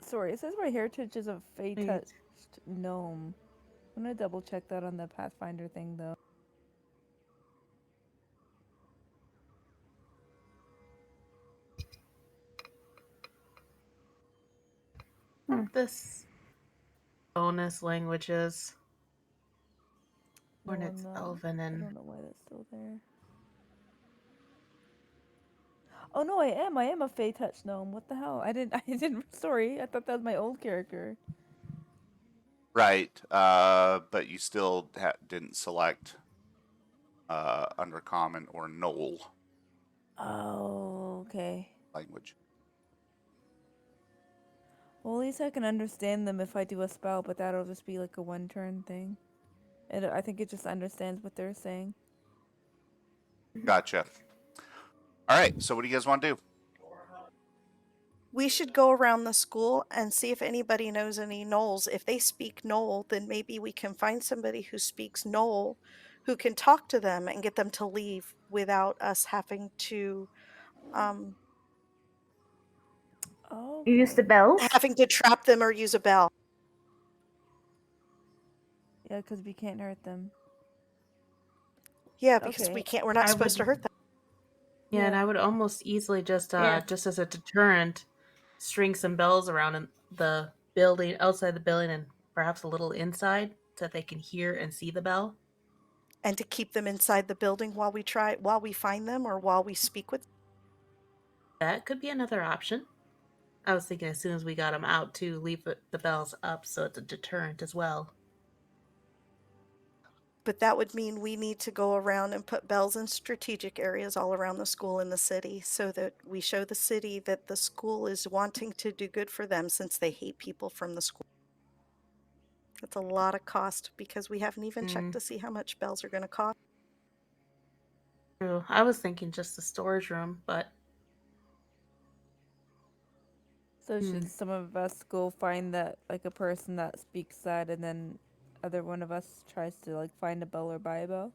Sorry, it says my heritage is a Fey touched gnome. I'm gonna double check that on the Pathfinder thing though. This bonus languages. No, When I'm it's not. elven I and don't know why that's still there. Oh no, I am a Fey touch gnome. What the hell? I didn't. Sorry, I thought that was my old character. Right, but you still didn't select Undercommon or Knoll Oh, okay. language. Well, at least I can understand them if I do a spell, but that'll just be like a one-turn thing. I think it just understands what they're saying. Gotcha. All right, so what do you guys want to do? We should go around the school and see if anybody knows any Knolls. If they speak Knoll, then maybe we can find somebody who speaks Knoll who can talk to them and get them to leave without us having to um, You use the Okay. bells? trap them or use a bell. Yeah, because we can't hurt them. Yeah, because Okay. we're not I supposed to would, hurt them. yeah, and Yeah. I would almost easily just Yeah. just as a deterrent, string some bells around in the building, outside the building, and perhaps a little inside, so that they can hear and see the bell. And to keep them inside the building while we find them or while we speak with them. That could be another option. I was thinking as soon as we got them out to leave the bells up, so it's a deterrent as well. But that would mean we need to go around and put bells in strategic areas all around the school in the city so that we show the city that the school is wanting to do good for them since they hate people from the school. That's a lot of cost because we haven't even checked to see how much bells are going to cost. True. I was thinking just the storage room, but So should some of us go find that, like, a person that speaks that, and then other one of us tries to, like, find a bell or buy a bell?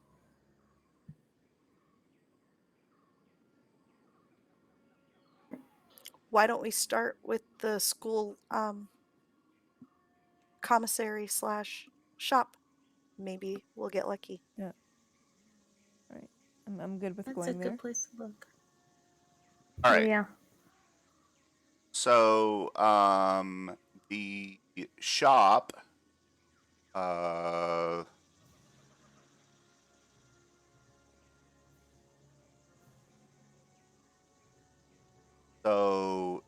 Why don't we start with the school commissary / shop? Maybe we'll get lucky. Yeah. Right. I'm good with that's a going there. good place to look. All right. Yeah. So, the shop, so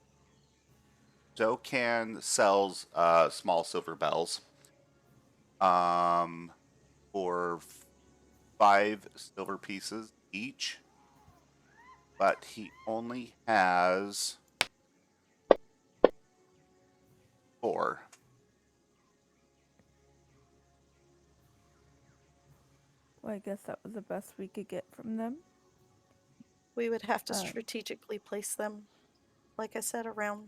Zocan sells small silver bells for 5 silver pieces each, but he only has 4. Well, I guess that was the best we could get from them. We would have to Um, strategically place them, like I said, around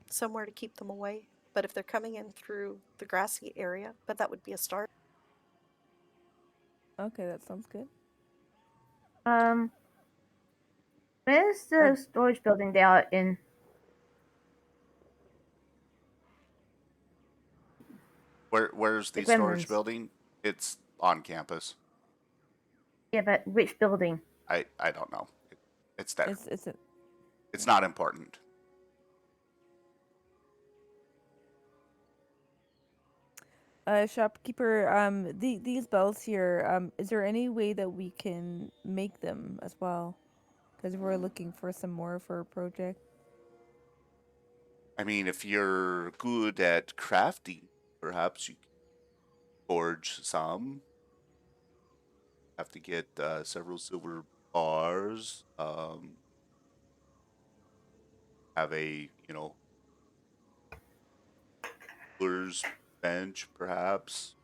somewhere to keep them away. But if they're coming in through the grassy area, but that would be a start. Okay, that sounds good. Where's the storage building they are in? Where's The the storage Gremlins. building? It's on campus. Yeah, but which building? I don't know. It's there. It's a, It's not important. shopkeeper. These bells here. Is there any way that we can make them as well? Because we're looking for some more for a project. I mean, if you're good at crafting, perhaps you can forge some. Have to get several silver bars. Have a jeweler's bench, perhaps.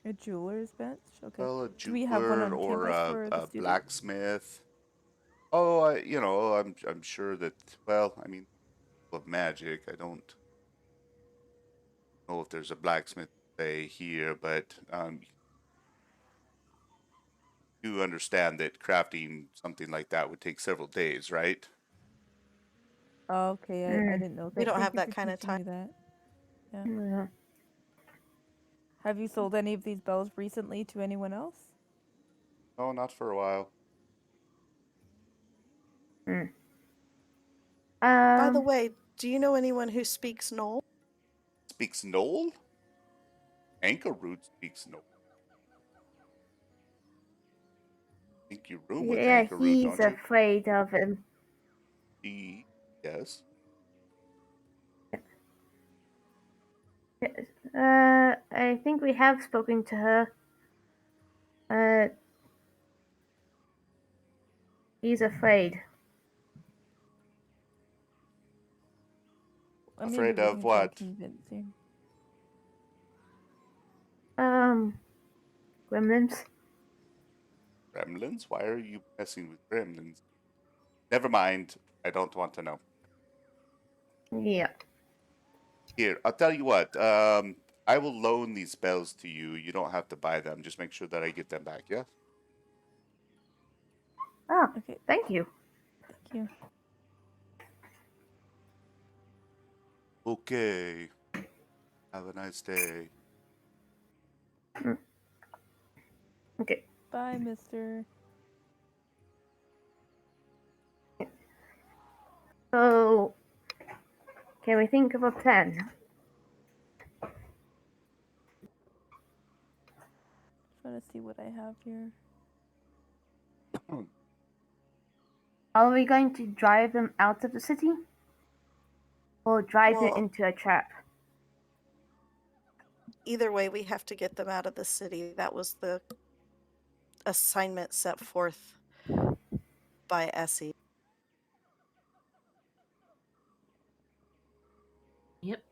A jeweler's bench. Okay. Well, a Do we have one jeweler on or campus for the a students? blacksmith. Oh, I'm sure that. Well, I mean, of magic. I don't know if there's a blacksmith say here, but you understand that crafting something like that would take several days, right? Oh, okay. I didn't know. We don't Thank have you that for kind of teaching time. me that. Yeah. Yeah. Have you sold any of these bells recently to anyone else? No, not for a while. By the Um, way, do you know anyone who speaks Knoll? Speaks Knoll? Anchorroot speaks Knoll. I think you room with yeah, Anchorroot, he's don't you? afraid of him. Yes. I think we have spoken to her. He's afraid. Maybe Afraid we of can try what? convincing. Gremlins. Gremlins? Why are you messing with gremlins? Never mind. I don't want to know. Yeah. Here, I'll tell you what. I will loan these spells to you. You don't have to buy them. Just make sure that I get them back. Yeah. Oh, Okay, thank you. thank you. Okay. Have a nice day. Okay. Bye, mister. So, can we think of a plan? Trying to see what I have here. Are we going to drive them out of the city? Or drive them Well, into a trap? either way, we have to get them out of the city. That was the assignment set forth by Essie. Yep.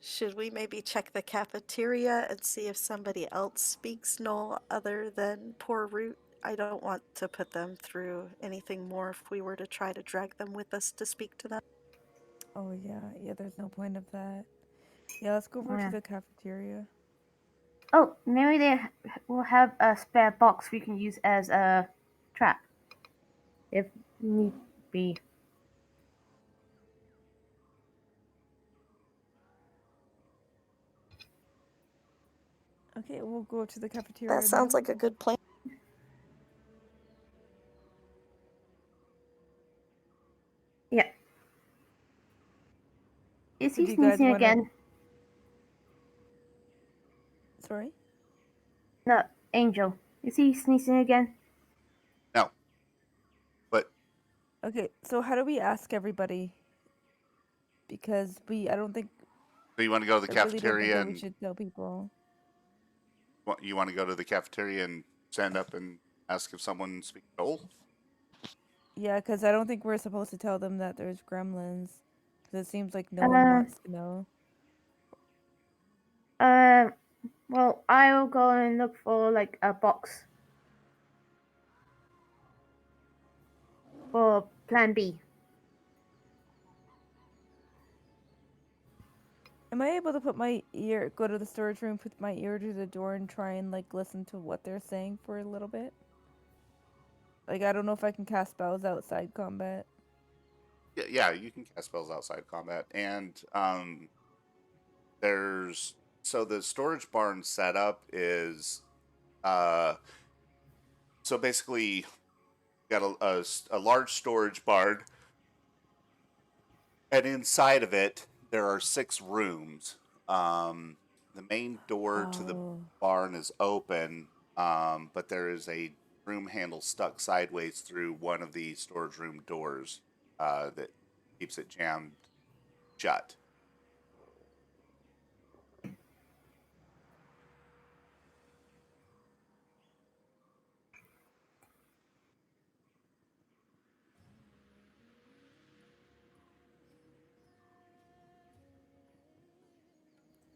Should we maybe check the cafeteria and see if somebody else speaks Knoll other than poor Root? I don't want to put them through anything more if we were to try to drag them with us to speak to them. Oh yeah, there's no point of that. Yeah, let's go over to Yeah. the cafeteria. Oh, maybe they will have a spare box we can use as a trap. If need be. Okay, we'll go to the cafeteria That sounds now. like a good plan. Yeah. Is So he do you guys sneezing want to? again? Sorry. No, Angel. Is he sneezing again? No. But Okay, so how do we ask everybody? Because I don't think, so you want to go to the I really don't think cafeteria that we and should tell people. you want to go to the cafeteria and stand up and ask if someone speaks Knoll? Yeah, because I don't think we're supposed to tell them that there's gremlins. Because it seems like no one Uh, wants to know. uh, well, I'll go and look for like a box for plan B. Am I able to go to the storage room, put my ear to the door, and try and like listen to what they're saying for a little bit? Like, I don't know if I can cast spells outside combat. Yeah, you can cast spells outside combat, and there's so the storage barn setup is so basically you got a large storage barn, and inside of it there are 6 rooms. The main door to the Oh. barn is open, but there is a broom handle stuck sideways through one of the storage room doors that keeps it jammed shut.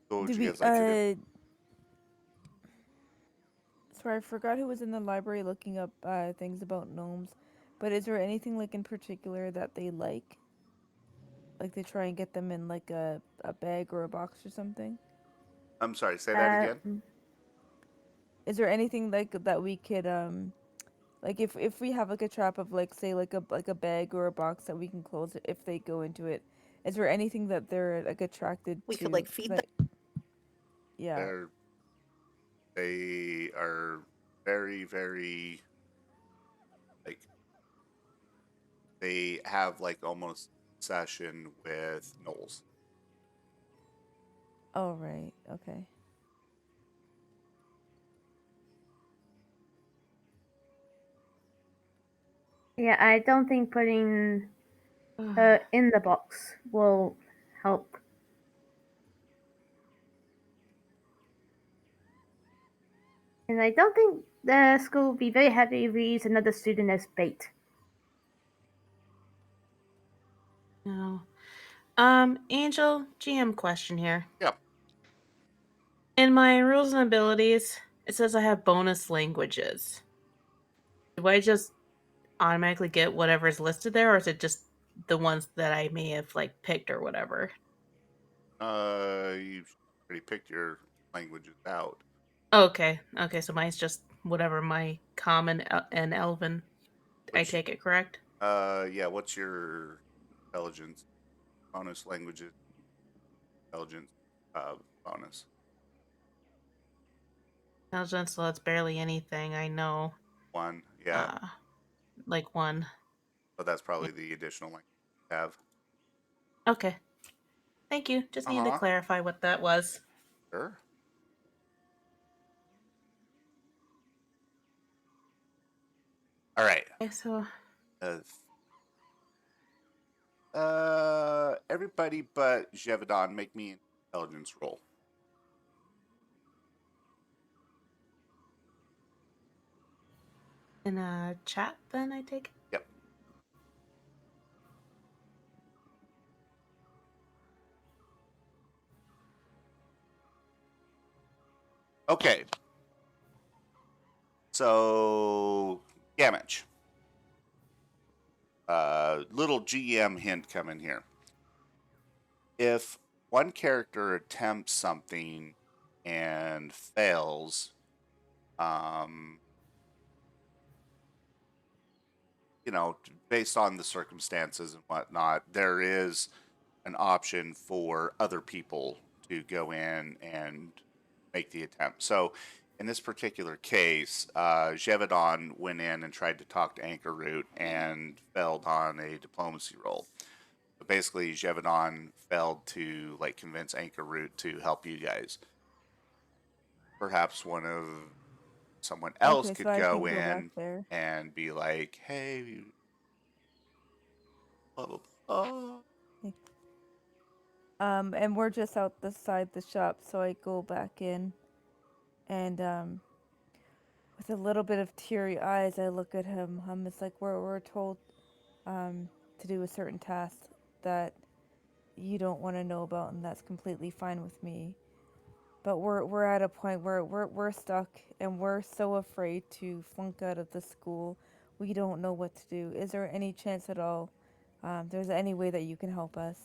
So what would Did you we, guys like to do? sorry, I forgot who was in the library looking up things about gnomes. But is there anything like in particular that they like? Like they try and get them in like a bag or a box or something? I'm sorry, say that Uh, again. Is there anything like that we could like if we have like a trap of like say like a bag or a box that we can close it if they go into it, is there anything that they're like attracted We could to? like feed 'Cause them. yeah. They're they are very, very like they have like almost obsession with Knowles. Oh right. Okay. yeah, I don't think putting her in the box will help. And I don't think the school will be very happy if we use another student as bait. No. Angel, GM question here. Yeah. In my rules and abilities, it says I have bonus languages. Do I just automatically get whatever's listed there, or is it just the ones that I may have like picked or whatever? You already picked your languages out. Okay, okay, so mine's just whatever my common and elven. I Which, take it correct. yeah. What's your intelligence bonus? Languages intelligence bonus. Intelligence, so that's barely anything. I know, 1. Yeah. uh, like one. So that's probably the additional language you have. Okay, thank you. Just Uh needed to huh. clarify what that was. Sure. All right. Okay, so Uh, everybody but Jevedon, make me an intelligence roll. in a chat, then I take it. Yep. Okay. So, damage. Little GM hint coming here. If one character attempts something and fails, um, based on the circumstances and whatnot, there is an option for other people to go in and make the attempt. So, in this particular case, Jevedon went in and tried to talk to Anchor Root and failed on a diplomacy roll. But basically, Jevedon failed to convince Anchor Root to help you guys. Perhaps someone else Okay, so could I go can go back in there. and be like, "Hey, blah blah blah." And we're just outside the shop, so I go back in, and with a little bit of teary eyes, I look at him. It's like we're told to do a certain task that you don't want to know about, and that's completely fine with me. But we're at a point where we're stuck, and we're so afraid to flunk out of the school. We don't know what to do. Is there any chance at all? There's any way that you can help us?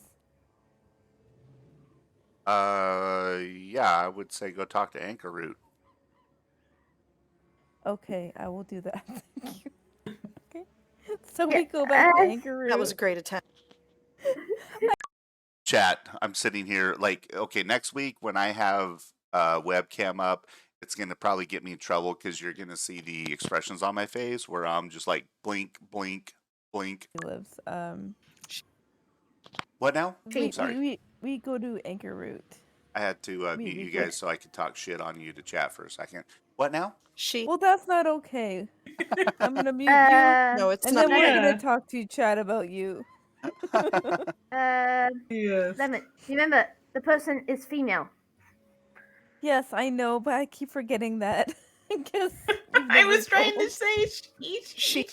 Yeah, I would say go talk to Anchor Root. Okay, I will do that. Thank you. Okay. So Yeah, we go back to as Anchor That was Root. a great attempt. Chat, I'm sitting here okay, next week when I have webcam up, it's going to probably get me in trouble because you're going to see the expressions on my face where I'm just like blink, blink, blink. He lives. What now? She- Sorry. We go to Anchor Root. I had to mute we you go. guys so I could talk shit on you to chat for a second. What now? She. Well, that's not okay. I'm gonna mute you, No, it's and not. then we're Yeah. gonna talk to chat about you. Yes. Lemon, remember, the person is female. Yes, I know, but I keep forgetting that. Because I was trying to say she.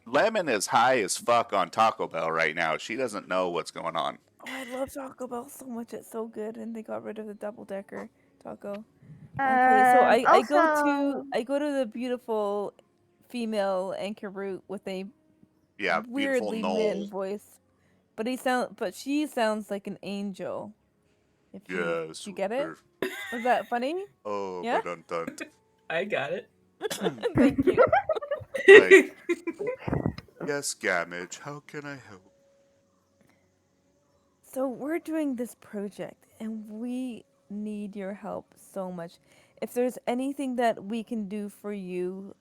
Lemon is high as fuck on Taco Bell right now. She doesn't know what's going on. Oh, I love Taco Bell so much. It's so good, and they got rid of the double decker taco. Okay, so I go to the beautiful female Anchor Root with a Yeah, beautiful weirdly Knoll. man voice, but she sounds like an angel. If you Yes. you get it? Was that funny? Oh, Yeah? but dun. I got it. Thank you. Like, yes, Gamage, how can I help? So we're doing this project, and we need your help so much. If there's anything that we can do for you,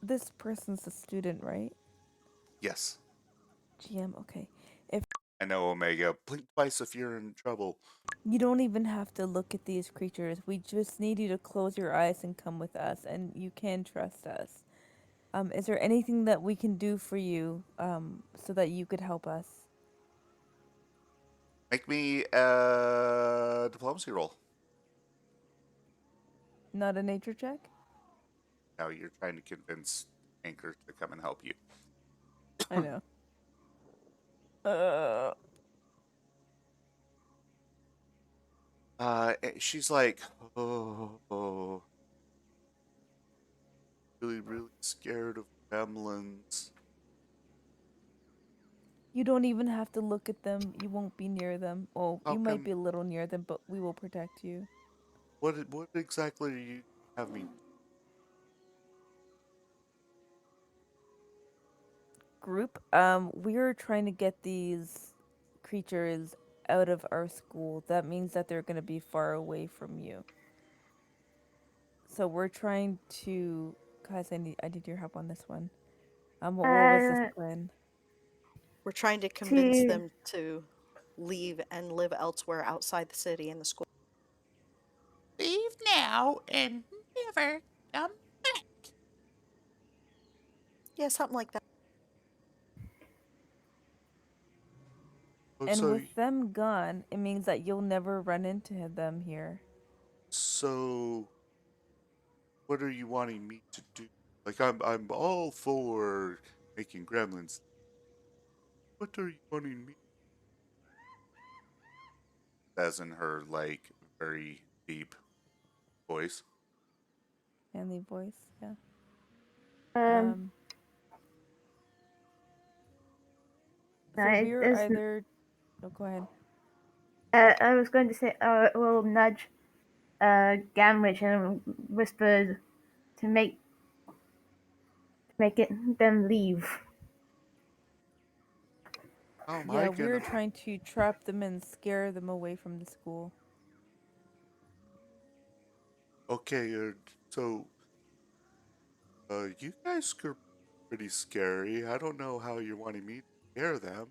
this person's a student, right? Yes. GM, okay. I know, Omega. Blink twice if you're in trouble. You don't even have to look at these creatures. We just need you to close your eyes and come with us, and you can trust us. Is there anything that we can do for you, so that you could help us? Make me a diplomacy roll. Not a nature check? Now you're trying to convince Anchor to come and help you. I know. She's like, oh, really, really scared of gremlins. You don't even have to look at them. You won't be near them. Oh, How you might come? be a little near them, but we will protect you. What exactly are you have me? Group, we're trying to get these creatures out of our school. That means that they're gonna be far away from you. So we're trying to, guys. I need your help on this one. What was this Uh, plan? We're trying to convince to them to leave and live elsewhere outside the city and the school. Leave now and never come back. Yeah, something like that. Oh, And with them gone, it means that you'll never run into them here. so what are you wanting me to do? Like I'm all for making gremlins. What are you wanting me? As in her like very deep voice. Manly voice, yeah. um, Um, so no, we're either. Oh, go ahead. I was going to say, we'll nudge Gamrich and whisper to make it them leave. How am Yeah, I we're gonna? trying to trap them and scare them away from the school. Okay, so you guys are pretty scary. I don't know how you're wanting me to scare them.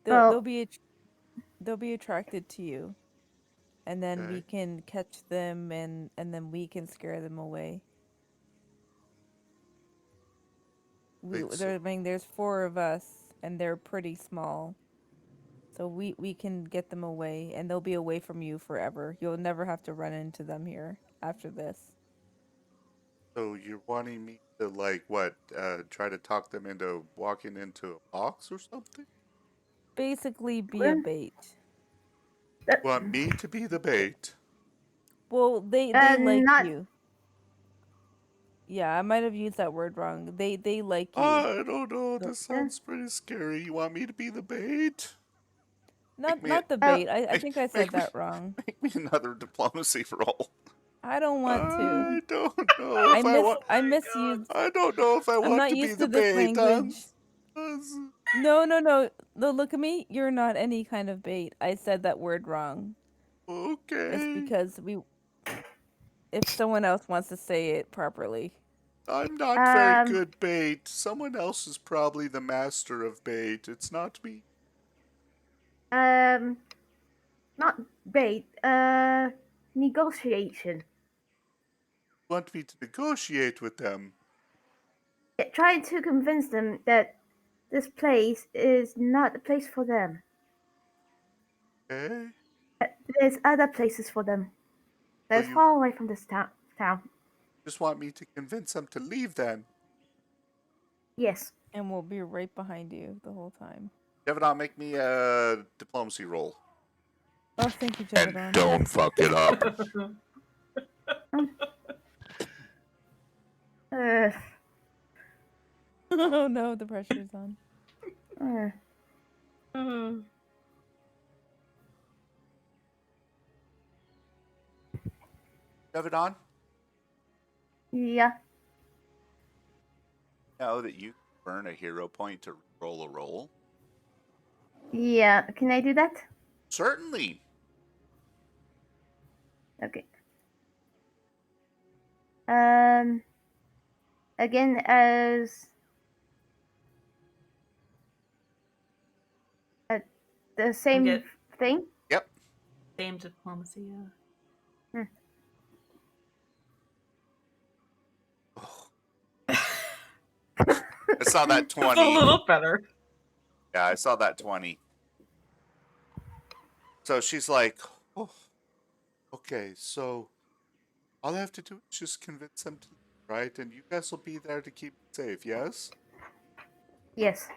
They'll they'll Well, be att- they'll be attracted to you, and then we Okay. can catch them and then we can scare them away. Wait, I mean, there's four of us, and they're pretty small, so we can get them away, and they'll be away from you forever. You'll never have to run into them here after this. so you're wanting me to like what? Try to talk them into walking into a box or something? Basically, be a uh, bait. Want me to be the bait? Well, they like not you. Yeah, I might have used that word wrong. They like you. I don't know. So This sounds pretty scary. You want me to be the bait? Make me not the oh, bait. I make think I said make me that wrong. make me another diplomacy roll. I don't want to. I don't know if I want. I misused. I don't know if I I'm want not to be used the to this bait. language. That's- No, no, no. No, look at me. You're not any kind of bait. I said that word wrong. It's okay. because if someone else wants to say it properly. I'm not very um, good bait. Someone else is probably the master of bait. It's not me. um, not bait. Negotiation. Want me to negotiate with them? Trying to convince them that this place is not the place for them. Okay. There's other places for them. So That's you far away from this town. just want me to convince them to leave then? Yes. And we'll be right behind you the whole time. Devanon, make me a diplomacy roll. Oh, thank you, And Javedon. don't fuck it up. Uh, Oh no, the pressure's on. uh, Devanon, yeah. know that you burn a hero point to roll a roll? Yeah. Can I do that? Certainly. Okay. Um. Again, as the same Get thing. Yep. same diplomacy, yeah. I saw that It's a 20. little better. Yeah, I saw that 20. So she's like, oh, okay, so all I have to do is just convince them to leave, right? And you guys will be there to keep it safe, yes? Yes.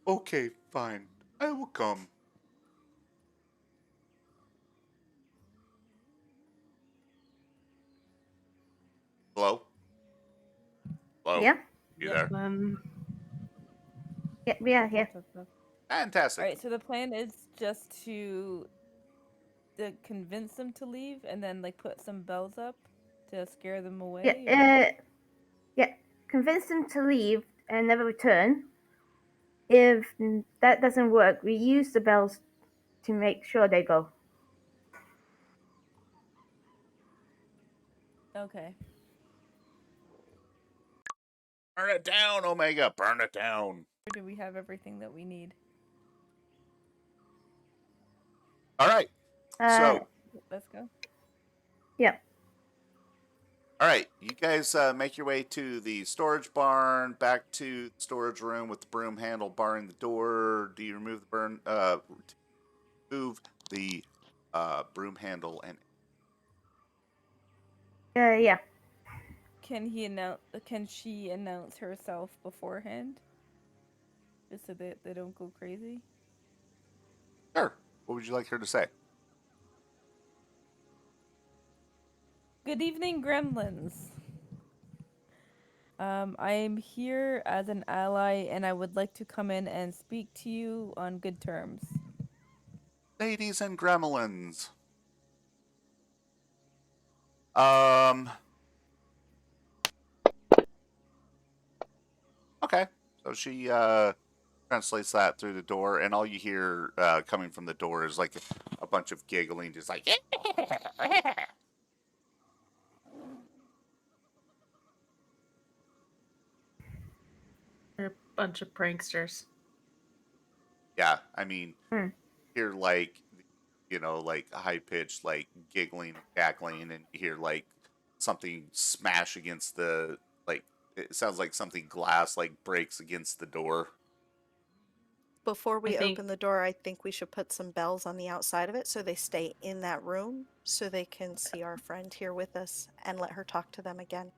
Okay, fine. I will come. Hello? Hello? Yeah. You there? Yeah. Fantastic. All right, so the plan is just to convince them to leave, and then like put some bells up to scare them away. Yeah. Convince them to leave and never return. If that doesn't work, we use the bells to make sure they go. Okay. Burn it down, Omega. Burn it down. Or do we have everything that we need? All right. So, Let's go. Yeah. all right, you guys make your way to the storage barn, back to the storage room with the broom handle barring the door. Do you remove the broom handle and Yeah. Can she announce herself beforehand, just so that they don't go crazy? sure? What would you like her to say? Good evening, gremlins. I am here as an ally, and I would like to come in and speak to you on good terms. Ladies and gremlins. Um. Okay. So she translates that through the door, and all you hear coming from the door is like a bunch of giggling, just like. They're a bunch of pranksters. Yeah, I mean, Hmm. hear like, like high pitched, like giggling, cackling, and you hear like something smash against the like. It sounds like something glass like breaks against the door. Before we think- open the door, I think we should put some bells on the outside of it so they stay in that room so they can see our friend here with us and let her talk to them again.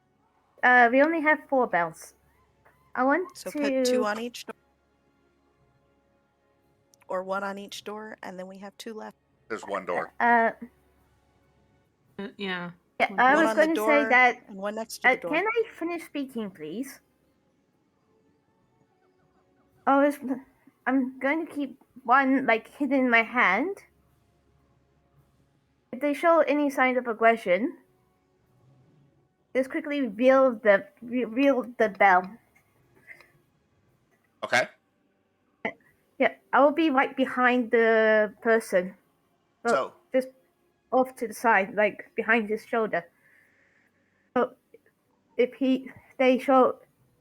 We only have 4 bells. I want So to put 2 on each door. Or 1 on each door, and then we have 2 left. There's one door. Yeah. Yeah, I One was on the going to say door that. and 1 next to the door. Can I finish speaking, please? I'm going to keep one like hidden in my hand. If they show any signs of aggression, just quickly reveal the bell. Okay. Yeah, I will be right behind the person. Well, So just off to the side, like behind his shoulder. So if they show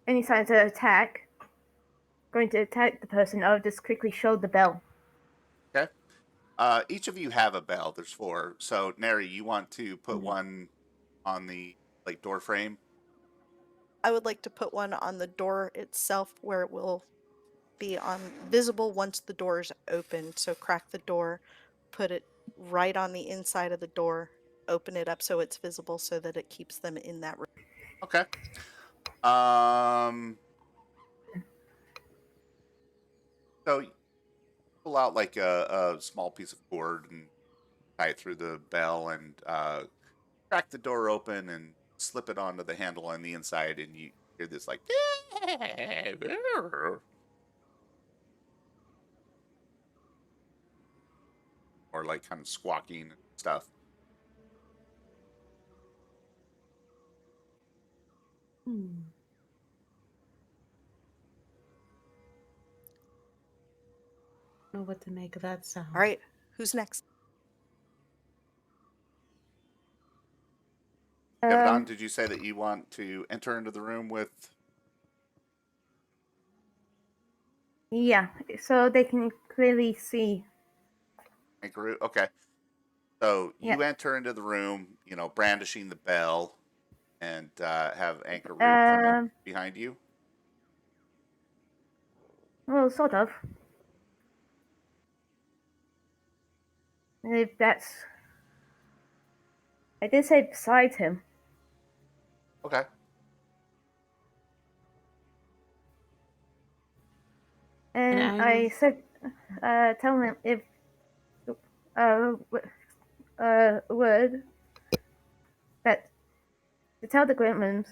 any signs of attack, going to attack the person, I'll just quickly show the bell. okay. Each of you have a bell. There's 4. So Neri, you want to put one on the like door frame? I would like to put one on the door itself where it will be visible once the door is open. So crack the door, put it right on the inside of the door, open it up so it's visible so that it keeps them in that room. Okay. So you pull out like a small piece of cord and tie it through the bell and crack the door open and slip it onto the handle on the inside, and you hear this like or like kind of squawking and stuff. Know what to make of that sound. All right, who's next? Devadon, did you say that you want to enter into the room with? Yeah, so they can clearly see. Ankaru? Okay. So you Yeah. enter into the room, brandishing the bell, and have Ankaru come in behind you. Well, sort of. If that's. I did say beside him. Okay. And I said, tell him if word that to tell the gremlins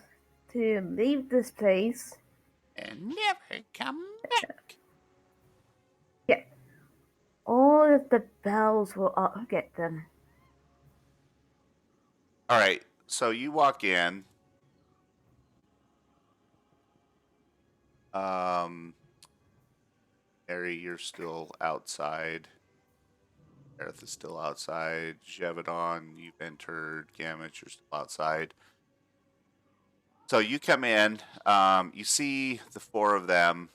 to leave this place and never come back. Yeah. All of the bells will get them. All right, so you walk in. Mary, you're still outside. Aerith is still outside. Jevedon, you've entered. Gamut, you're still outside. So you come in. You see the four of them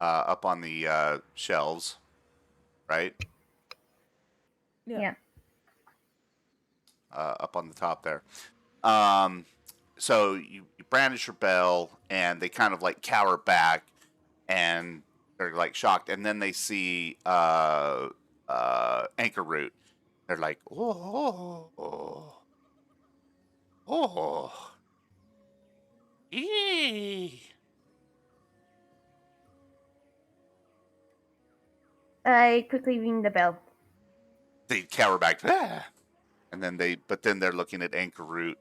up on the shelves, right? Yeah. Up on the top there. Um, so you brandish your bell, and they kind of like cower back, and they're like shocked, and then they see Anchor Root. They're like, oh, oh, oh, ee. I quickly ring the bell. They cower back, ah! And then they're looking at Anchor Root,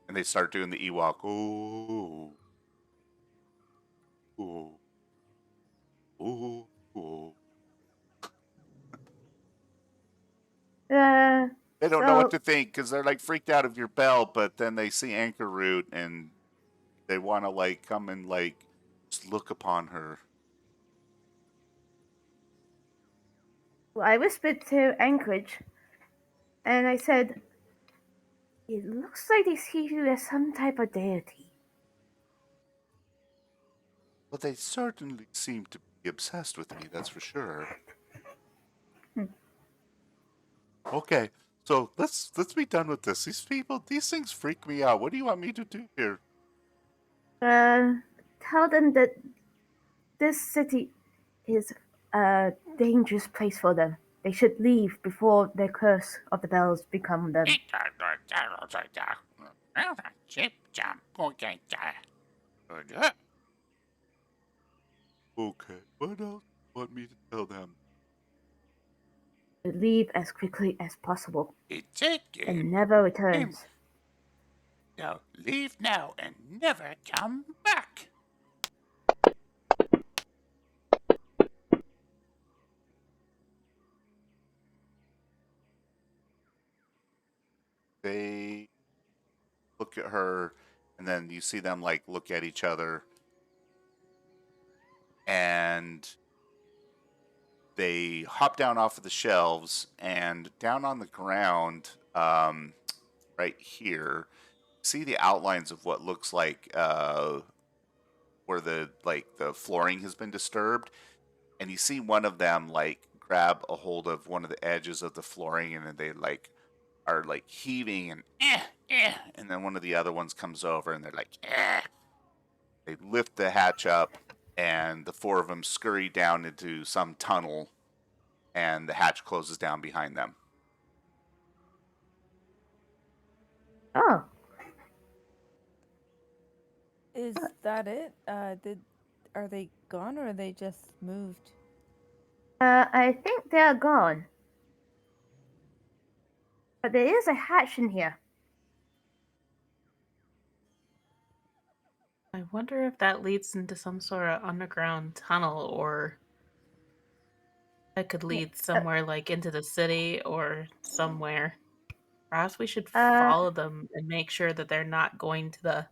and they start doing the Ewok. Oh, oh, oh, oh. They don't know what to think because they're like freaked out of your bell, but then they see Anchor Root and they want to like come and like just look upon her. I whispered to Anchorage, and I said, "It looks like they see you as some type of deity." Well, they certainly seem to be obsessed with me, that's for sure. Okay, so let's be done with this. These things freak me out. What do you want me to do here? Tell them that this city is a dangerous place for them. They should leave before the curse of the bells become them. Okay, what else do you want me to tell them? Leave as quickly as possible It's a and game. never returns. Now leave now and never come back. They look at her, and then you see them like look at each other, and they hop down off of the shelves, and down on the ground, right here, see the outlines of what looks like where the flooring has been disturbed, and you see one of them like grab a hold of one of the edges of the flooring, and then they like are like heaving and and then one of the other ones comes over and they're like They lift the hatch up, and the four of them scurry down into some tunnel, and the hatch closes down behind them. Oh, Is that it? Are they gone or are they just moved? I think they're gone. But there is a hatch in here. I wonder if that leads into some sort of underground tunnel, or that could lead somewhere like into the city or somewhere. Perhaps we should follow them and make sure that they're not going to the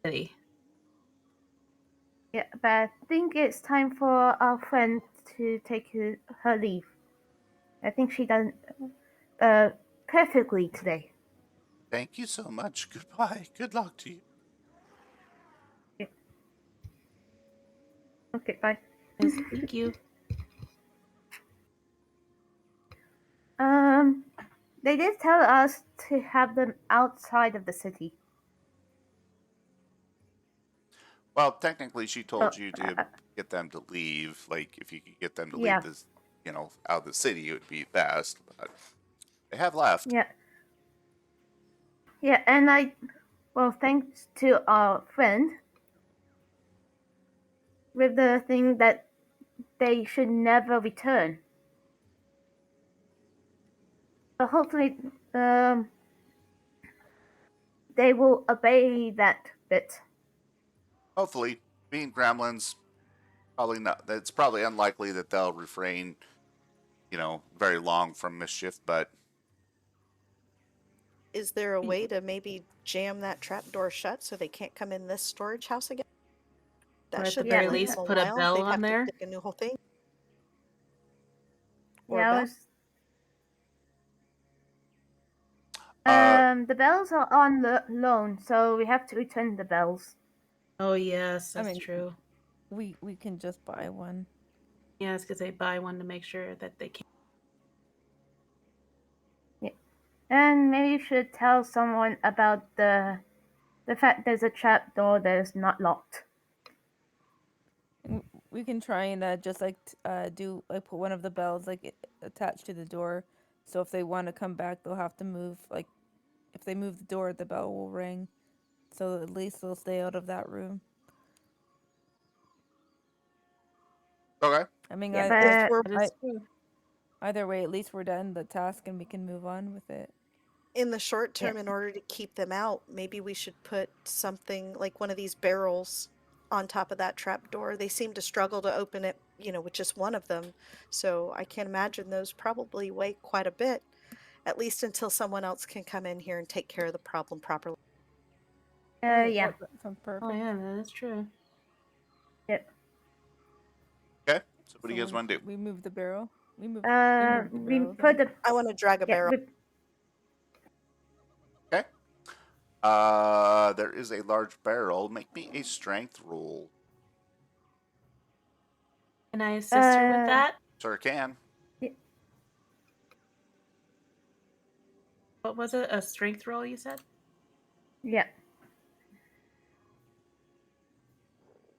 city. Yeah, but I think it's time for our friend to take her leave. I think she done perfectly today. Thank you so much. Goodbye. Good luck to you. Yeah. Okay, bye. Yes, thank you. They did tell us to have them outside of the city. Well, technically, she told So, you to get them to leave. Like, if you could get them to yeah. leave this, out of the city, it would be best. But they have left. Yeah. Yeah, and thanks to our friend, with the thing that they should never return. So hopefully, they will obey that bit. Hopefully, being gremlins, probably not. It's probably unlikely that they'll refrain, very long from mischief. But Is there a way to maybe jam that trap door shut so they can't come in this storage house again? Or That at the should very take least, them a put a while. bell They'd on have to there. pick a new whole thing. Or Yeah, a I bell. was, uh, the bells are on loan, so we have to return the bells. Oh yes, I that's mean, true. we can just buy one. Yeah, it's because they buy one to make sure that they can. Yeah. And maybe you should tell someone about the fact there's a trap door that is not locked. And we can try and just like do like put one of the bells like attached to the door, so if they want to come back, they'll have to move. Like if they move the door, the bell will ring, so at least they'll stay out of that room. okay. I mean, Yeah, Well, if but we're That is true. either way, at least we're done the task and we can move on with it. in the short Yeah. term, in order to keep them out, maybe we should put something like one of these barrels on top of that trap door. They seem to struggle to open it, with just one of them. So I can imagine those probably weigh quite a bit, at least until someone else can come in here and take care of the problem properly. yeah. That sounds Oh perfect. yeah, that is true. Yep. Okay. So what do So you guys want to do? we move the barrel. We move the We barrel. put Then. the I want to drag a yeah, barrel. Okay. There is a large barrel. Make me a strength roll. Can I assist her with Uh, that? Sure can. What was it? A strength roll, you said? yeah.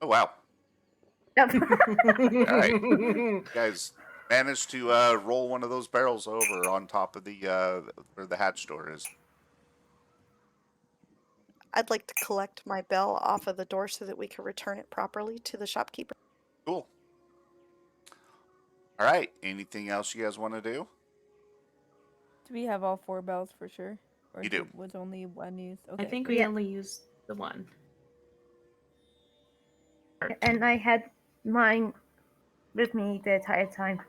Oh wow. Yep. All right. You guys managed to roll one of those barrels over on top of the where the hatch door is. I'd like to collect my bell off of the door so that we can return it properly to the shopkeeper. Cool. All right. Anything else you guys want to do? Do we have all 4 bells for sure? Or You do. Was only one used? I Okay. think we Yeah. only used the one. And I had mine with me the entire time.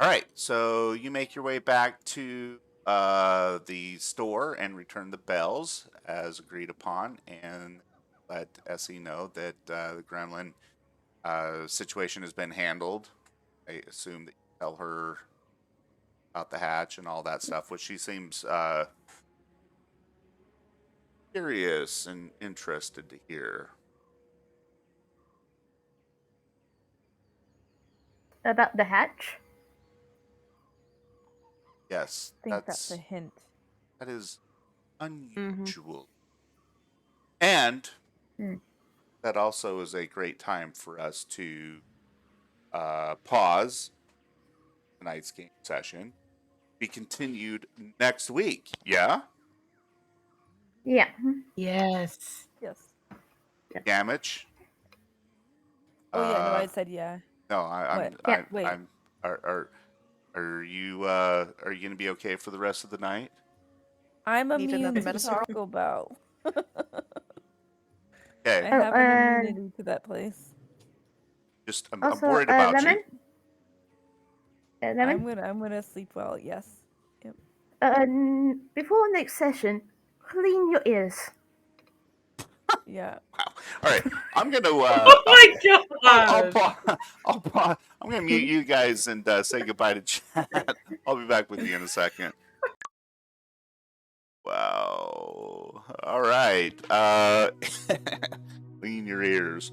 All right. So you make your way back to the store and return the bells as agreed upon, and let Essie know that the gremlin situation has been handled. I assume that you tell her about the hatch and all that stuff, which she seems curious and interested to hear. About the hatch? Yes, I think that's a hint. that is unusual. And that also is a great time for us to pause tonight's game session. Be continued next week. Yeah? Yeah. Yes. Yes. Damage? Oh yeah, no, I said yeah. No, I'm What? Yeah. Wait. are you gonna be okay for the rest of the night? I'm Need immune another to medicine? Taco Bell. I Okay. Oh, have an immunity to that place. Just I'm Also, worried about Lemon? you. Lemon? I'm gonna sleep well. Yes. Yep. Before next session, clean your ears. Yeah. Wow. All right. I'm gonna Oh my god! I'm gonna mute you guys and say goodbye to chat. I'll be back with you in a second. Wow. All right. Clean your ears.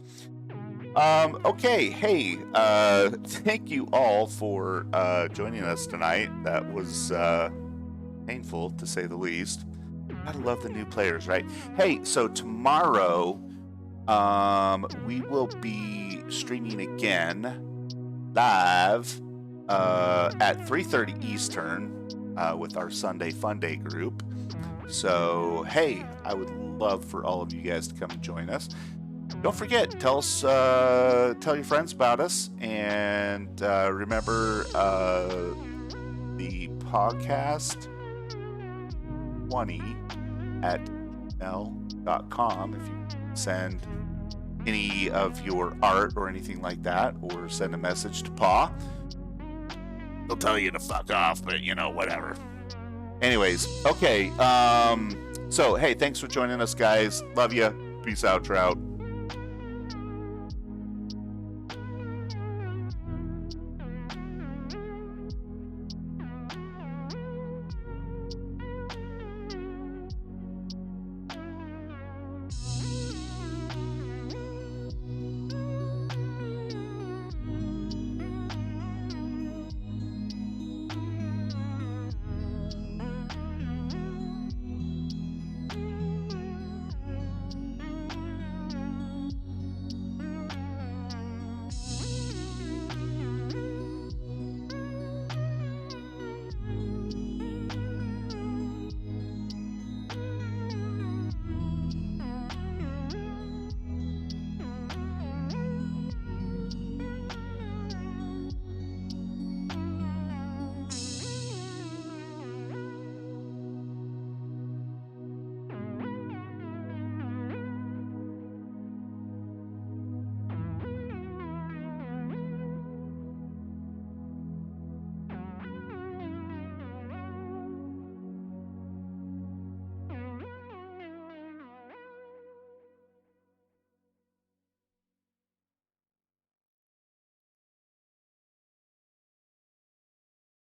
Okay. Hey. Thank you all for joining us tonight. That was painful to say the least. Gotta love the new players, right? Hey. So tomorrow, we will be streaming again live at 3:30 Eastern with our Sunday Fun Day group. So, hey, I would love for all of you guys to come and join us. Don't forget, tell your friends about us, and remember the podcast trout20@gmail.com if you send any of your art or anything like that, or send a message to Pa. He'll tell you to fuck off, but whatever. Anyways, okay. So hey, thanks for joining us, guys. Love you. Peace out, Trout.